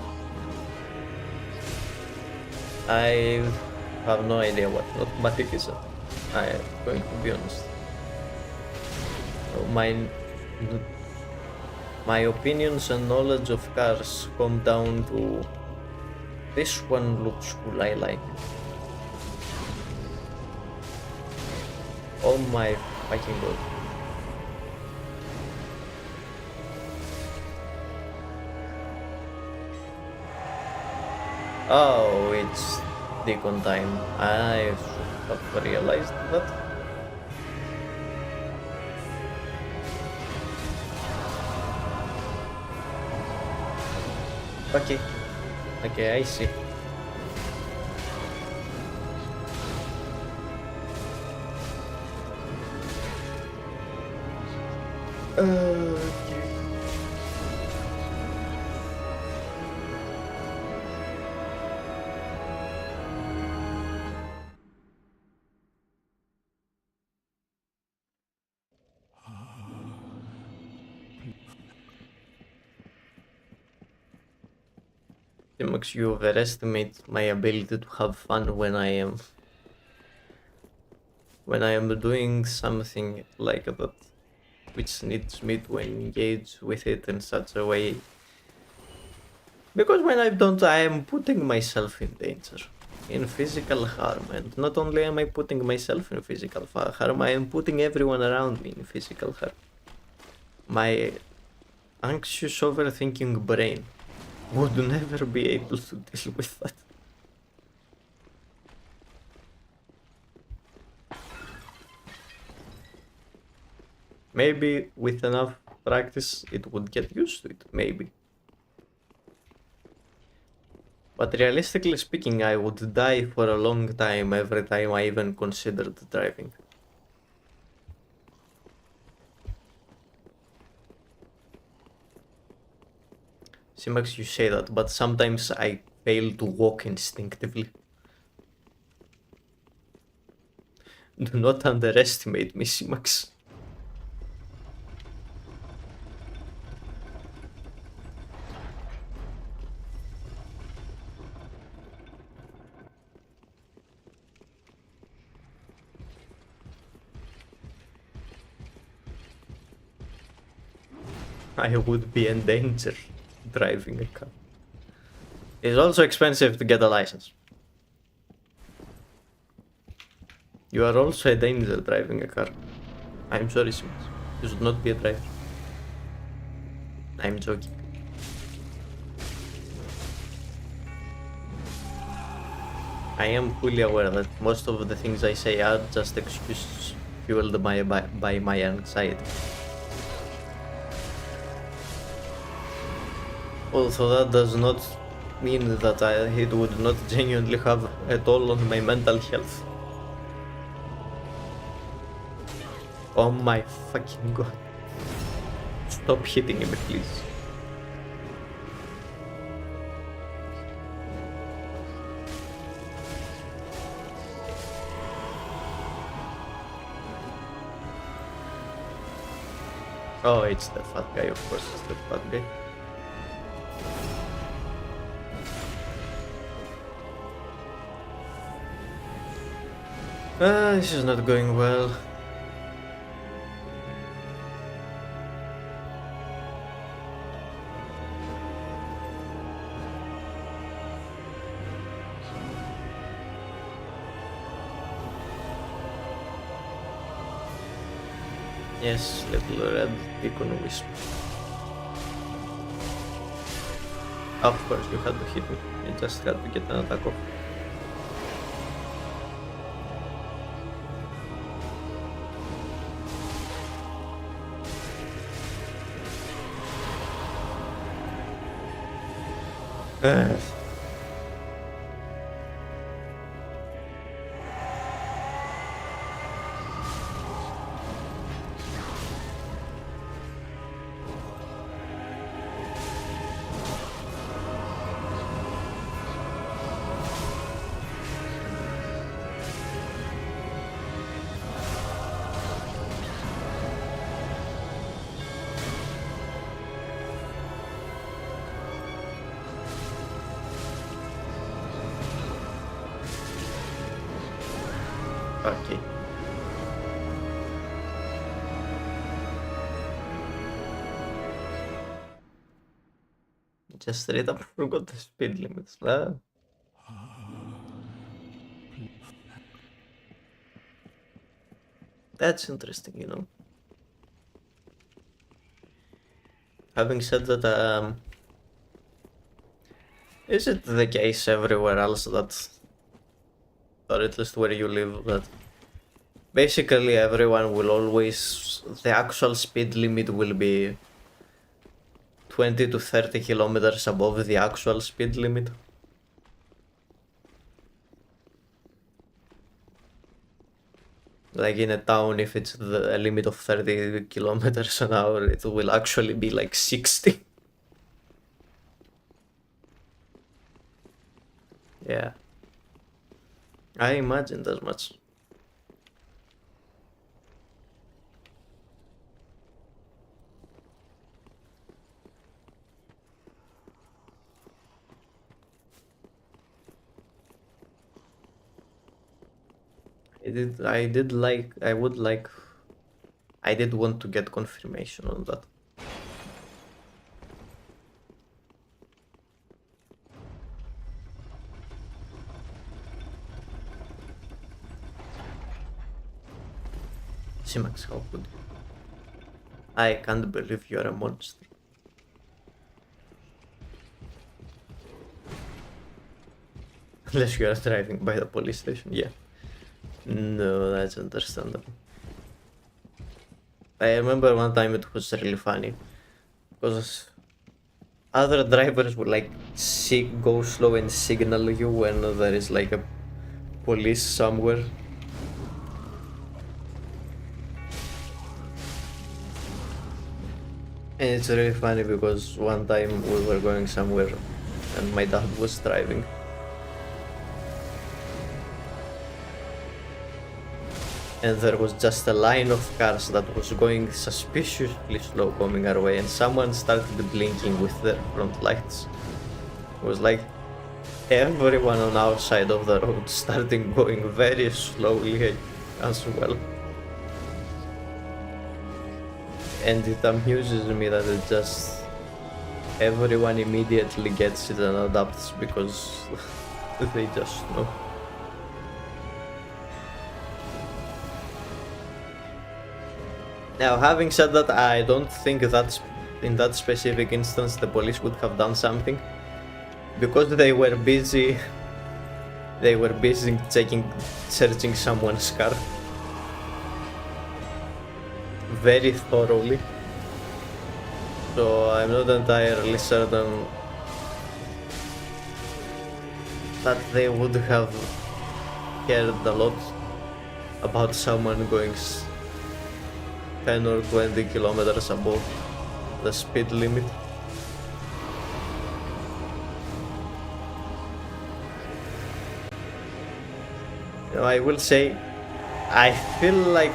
I have no idea what an automatic is. I am going to be honest. So my opinions and knowledge of cars come down to this one looks cool, I like it. Oh my fucking god. Oh, it's decon time. I should have realized that. Okay. Okay, I see. Okay. Timox, you overestimate my ability to have fun when I am doing something like that, which needs me to engage with it in such a way. Because when I don't, I am putting myself in danger. in physical harm, and not only am I putting myself in physical harm, I am putting everyone around me in physical harm. My anxious overthinking brain would never be able to deal with that. Maybe with enough practice it would get used to it, maybe. But realistically speaking, I would die for a long time every time I even considered driving. Simax, you say that, but sometimes I fail to walk instinctively. Do not underestimate me, Simax. I would be in danger driving a car. It's also expensive to get a license. You are also a danger driving a car. I'm sorry, Simmons. You should not be a driver. I'm joking. I am fully aware that most of the things I say are just excuses fueled by my anxiety. Also, that does not mean that it would not genuinely have a toll on my mental health. Oh my fucking god. Stop hitting me, please. Oh, it's the fat guy, of course, it's the fat guy. This is not going well. Yes, little red beacon wisp. Of course, you had to hit me. You just had to get an attack off. Okay. Just straight up forgot the speed limits. That's interesting, you know. Having said that, is it the case everywhere else that, or at least where you live, that basically everyone will always, the actual speed limit will be 20 to 30 kilometers above the actual speed limit? Like in a town, if it's a limit of 30 kilometers an hour, it will actually be like 60. Yeah. I imagined as much. I did want to get confirmation on that. Simax, how good. I can't believe you're a monster. Unless you are driving by the police station, yeah. No, that's understandable. I remember one time it was really funny because other drivers would like go slow and signal you when there is like a police somewhere. And it's really funny because one time we were going somewhere and my dad was driving. And there was just a line of cars that was going suspiciously slow coming our way, and someone started blinking with their front lights. It was like everyone on our side of the road starting going very slowly as well. And it amuses me that it just everyone immediately gets it and adapts because they just know. Now, having said that, I don't think that in that specific instance the police would have done something because they were busy searching someone's car very thoroughly. So I'm not entirely certain that they would have cared a lot about someone going 10 or 20 kilometers above the speed limit. You know, I will say, I feel like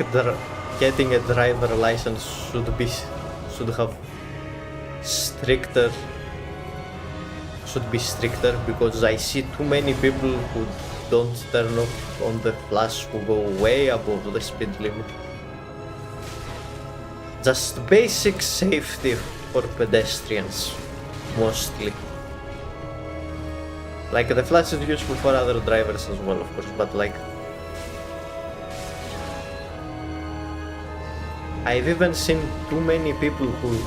getting a driver license should have stricter. Should be stricter because I see too many people who don't turn off on the flash who go way above the speed limit. Just basic safety for pedestrians, mostly. Like the flash is useful for other drivers as well, of course, but like I've even seen too many people who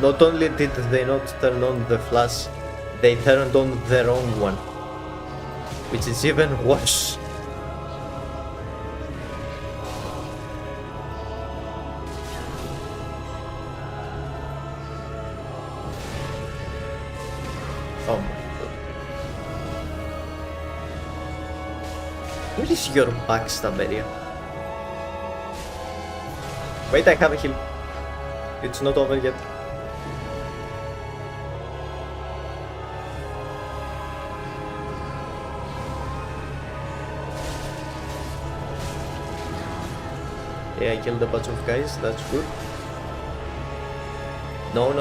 not only did they not turn on the flash, they turned on the wrong one, which is even worse. Oh my god. Where is your backstab area? Wait, I have a heal. It's not over yet. Yeah, I killed a bunch of guys, that's good. No.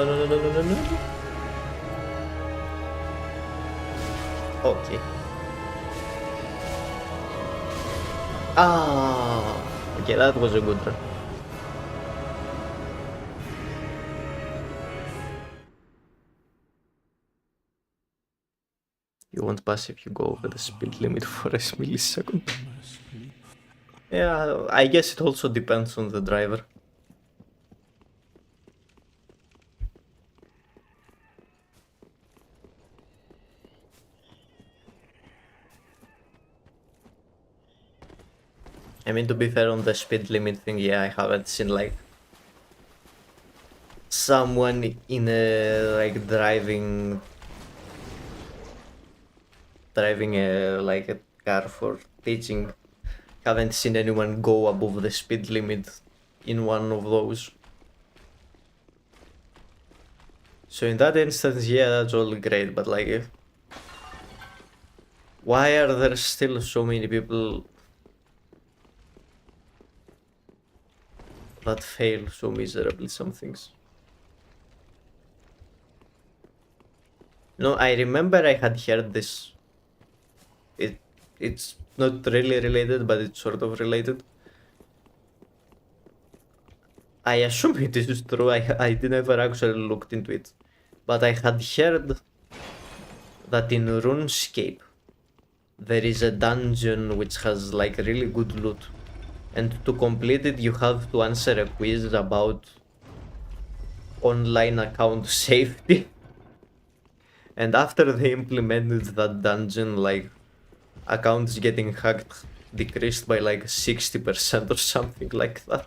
Okay. Okay, that was a good run. You won't pass if you go over the speed limit for a millisecond. Yeah, I guess it also depends on the driver. I mean, to be fair on the speed limit thing, yeah, I haven't seen like someone in a like driving like a car for teaching. Haven't seen anyone go above the speed limit in one of those. So in that instance, yeah, that's all great, but like why are there still so many people that fail so miserably some things? No, I remember I had heard this. It's not really related, but it's sort of related. I assume it is true. I never actually looked into it, but I had heard that in RuneScape there is a dungeon which has like really good loot, And to complete it, you have to answer a quiz about online account safety. And after they implemented that dungeon, like, accounts getting hacked decreased by like 60% or something like that.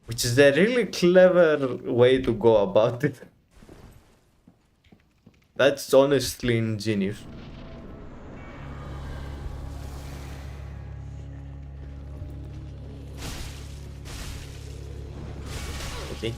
Which is a really clever way to go about it. That's honestly ingenious. Okay.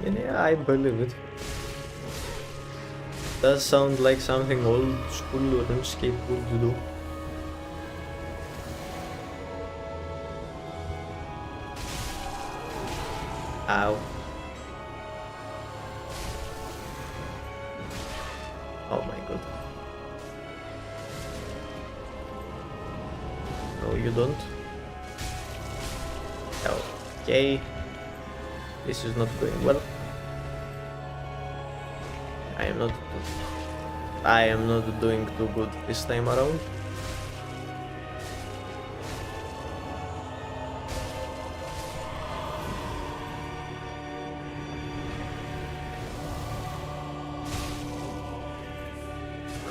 Yeah, I believe it. Does sound like something old school RuneScape would do. Ow. Oh my god. No, you don't. Okay. This is not going well. I am not doing too good this time around.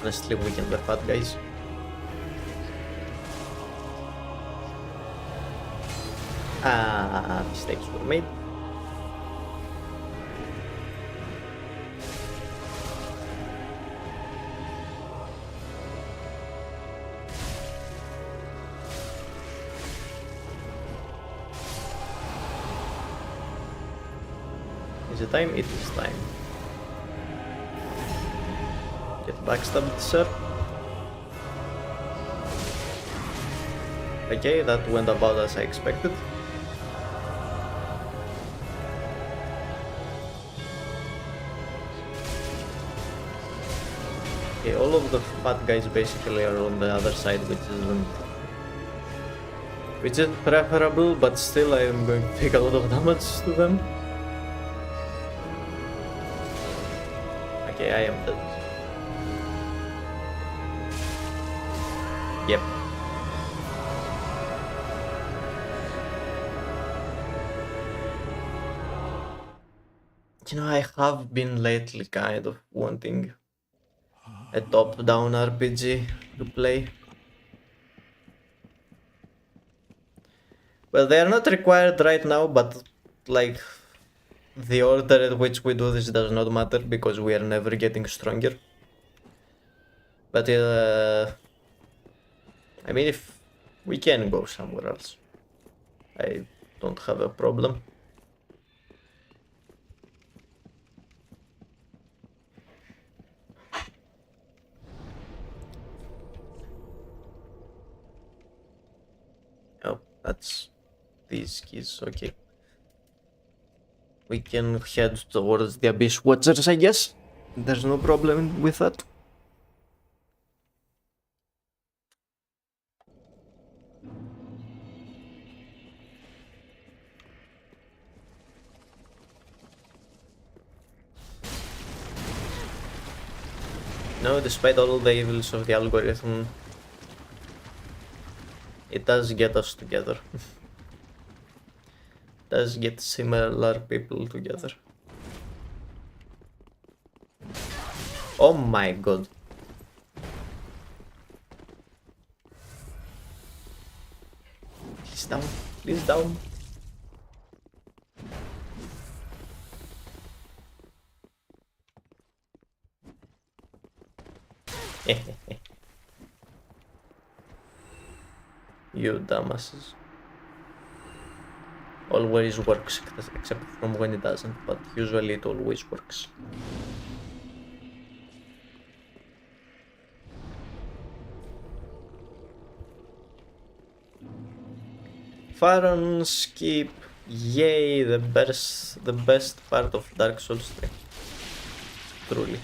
Honestly, weaken the fat guys. Mistakes were made. Is it time? It is time. Get backstabbed, sir. Okay, that went about as I expected. Okay, all of the fat guys basically are on the other side, which is preferable, but still I am going to take a lot of damage to them. Okay, I am dead. Yep. You know, I have been lately kind of wanting a top-down RPG to play. Well, they are not required right now, but like the order at which we do this does not matter because we are never getting stronger. But I mean, if we can go somewhere else, I don't have a problem. Oh, that's these keys, okay. We can head towards the Abyss Watchers, I guess. There's no problem with that. No, despite all the evils of the algorithm, it does get us together. Does get similar people together. Oh my god. Please down. Please down. You dumbasses. Always works, except from when it doesn't, but usually it always works. Faron skip, yay, the best part of Dark Souls 3. truly.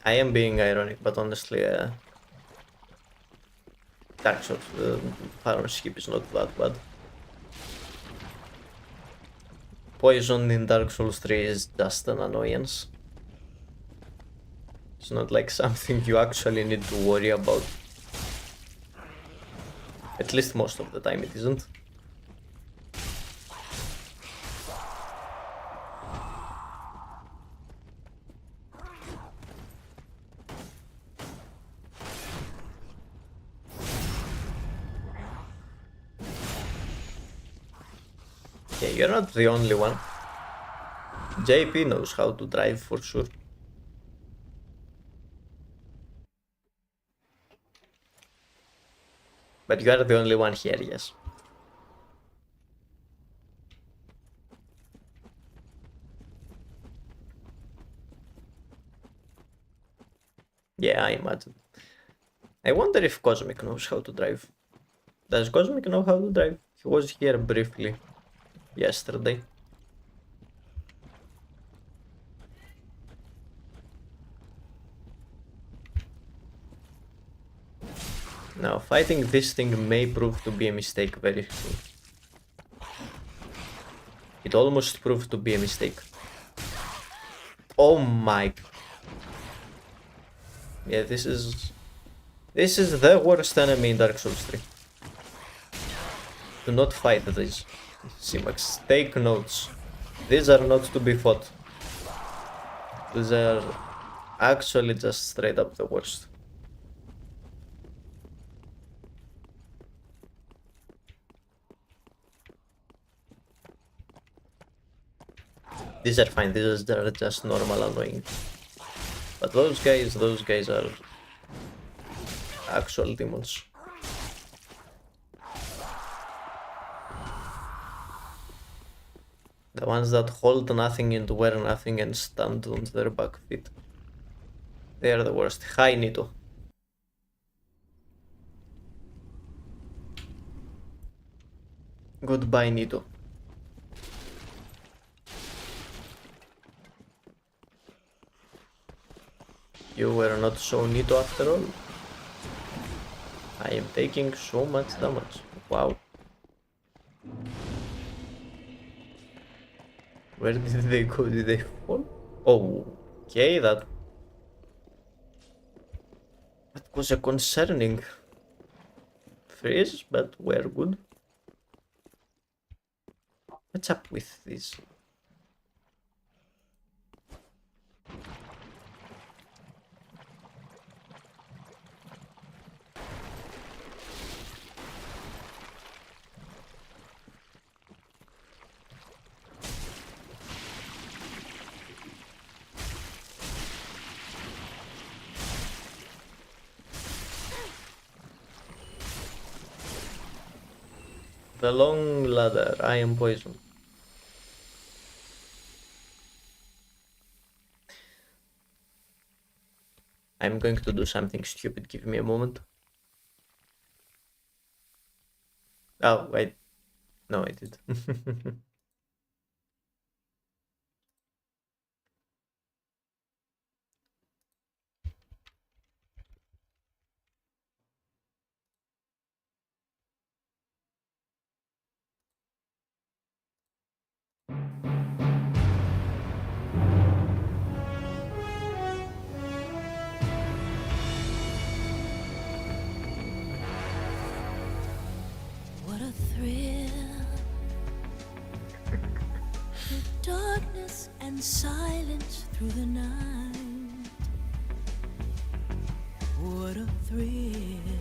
I am being ironic, but honestly, Dark Souls, Power Skip is not that bad. Poison in Dark Souls 3 is just an annoyance. It's not like something you actually need to worry about. At least most of the time it isn't. Yeah, you're not the only one. JP knows how to drive for sure. But you are the only one here, yes. Yeah, I imagine. I wonder if Cosmic knows how to drive. Does Cosmic know how to drive? He was here briefly yesterday. Now, fighting this thing may prove to be a mistake very soon. It almost proved to be a mistake. Oh my... Yeah, this is the worst enemy in Dark Souls 3. Do not fight these. Simax, take notes. These are not to be fought. These are actually just straight up the worst. These are fine, these are just normal annoying. But those guys are actual demons. The ones that hold nothing and wear nothing and stand on their back feet. They are the worst. Hi, Nito. Goodbye, Nito. You were not so Nito after all. I am taking so much damage. Wow. Where did they go? Did they fall? Oh, okay, that was a concerning freeze, but we're good. What's up with this? The long ladder. I am poison. I'm going to do something stupid. Give me a moment. Oh, wait. No, I did. What a thrill. With darkness and silence through the night. What a thrill.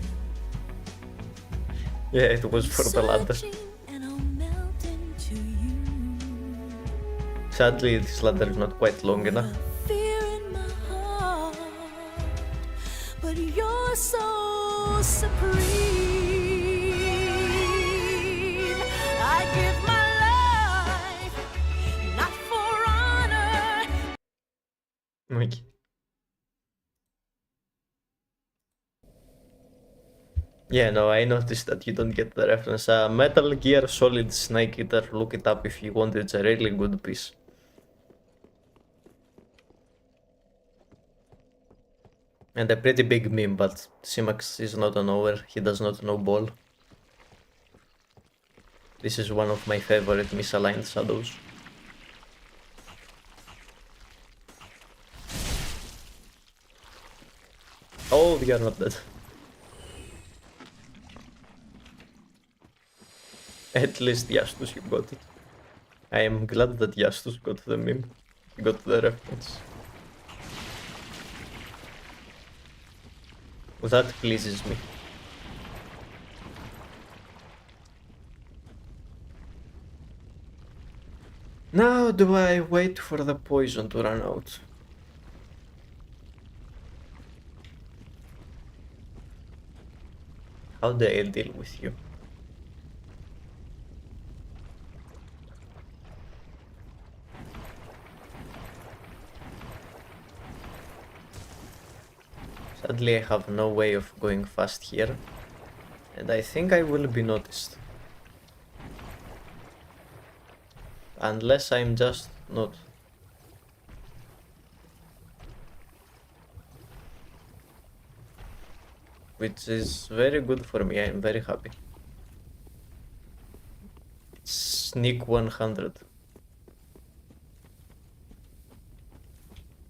Yeah, it was for the ladder. And I'll melt into you. Sadly, this ladder is not quite long enough. Fear in my heart, but you're so supreme. I give my life, not for honor. Okay. Yeah, no, I noticed that you don't get the reference. Metal Gear Solid Snake Eater, look it up if you want, it's a really good piece. And a pretty big meme, but Simax is not a knower, he does not know ball. This is one of my favorite misaligned shadows. Oh, you're not dead. At least Yastus, you got it. I am glad that Yastus got the meme. He got the reference. That pleases me. Now do I wait for the poison to run out? How do I deal with you? Sadly, I have no way of going fast here, and I think I will be noticed. Unless I'm just not. Which is very good for me, I am very happy. Sneak 100.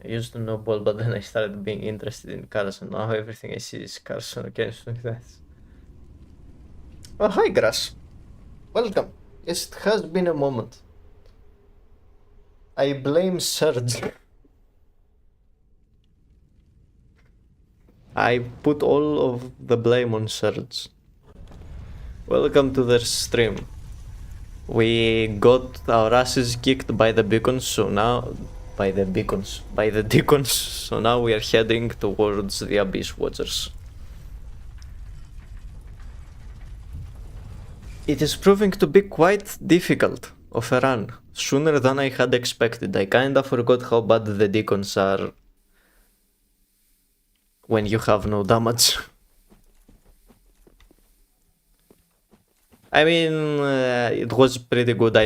I used to know ball, but then I started being interested in cars, and now everything I see is cars, so I can't do that. Oh, hi, Grass. Welcome. Yes, it has been a moment. I blame Surge. I put all of the blame on Surge. Welcome to the stream. We got our asses kicked by the beacons, so now... By the deacons, so now we are heading towards the Abyss Watchers. It is proving to be quite difficult of a run, sooner than I had expected. I kinda forgot how bad the deacons are when you have no damage. I mean, it was pretty good.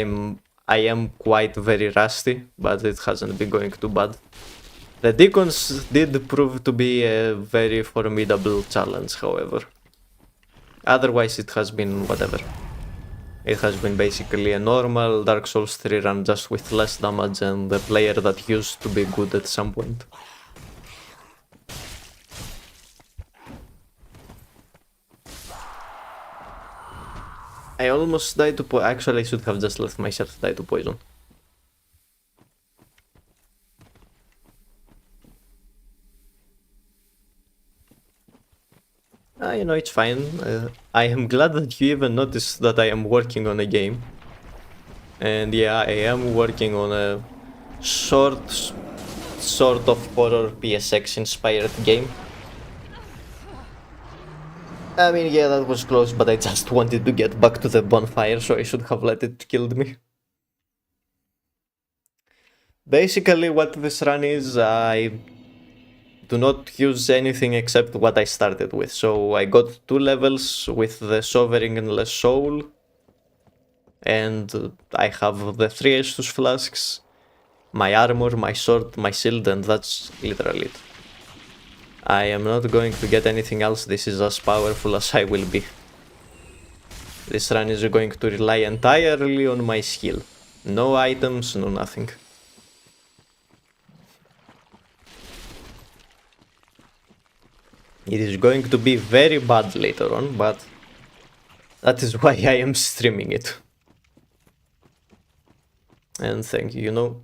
I am quite very rusty, but it hasn't been going too bad. The deacons did prove to be a very formidable challenge, however. Otherwise, it has been whatever. It has been basically a normal Dark Souls 3 run, just with less damage and a player that used to be good at some point. I almost died to poison. Actually, I should have just left myself die to poison. You know, it's fine. I am glad that you even noticed that I am working on a game. And yeah, I am working on a sort of horror PSX inspired game. I mean, yeah, that was close, but I just wanted to get back to the bonfire, so I should have let it kill me. Basically, what this run is, I do not use anything except what I started with. So I got 2 levels with the Sovereignless Soul, and I have the 3 Estus flasks, my armor, my sword, my shield, and that's literally it. I am not going to get anything else. This is as powerful as I will be. This run is going to rely entirely on my skill. No items, no nothing. It is going to be very bad later on, but that is why I am streaming it. And thank you, you know.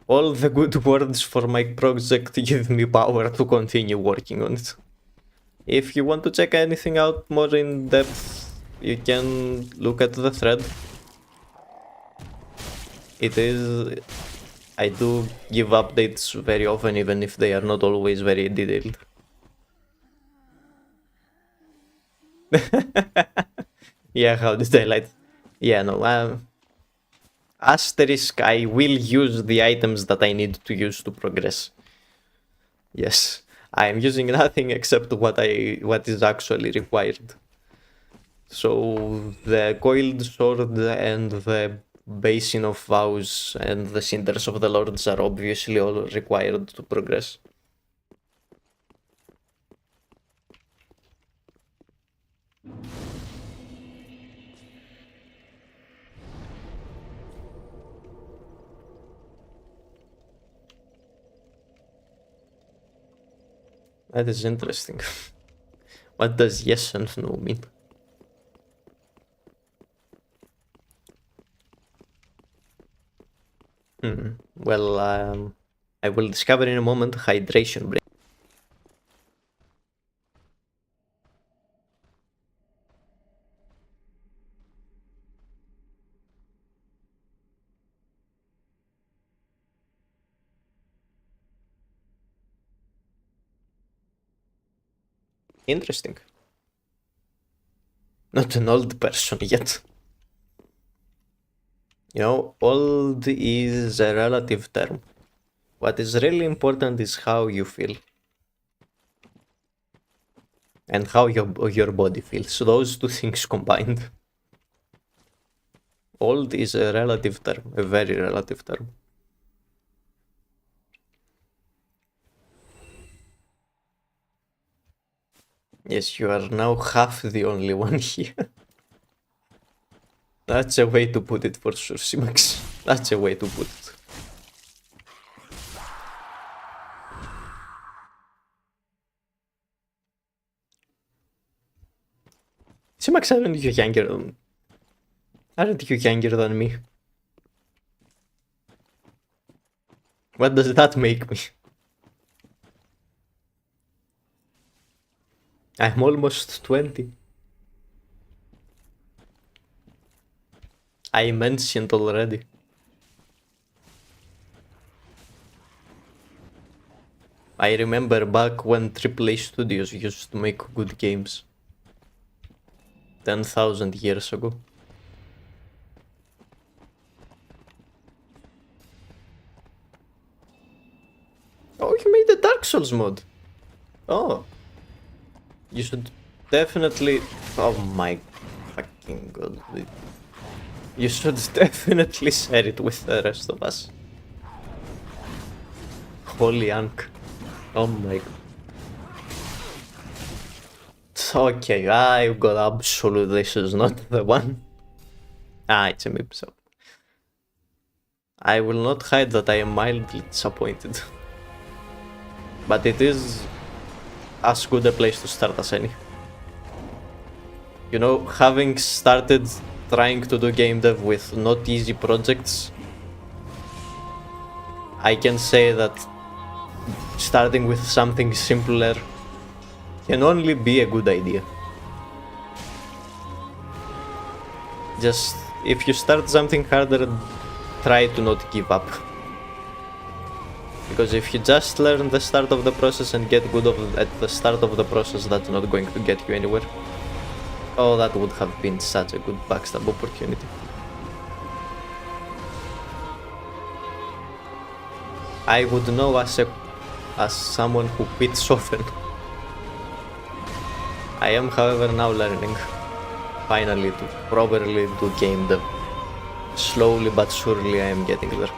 All the good words for my project give me power to continue working on it. If you want to check anything out more in depth, you can look at the thread. It is... I do give updates very often, even if they are not always very detailed. Yeah, how did I light? Yeah, no, asterisk, I will use the items that I need to use to progress. Yes, I'm using nothing except what is actually required. So the coiled sword and the basin of vows and the cinders of the lords are obviously all required to progress. That is interesting. What does yes and no mean? Well, I will discover in a moment. Hydration break. Interesting. Not an old person yet. You know, old is a relative term. What is really important is how you feel. And how your body feels. So those two things combined. Old is a relative term, a very relative term. Yes, you are now half the only one here. That's a way to put it for sure, Simax. That's a way to put it. Simax, aren't you younger than me? What does that make me? I'm almost 20. I mentioned already. I remember back when AAA studios used to make good games. 10,000 years ago. Oh, you made the Dark Souls mod. Oh. You should definitely... Oh my fucking god. You should definitely share it with the rest of us. Holy Ankh. Oh my god. Okay, I got absolute this is not the one. It's a mip, so. I will not hide that I am mildly disappointed. But it is as good a place to start as any. You know, having started trying to do game dev with not easy projects, I can say that starting with something simpler can only be a good idea. Just, if you start something harder, try to not give up. Because if you just learn the start of the process and get good at the start of the process, that's not going to get you anywhere. Oh, that would have been such a good backstab opportunity. I would know as someone who quits often. I am, however, now learning, finally, to properly do game dev. Slowly but surely I am getting there.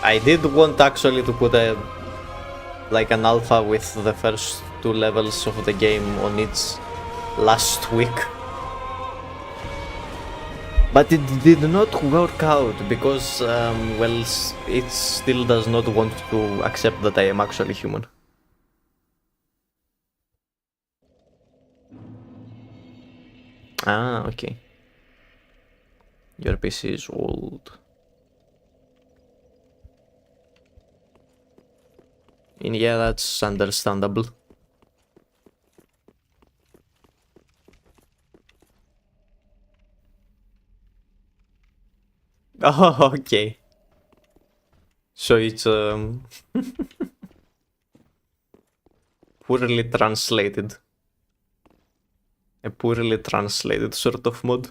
I did want actually to put like an alpha with the first 2 levels of the game on its last week. But it did not work out because, well, it still does not want to accept that I am actually human. Ah, okay. Your PC is old. And yeah, that's understandable. Oh, okay. So it's poorly translated. A poorly translated sort of mod.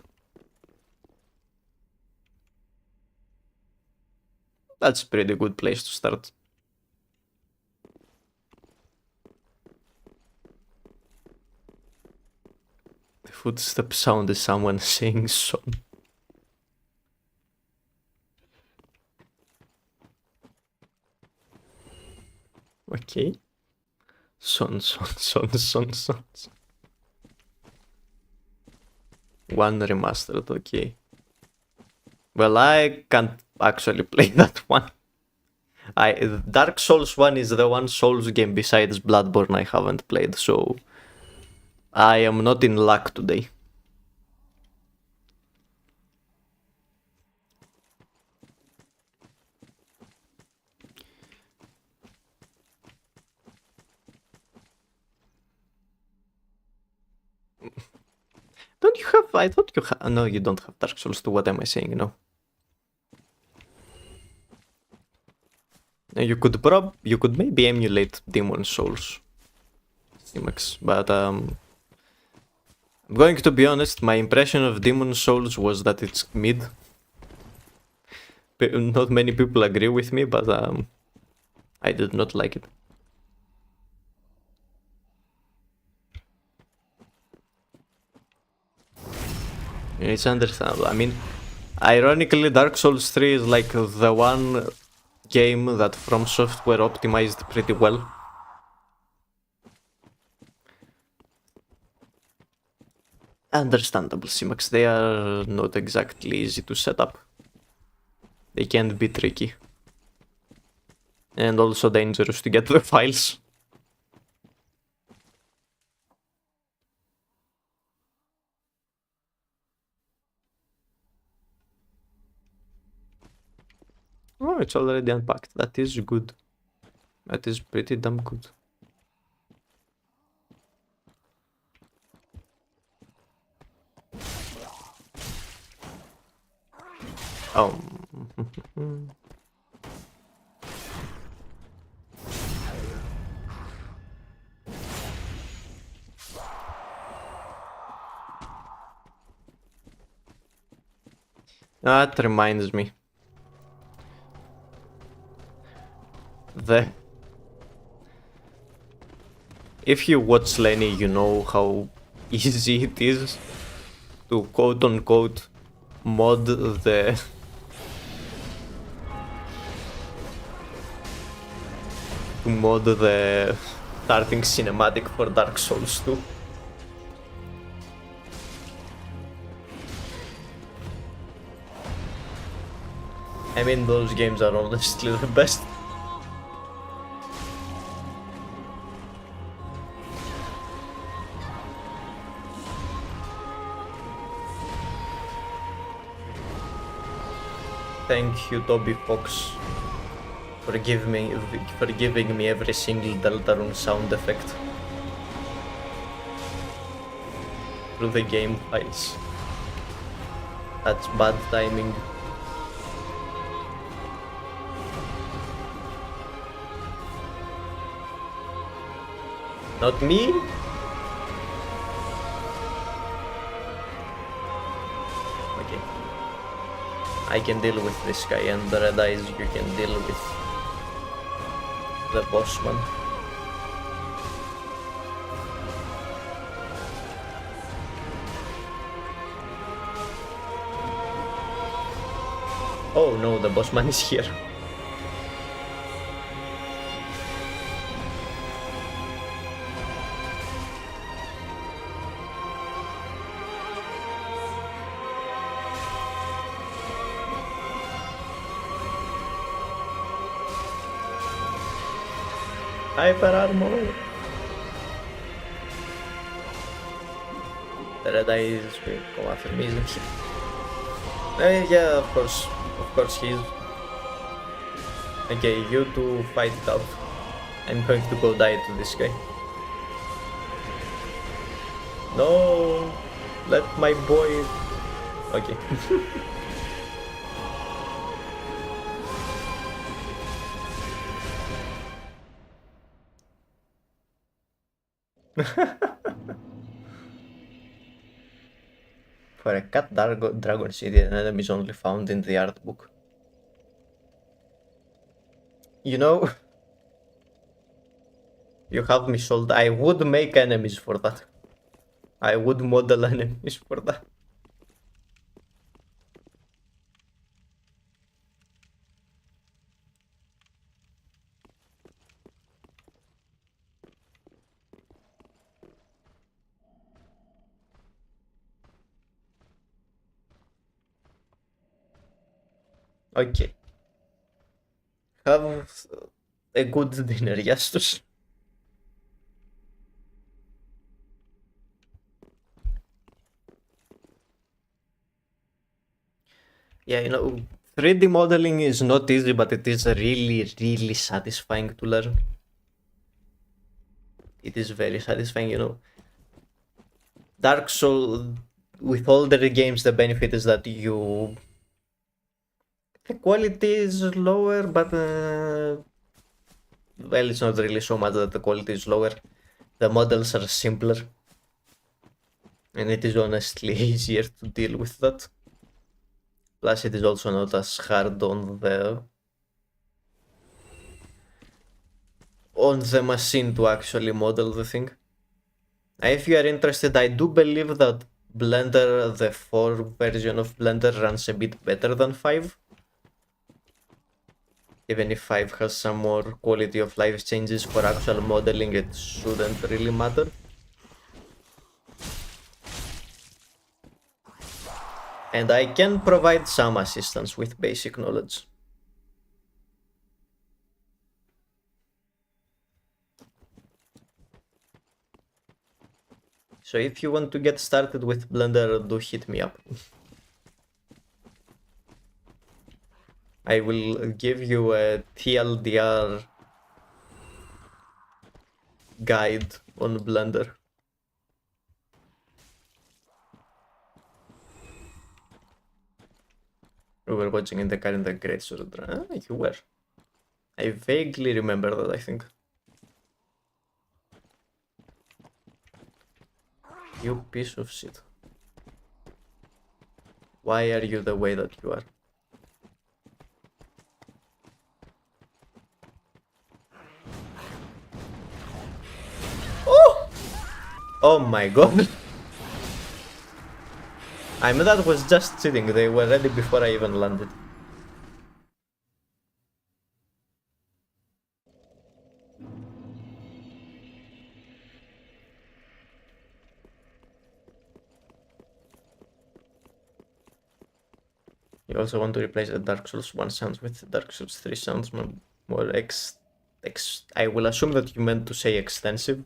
That's a pretty good place to start. The footstep sound is someone saying son. Okay. Son. One remastered, okay. Well, I can't actually play that one. Dark Souls 1 is the one Souls game besides Bloodborne I haven't played, so I am not in luck today. Don't you have? I thought you had. No, you don't have Dark Souls 2. What am I saying? No. You could maybe emulate Demon Souls, Simax, but I'm going to be honest. My impression of Demon Souls was that it's mid. Not many people agree with me, but I did not like it. It's understandable. I mean, ironically, Dark Souls 3 is like the one game that From Software optimized pretty well. Understandable, Simax. They are not exactly easy to set up. They can be tricky. And also dangerous to get the files. Oh, it's already unpacked. That is good. That is pretty damn good. Oh. That reminds me. If you watch Lenny, you know how easy it is to quote unquote mod the starting cinematic for Dark Souls 2. I mean, those games are honestly the best. Thank you, Toby Fox, for giving me every single Deltarune sound effect through the game files. That's bad timing. Not me? Okay. I can deal with this guy, and the Red Eyes, you can deal with the bossman. Oh no, the bossman is here. Hyper armor. The Red Eyes will come after me, isn't he? Yeah, of course he is. Okay, you two fight it out. I'm going to go die to this guy. No, let my boy. Okay. For a cat dragon city, an enemy is only found in the art book. You know, you have me sold. I would make enemies for that. I would model enemies for that. Okay. Have a good dinner, Yastus. Yeah, you know, 3D modeling is not easy, but it is really, really satisfying to learn. It is very satisfying, you know. Dark Souls, with all the games, the benefit is that the quality is lower, but well, it's not really so much that the quality is lower. The models are simpler, and it is honestly easier to deal with that. Plus, it is also not as hard on the machine to actually model the thing. If you are interested, I do believe that Blender, the 4 version of Blender, runs a bit better than 5. Even if 5 has some more quality of life changes for actual modeling, it shouldn't really matter. And I can provide some assistance with basic knowledge. So if you want to get started with Blender, do hit me up. I will give you a TLDR guide on Blender. We were watching in the car in the Great Sword. Ah, you were. I vaguely remember that, I think. You piece of shit. Why are you the way that you are? Oh! Oh my god. I mean, that was just cheating. They were ready before I even landed. You also want to replace the Dark Souls 1 sounds with the Dark Souls 3 sounds more I will assume that you meant to say extensive.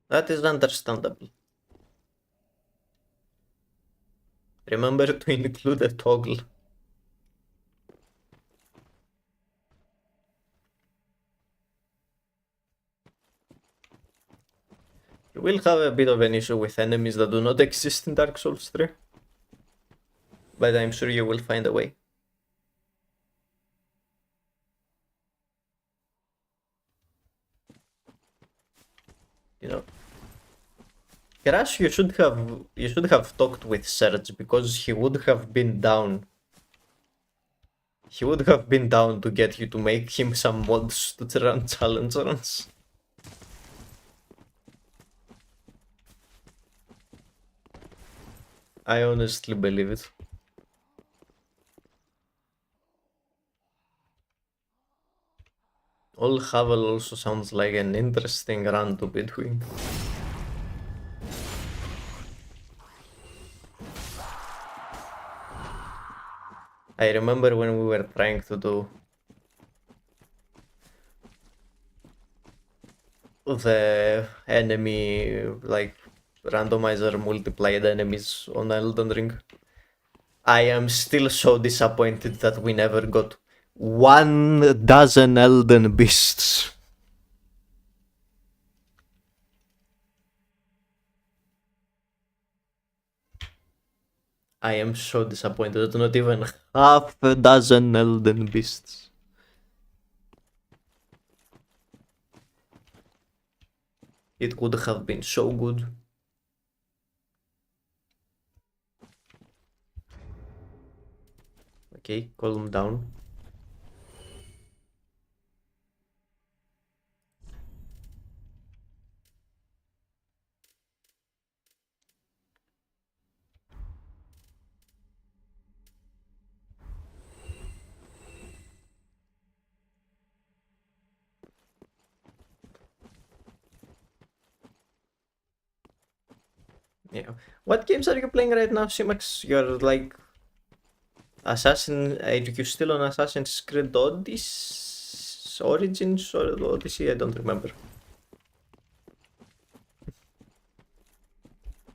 That is understandable. Remember to include a toggle. You will have a bit of an issue with enemies that do not exist in Dark Souls 3. But I'm sure you will find a way. You know, Crash, you should have talked with Serge because he would have been down. He would have been down to get you to make him some mods to run challenge runs. I honestly believe it. All Havel also sounds like an interesting run to be doing. I remember when we were trying to do the enemy, like, randomizer multiplied enemies on Elden Ring. I am still so disappointed that we never got 1,000 Elden Beasts. I am so disappointed that not even half a dozen Elden Beasts. It would have been so good. Okay, calm down. Yeah. What games are you playing right now, Simax? You're like are you still on Assassin's Creed Odyssey? Origins or Odyssey? I don't remember.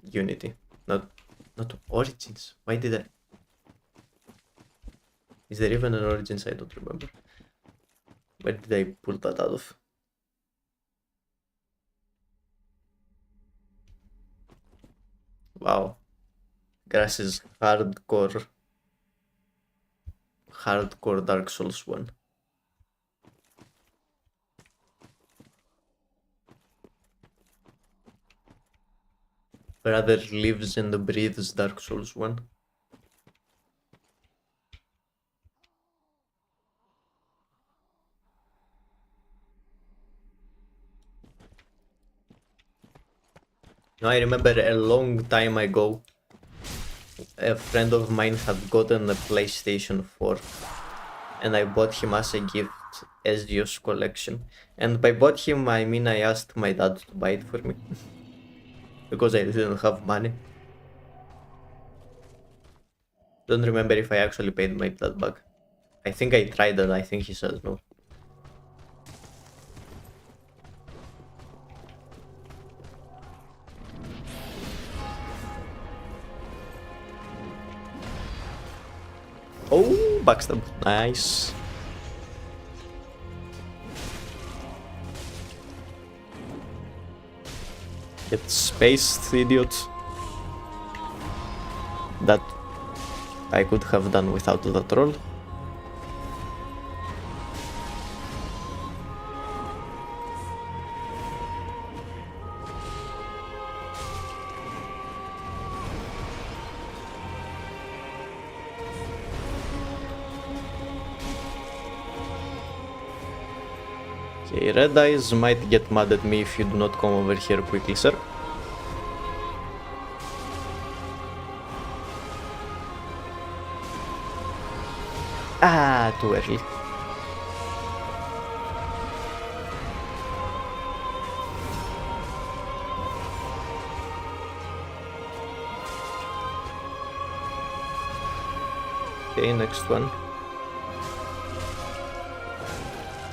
Unity. Not Origins. Why did I? Is there even an Origins? I don't remember. Where did I pull that out of? Wow. Grass is hardcore Dark Souls 1. Brother lives and breathes Dark Souls 1. Now I remember a long time ago, a friend of mine had gotten a PlayStation 4 and I bought him as a gift Ezio's collection. And by bought him, I mean I asked my dad to buy it for me. Because I didn't have money. Don't remember if I actually paid my dad back. I think I tried and I think he says no. Oh, backstab. Nice. Get spaced, idiot. That I could have done without the troll. Okay, Red Eyes might get mad at me if you do not come over here quickly, sir. Ah, too early. Okay, next one.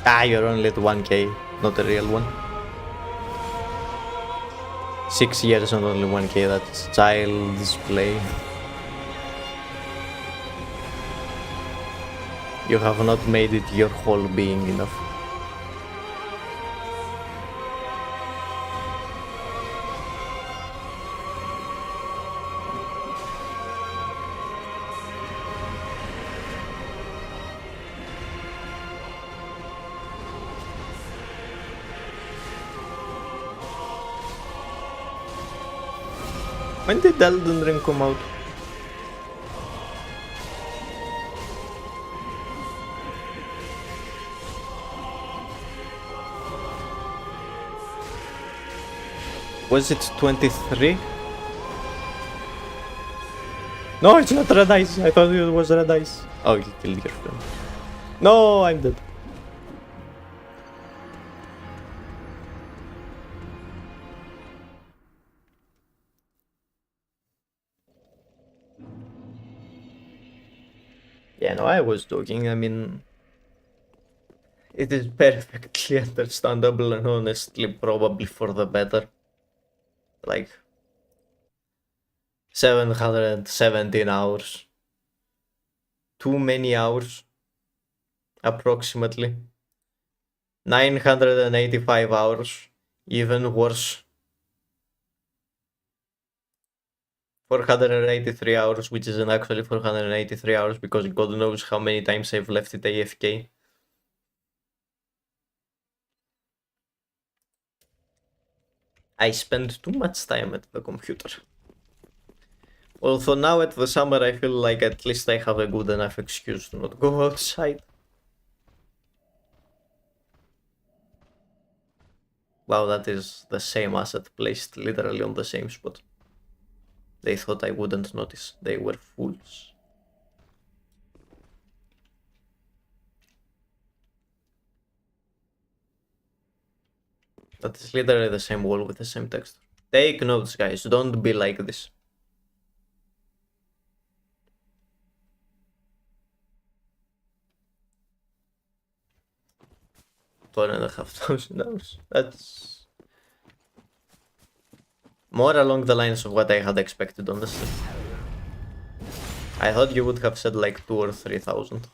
Ah, you're only at 1k, not a real one. 6 years and only 1k, that's child's play. You have not made it your whole being enough. When did Elden Ring come out? Was it 23? No, it's not Red Eyes. I thought it was Red Eyes. Oh, you killed your friend. No, I'm dead. Yeah, no, I was joking. I mean, it is perfectly understandable and honestly probably for the better. Like, 717 hours. Too many hours. Approximately. 985 hours. Even worse. 483 hours, which isn't actually 483 hours because God knows how many times I've left it AFK. I spend too much time at the computer. Although now at the summer I feel like at least I have a good enough excuse to not go outside. Wow, that is the same asset placed literally on the same spot. They thought I wouldn't notice. They were fools. That is literally the same wall with the same texture. Take notes, guys. Don't be like this. $1,500. That's more along the lines of what I had expected, honestly. I thought you would have said like 2,000 or 3,000.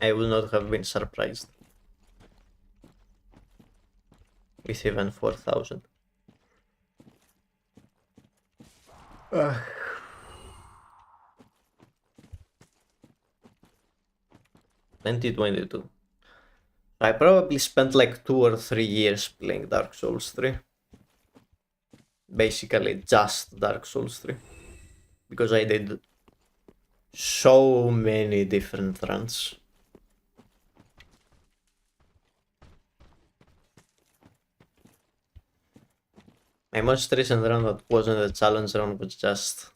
I would not have been surprised with even 4,000. 2022. I probably spent like 2 or 3 years playing Dark Souls 3. Basically just Dark Souls 3. Because I did so many different runs. My most recent run that wasn't a challenge run was just...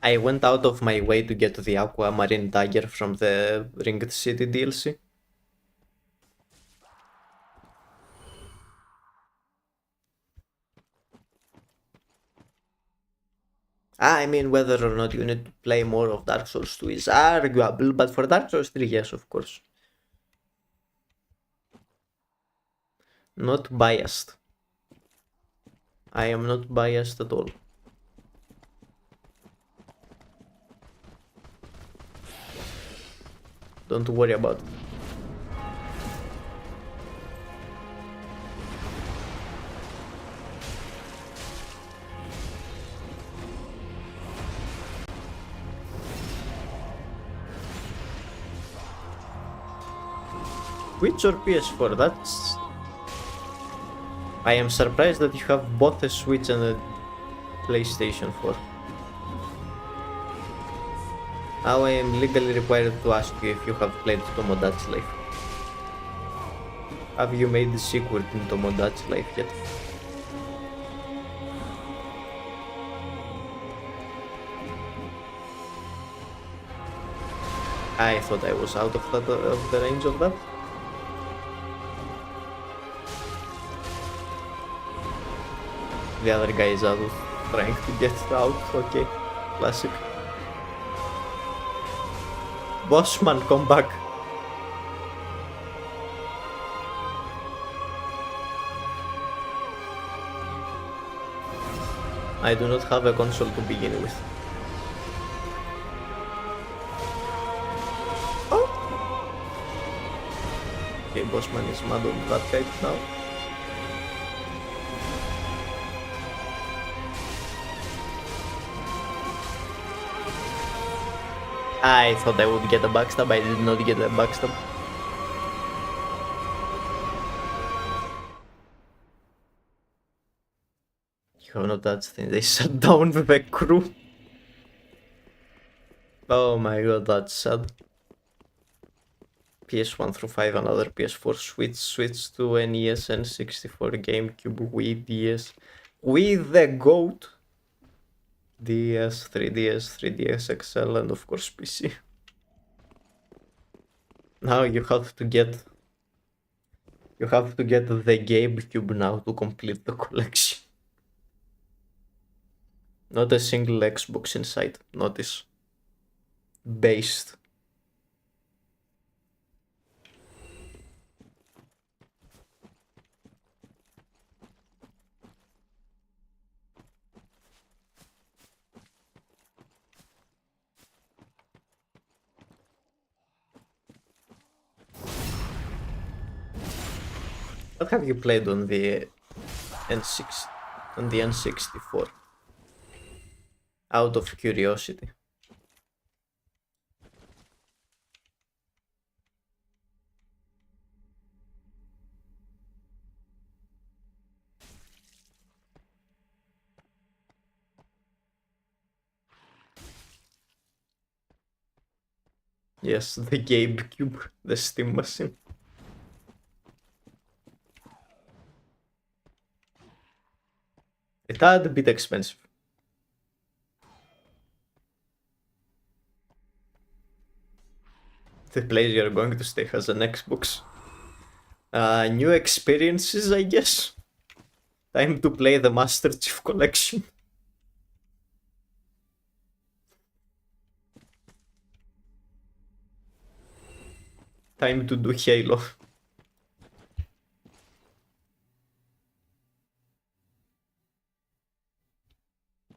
I went out of my way to get the Aquamarine Dagger from the Ringed City DLC. I mean, whether or not you need to play more of Dark Souls 2 is arguable, but for Dark Souls 3, yes, of course. Not biased. I am not biased at all. Don't worry about it. Switch or PS4? That's... I am surprised that you have both a Switch and a PlayStation 4. Now I am legally required to ask you if you have played Tomodachi Life. Have you made the sequel in Tomodachi Life yet? I thought I was out of the range of that. The other guy is out trying to get out. Okay, classic. Bossman, come back. I do not have a console to begin with. Oh! Okay, Bossman is mad on that guy now. I thought I would get a backstab, I did not get a backstab. You have not touched things, they shut down the crew. Oh my god, that's sad. PS1 through 5, another PS4 Switch to NES, N64, GameCube, Wii, DS. With the GOAT. DS, 3DS, 3DS XL, and of course PC. Now you have to get the GameCube now to complete the collection. Not a single Xbox inside, notice. Based. What have you played on the N64? Out of curiosity. Yes, the GameCube, the Steam machine. A tad bit expensive. The place you're going to stay has an Xbox. New experiences, I guess. Time to play the Master Chief Collection. Time to do Halo.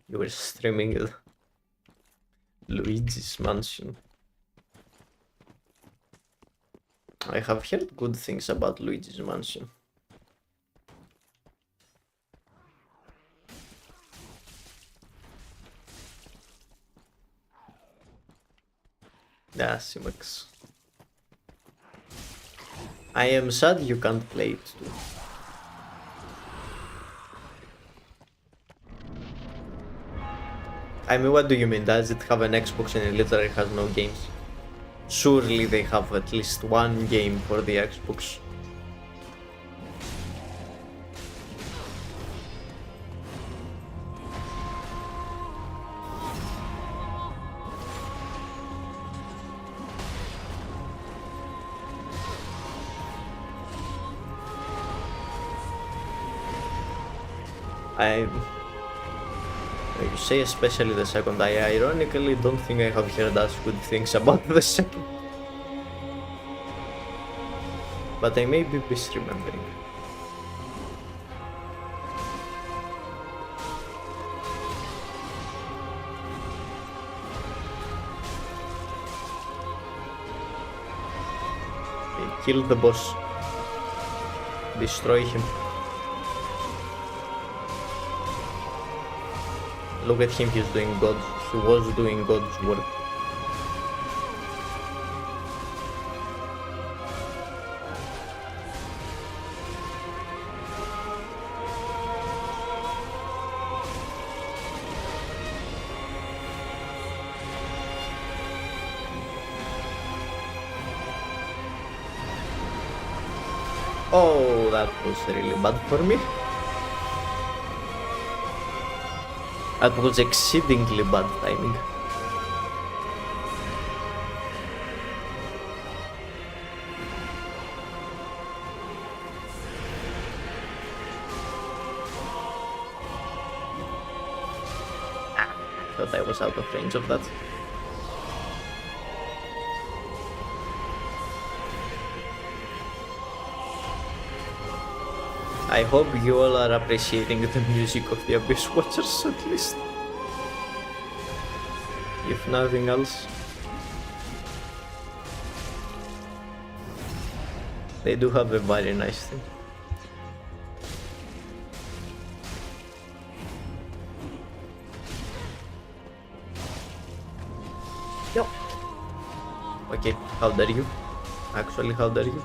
You were streaming Luigi's Mansion. I have heard good things about Luigi's Mansion. Yeah, Simax. I am sad you can't play it too. I mean, what do you mean? Does it have an Xbox and it literally has no games? Surely they have at least one game for the Xbox. You say especially the second. I ironically don't think I have heard as good things about the second. But I may be misremembering. Okay, kill the boss. Destroy him. Look at him, he's doing God. He was doing God's work. Oh, that was really bad for me. That was exceedingly bad timing. Thought I was out of range of that. I hope you all are appreciating the music of the Abyss Watchers at least. If nothing else. They do have a very nice thing. Yo. Okay, how dare you? Actually, how dare you?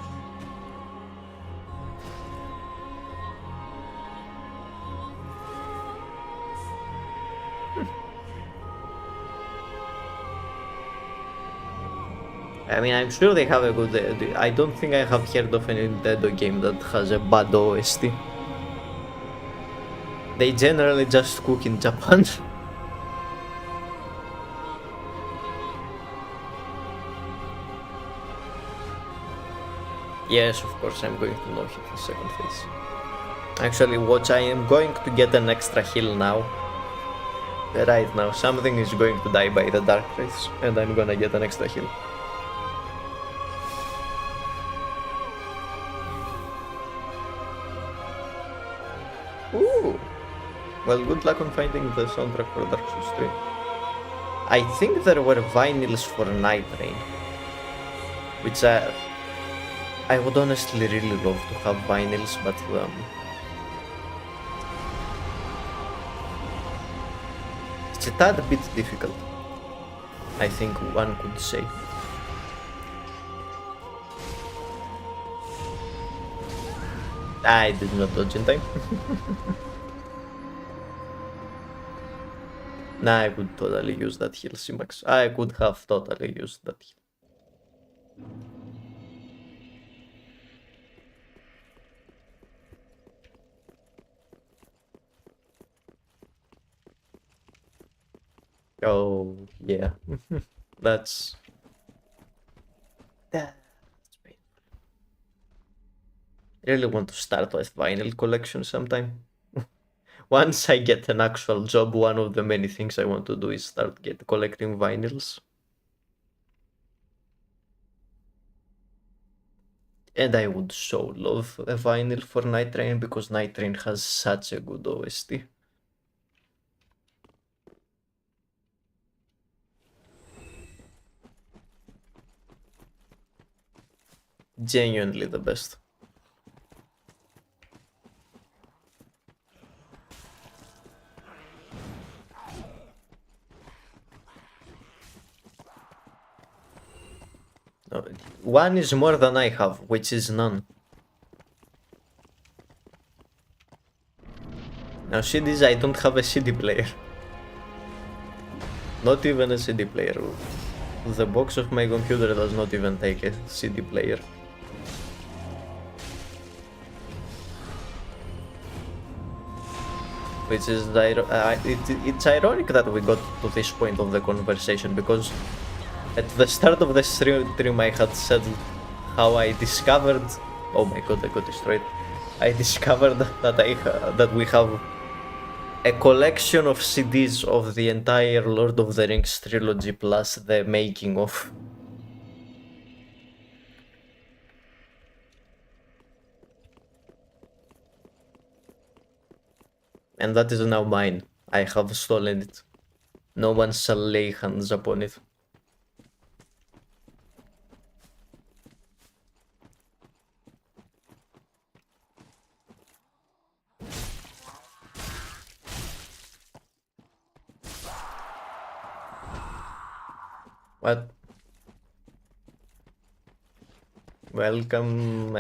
I mean, I'm sure they have a good... I don't think I have heard of any Nintendo game that has a bad OST. They generally just cook in Japan. Yes, of course, I'm going to no-hit the second phase. Actually, watch, I am going to get an extra heal now. Right now, something is going to die by the Dark Wraiths, and I'm gonna get an extra heal. Ooh! Well, good luck on finding the soundtrack for Dark Souls 3. I think there were vinyls for Night Rain, which I would honestly really love to have vinyls, but it's a tad bit difficult, I think one could say. I did not dodge in time. Nah, I could totally use that heal, Simax. I could have totally used that heal. Oh, yeah. That's painful. I really want to start a vinyl collection sometime. Once I get an actual job, one of the many things I want to do is start collecting vinyls. And I would so love a vinyl for Night Train because Night Train has such a good OST. Genuinely the best. No, one is more than I have, which is none. Now CDs, I don't have a CD player. Not even a CD player. The box of my computer does not even take a CD player. Which is it's ironic that we got to this point of the conversation because at the start of the stream I had said how I discovered. Oh my god, I got destroyed. I discovered that we have a collection of CDs of the entire Lord of the Rings trilogy plus the making of. And that is now mine. I have stolen it. No one shall lay hands upon it. What? Welcome.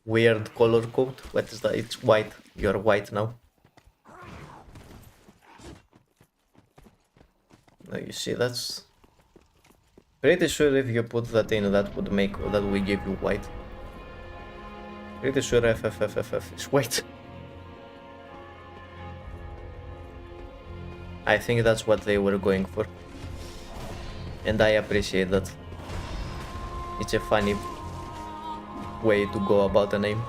Weird color code. What is that? It's white. You're white now. Now you see, that's pretty sure if you put that in, that would make that we give you white. Pretty sure FFFFF is white. I think that's what they were going for. And I appreciate that. It's a funny way to go about a name.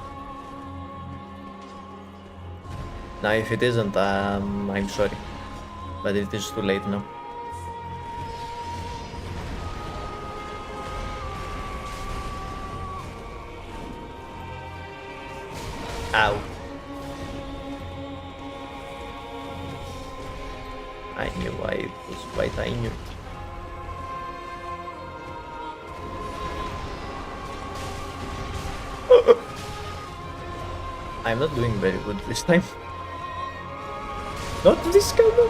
Now if it isn't, I'm sorry. But it is too late now. Ow. I knew why it was white, I knew it. I'm not doing very good this time. Not this guy, no.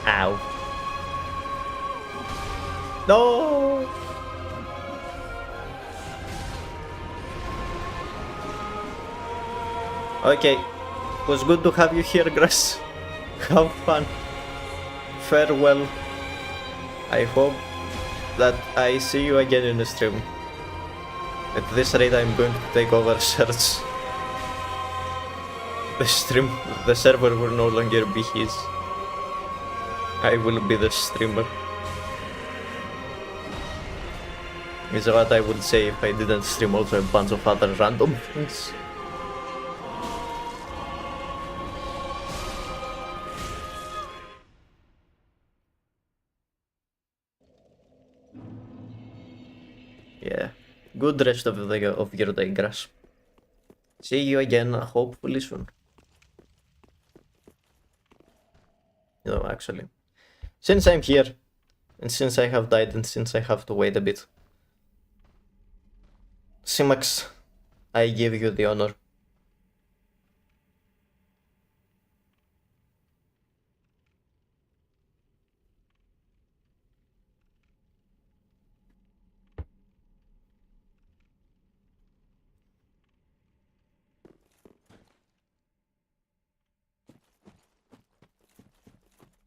Ow. No! Okay, it was good to have you here, Grass. Have fun. Farewell. I hope that I see you again in the stream. At this rate, I'm going to take over search. The server will no longer be his. I will be the streamer. Is what I would say if I didn't stream also a bunch of other random things. Yeah, good rest of your day, Grass. See you again, hopefully soon. You know, actually, since I'm here, and since I have died, and since I have to wait a bit, Simax, I give you the honor.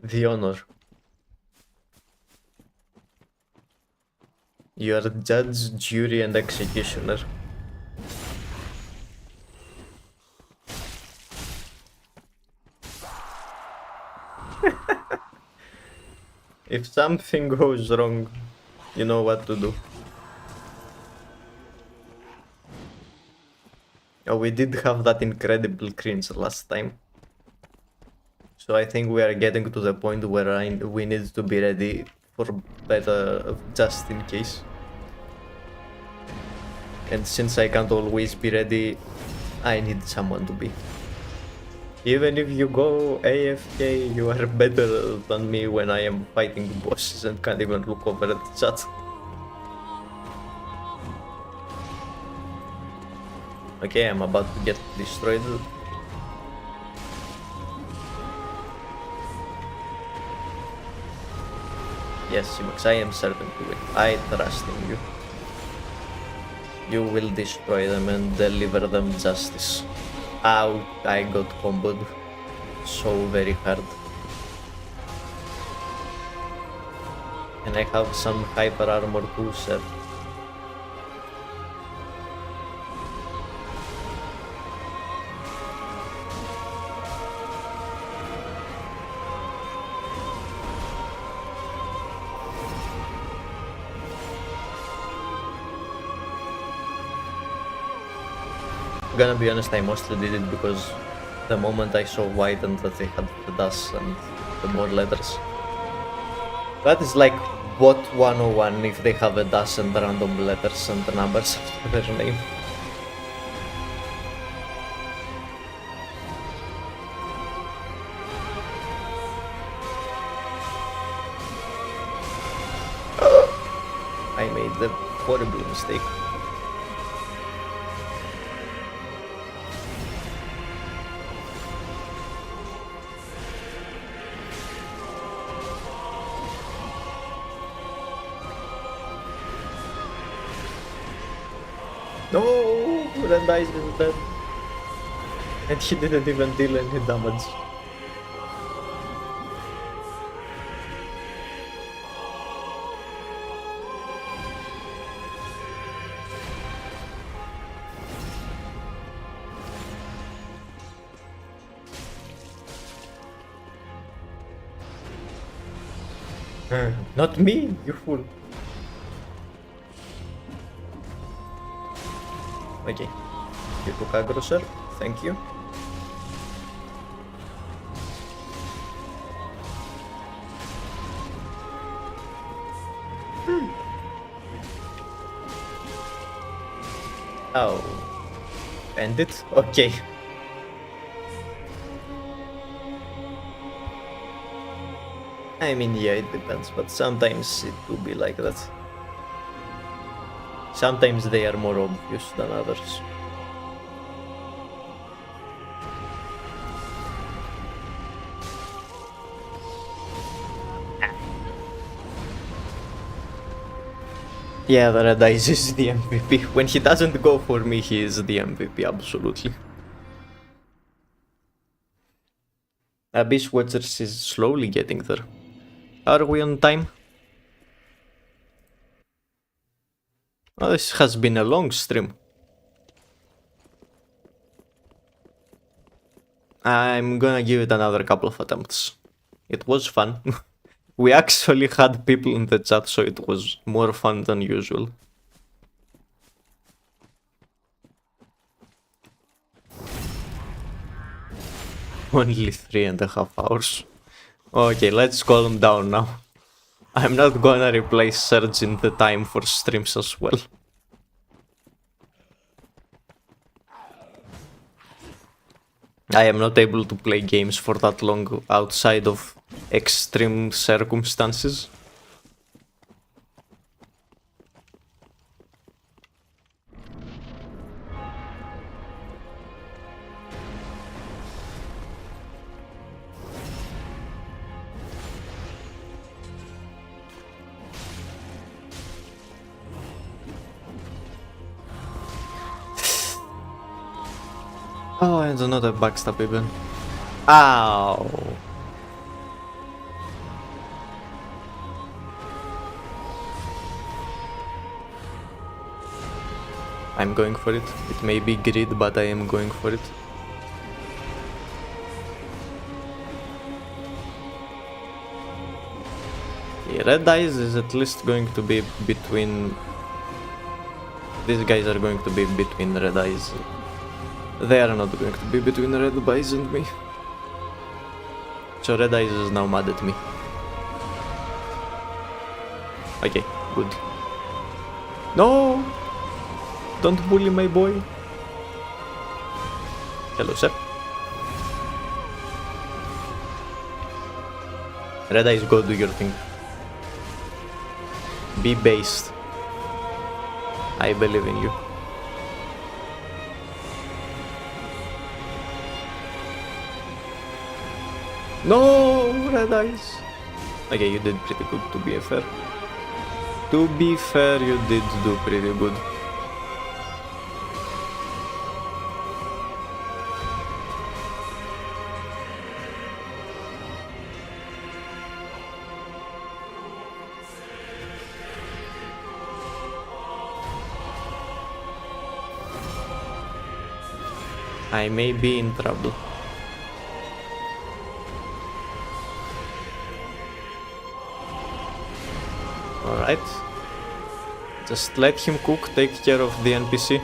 The honor. You are judge, jury, and executioner. If something goes wrong, you know what to do. Oh, we did have that incredible cringe last time. So I think we are getting to the point where we need to be ready for better, just in case. And since I can't always be ready, I need someone to be. Even if you go AFK, you are better than me when I am fighting bosses and can't even look over at the chat. Okay, I'm about to get destroyed. Yes, Simax, I am certain to win. I trust in you. You will destroy them and deliver them justice. Ow, I got comboed so very hard. And I have some hyper armor too, sir. Gonna be honest, I mostly did it because the moment I saw white and that they had the dash and the more letters. That is like bot 101 if they have a dash and random letters and the numbers after their name. I made the horrible mistake. No, Randice is dead. And he didn't even deal any damage. Not me, you fool. Okay, you took aggro, sir. Thank you. Oh, end it? Okay. I mean, yeah, it depends, but sometimes it will be like that. Sometimes they are more obvious than others. Yeah, the Red Eyes is the MVP. When he doesn't go for me, he is the MVP, absolutely. Abyss Watchers is slowly getting there. Are we on time? Oh, this has been a long stream. I'm gonna give it another couple of attempts. It was fun. We actually had people in the chat, so it was more fun than usual. Only 3.5 hours. Okay, let's calm down now. I'm not gonna replace Surge in the time for streams as well. I am not able to play games for that long outside of extreme circumstances. Oh, and another backstab even. Ow! I'm going for it. It may be greed, but I am going for it. Okay, red eyes is at least going to be between... These guys are going to be between red eyes. They are not going to be between red eyes and me. So red eyes is now mad at me. Okay, good. No! Don't bully my boy. Hello, sir. Red eyes, go do your thing. Be based. I believe in you. No, red eyes. Okay, you did pretty good, to be fair. To be fair, you did do pretty good. I may be in trouble. Alright. Just let him cook, take care of the NPC.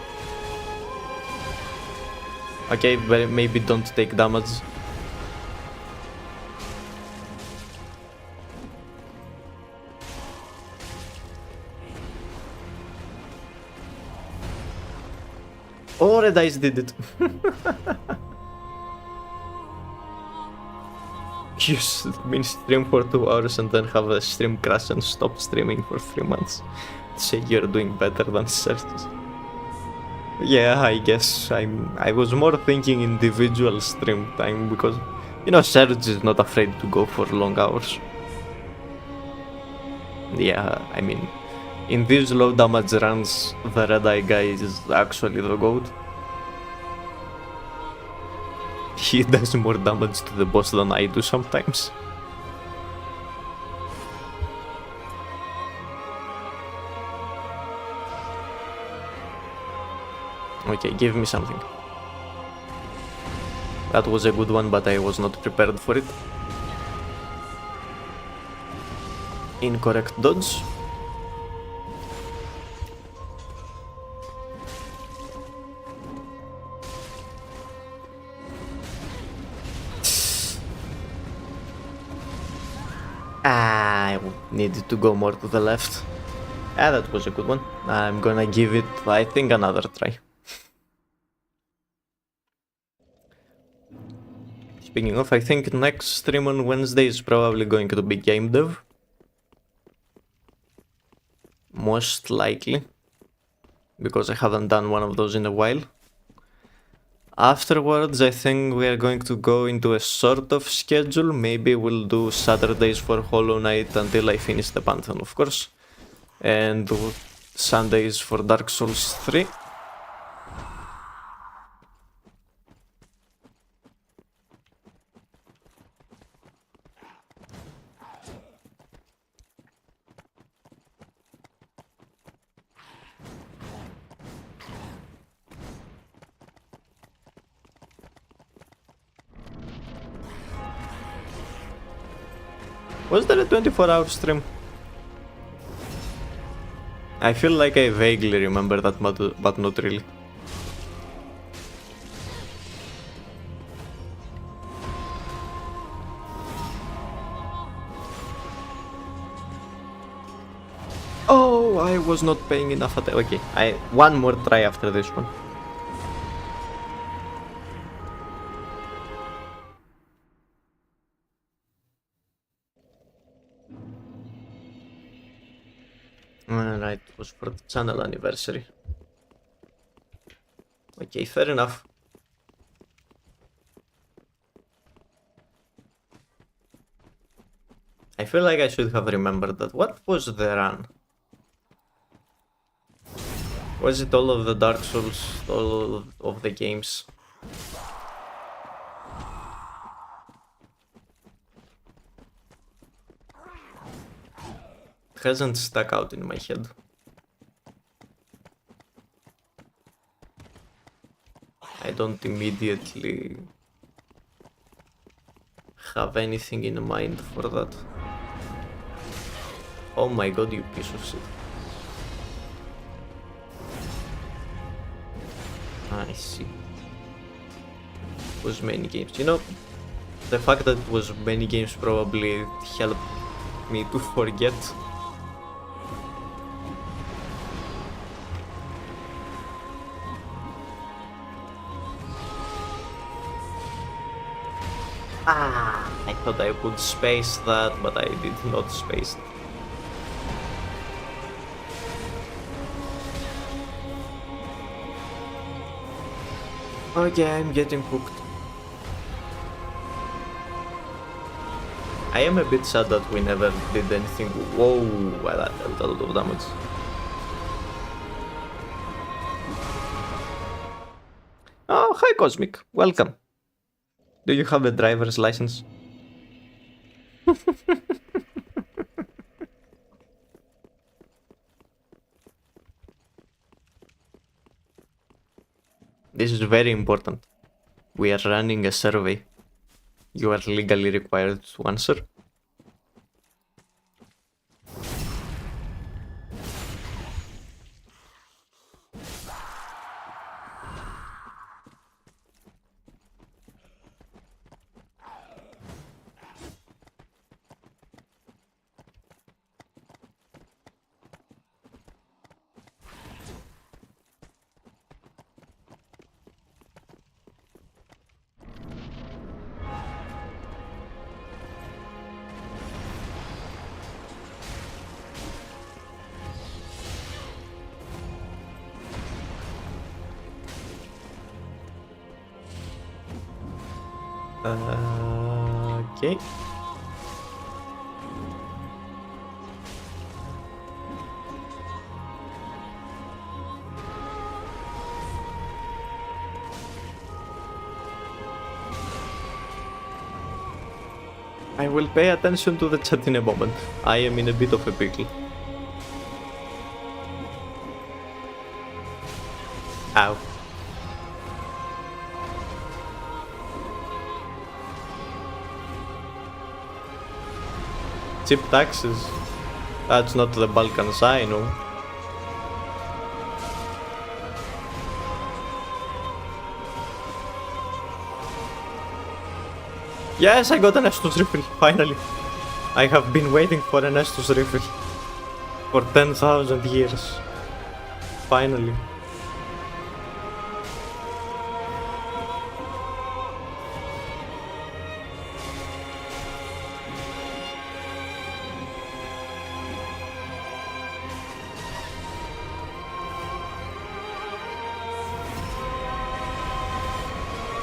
Okay, but maybe don't take damage. Oh, red eyes did it. You should been stream for 2 hours and then have a stream crash and stop streaming for 3 months. Say you're doing better than Serge. Yeah, I guess I was more thinking individual stream time because, you know, Serge is not afraid to go for long hours. Yeah, I mean, in these low damage runs, the red eye guy is actually the GOAT. He does more damage to the boss than I do sometimes. Okay, give me something. That was a good one, but I was not prepared for it. Incorrect dodge. I needed to go more to the left. Ah, that was a good one. I'm gonna give it, I think, another try. Speaking of, I think next stream on Wednesday is probably going to be game dev. Most likely. Because I haven't done one of those in a while. Afterwards, I think we are going to go into a sort of schedule. Maybe we'll do Saturdays for Hollow Knight until I finish the Pantheon, of course. And Sundays for Dark Souls 3. Was there a 24-hour stream? I feel like I vaguely remember that, but not really. Oh, I was not paying enough attention. Okay, one more try after this one. Alright, it was for the channel anniversary. Okay, fair enough. I feel like I should have remembered that. What was the run? Was it all of the Dark Souls, all of the games? It hasn't stuck out in my head. don't immediately have anything in mind for that. Oh my god, you piece of shit. I see. It was many games. You know, the fact that it was many games probably helped me to forget. I thought I would space that, but I did not space it. Okay, I'm getting hooked. I am a bit sad that we never did anything. Whoa, that dealt a lot of damage. Oh, hi Cosmic, welcome. Do you have a driver's license? This is very important. We are running a survey. You are legally required to answer. Okay. I will pay attention to the chat in a moment. I am in a bit of a pickle. Ow. Cheap taxes. That's not the Balkans, I know. Yes, I got an Estus rifle, finally. I have been waiting for an Estus rifle for 10,000 years. Finally.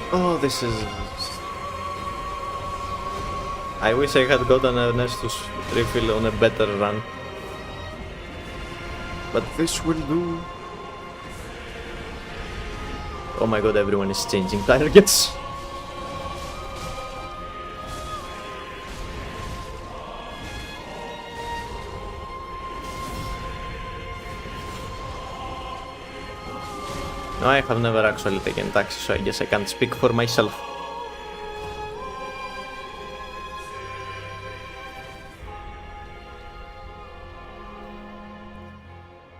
Oh, this is... I wish I had gotten an Estus refill on a better run. But this will do. Oh my god, everyone is changing targets. No, I have never actually taken taxi, so I guess I can't speak for myself.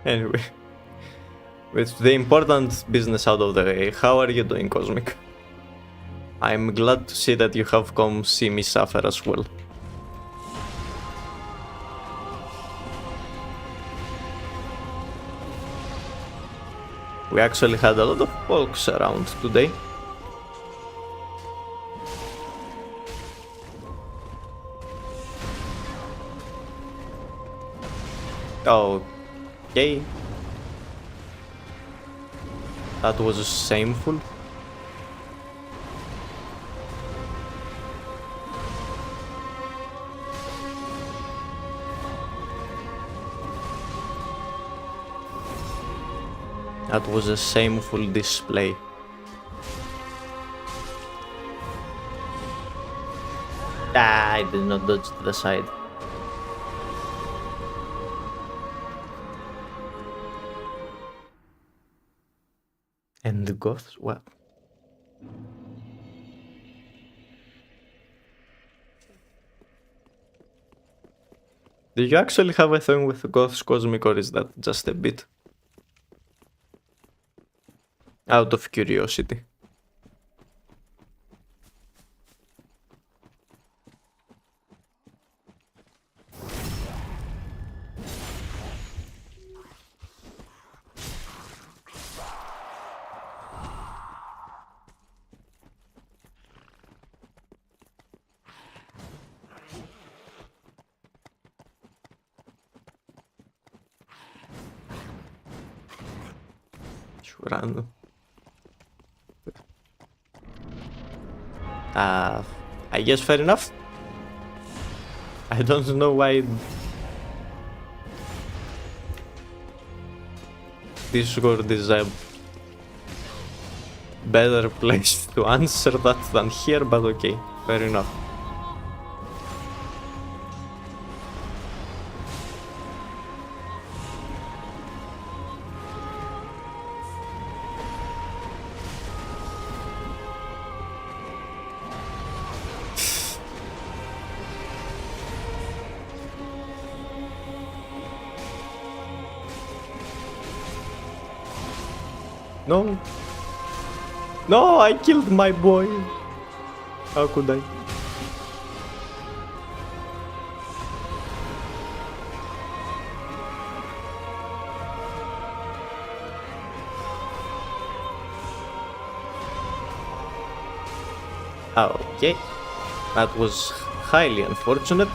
Anyway, with the important business out of the way, how are you doing, Cosmic? I'm glad to see that you have come see me suffer as well. We actually had a lot of folks around today. Okay. That was shameful. That was a shameful display. I did not dodge to the side. And the ghosts? What? Do you actually have a thing with Goths Cosmic, or is that just a bit? Out of curiosity. Random. I guess fair enough. I don't know why Discord is a better place to answer that than here, but okay, fair enough. No. No, I killed my boy. How could I? Okay. That was highly unfortunate.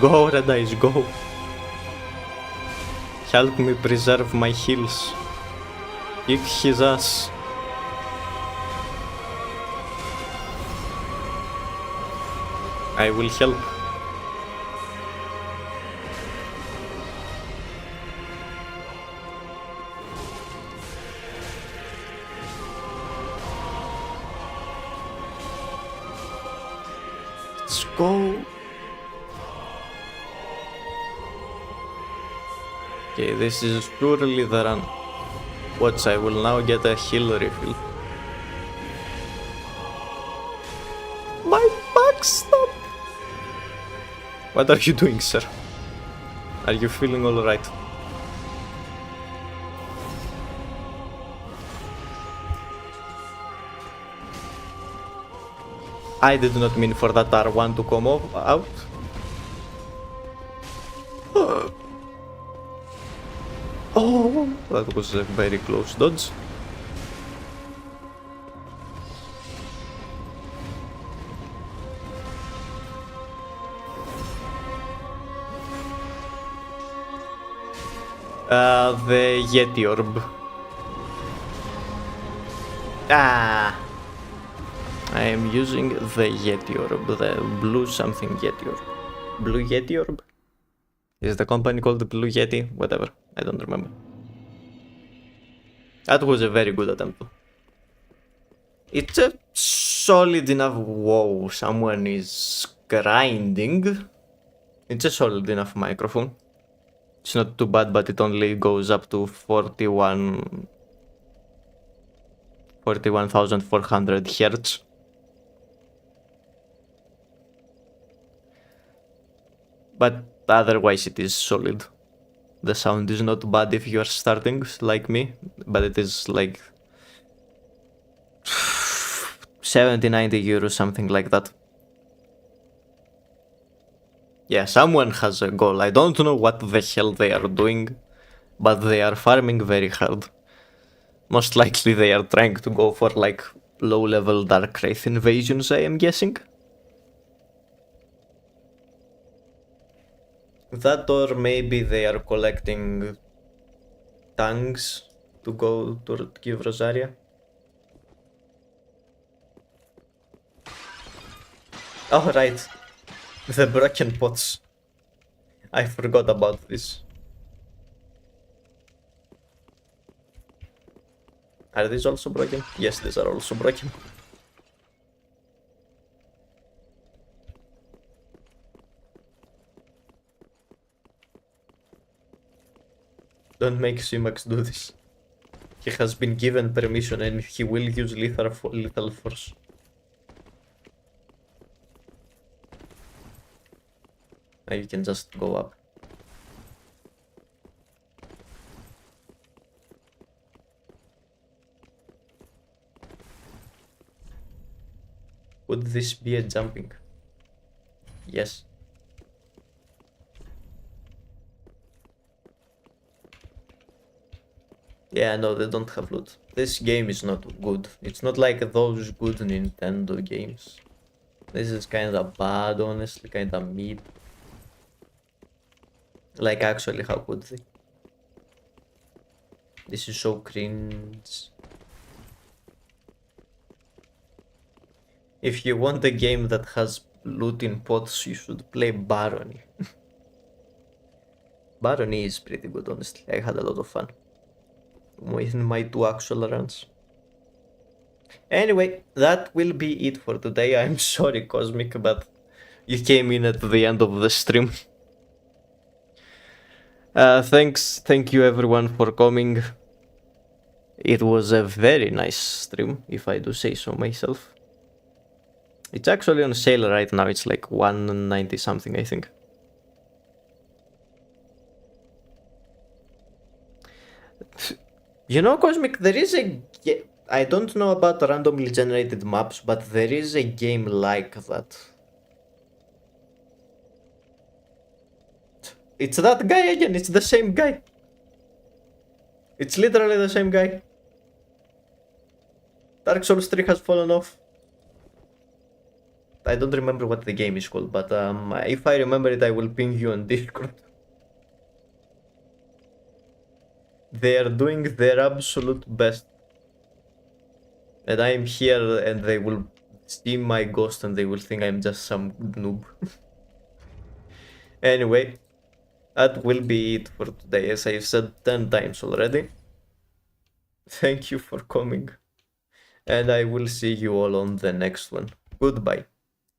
Go, Red Eyes, go. Help me preserve my heals. Kick his ass. I will help. Let's go. Okay, this is surely the run. Watch, I will now get a heal refill. My backstop! What are you doing, sir? Are you feeling alright? I did not mean for that R1 to come out. Oh, that was a very close dodge. The Yeti Orb. I am using the Yeti Orb, the blue something Yeti Orb. Blue Yeti Orb? Is the company called Blue Yeti? Whatever, I don't remember. That was a very good attempt though. It's a solid enough... Whoa, someone is grinding. It's a solid enough microphone. It's not too bad, but it only goes up to 41,400 hertz. But otherwise it is solid. The sound is not bad if you are starting like me, but it is like 70-90 euros, something like that. Yeah, someone has a goal. I don't know what the hell they are doing, but they are farming very hard. Most likely they are trying to go for like low-level Dark Wraith invasions, I am guessing. That, or maybe they are collecting tanks to go to give Rosaria. Oh, right. The broken pots. I forgot about this. Are these also broken? Yes, these are also broken. Don't make Simax do this. He has been given permission and he will use lethal force. Now you can just go up. Would this be a jumping? Yes. Yeah, no, they don't have loot. This game is not good. It's not like those good Nintendo games. This is kinda bad, honestly, kinda mid. Like, actually, how could they? This is so cringe. If you want a game that has loot in pots, you should play Barony. Barony is pretty good, honestly. I had a lot of fun with my 2 actual runs. Anyway, that will be it for today. I'm sorry, Cosmic, but you came in at the end of the stream. Thank you everyone for coming. It was a very nice stream, if I do say so myself. It's actually on sale right now. It's like 190 something, I think. You know, Cosmic, there is a... I don't know about randomly generated maps, but there is a game like that. It's that guy again, it's the same guy. It's literally the same guy. Dark Souls 3 has fallen off. I don't remember what the game is called, but if I remember it, I will ping you on Discord. They are doing their absolute best. And I am here and they will see my ghost and they will think I'm just some noob. Anyway, that will be it for today, as I've said 10 times already. Thank you for coming. And I will see you all on the next one. Goodbye.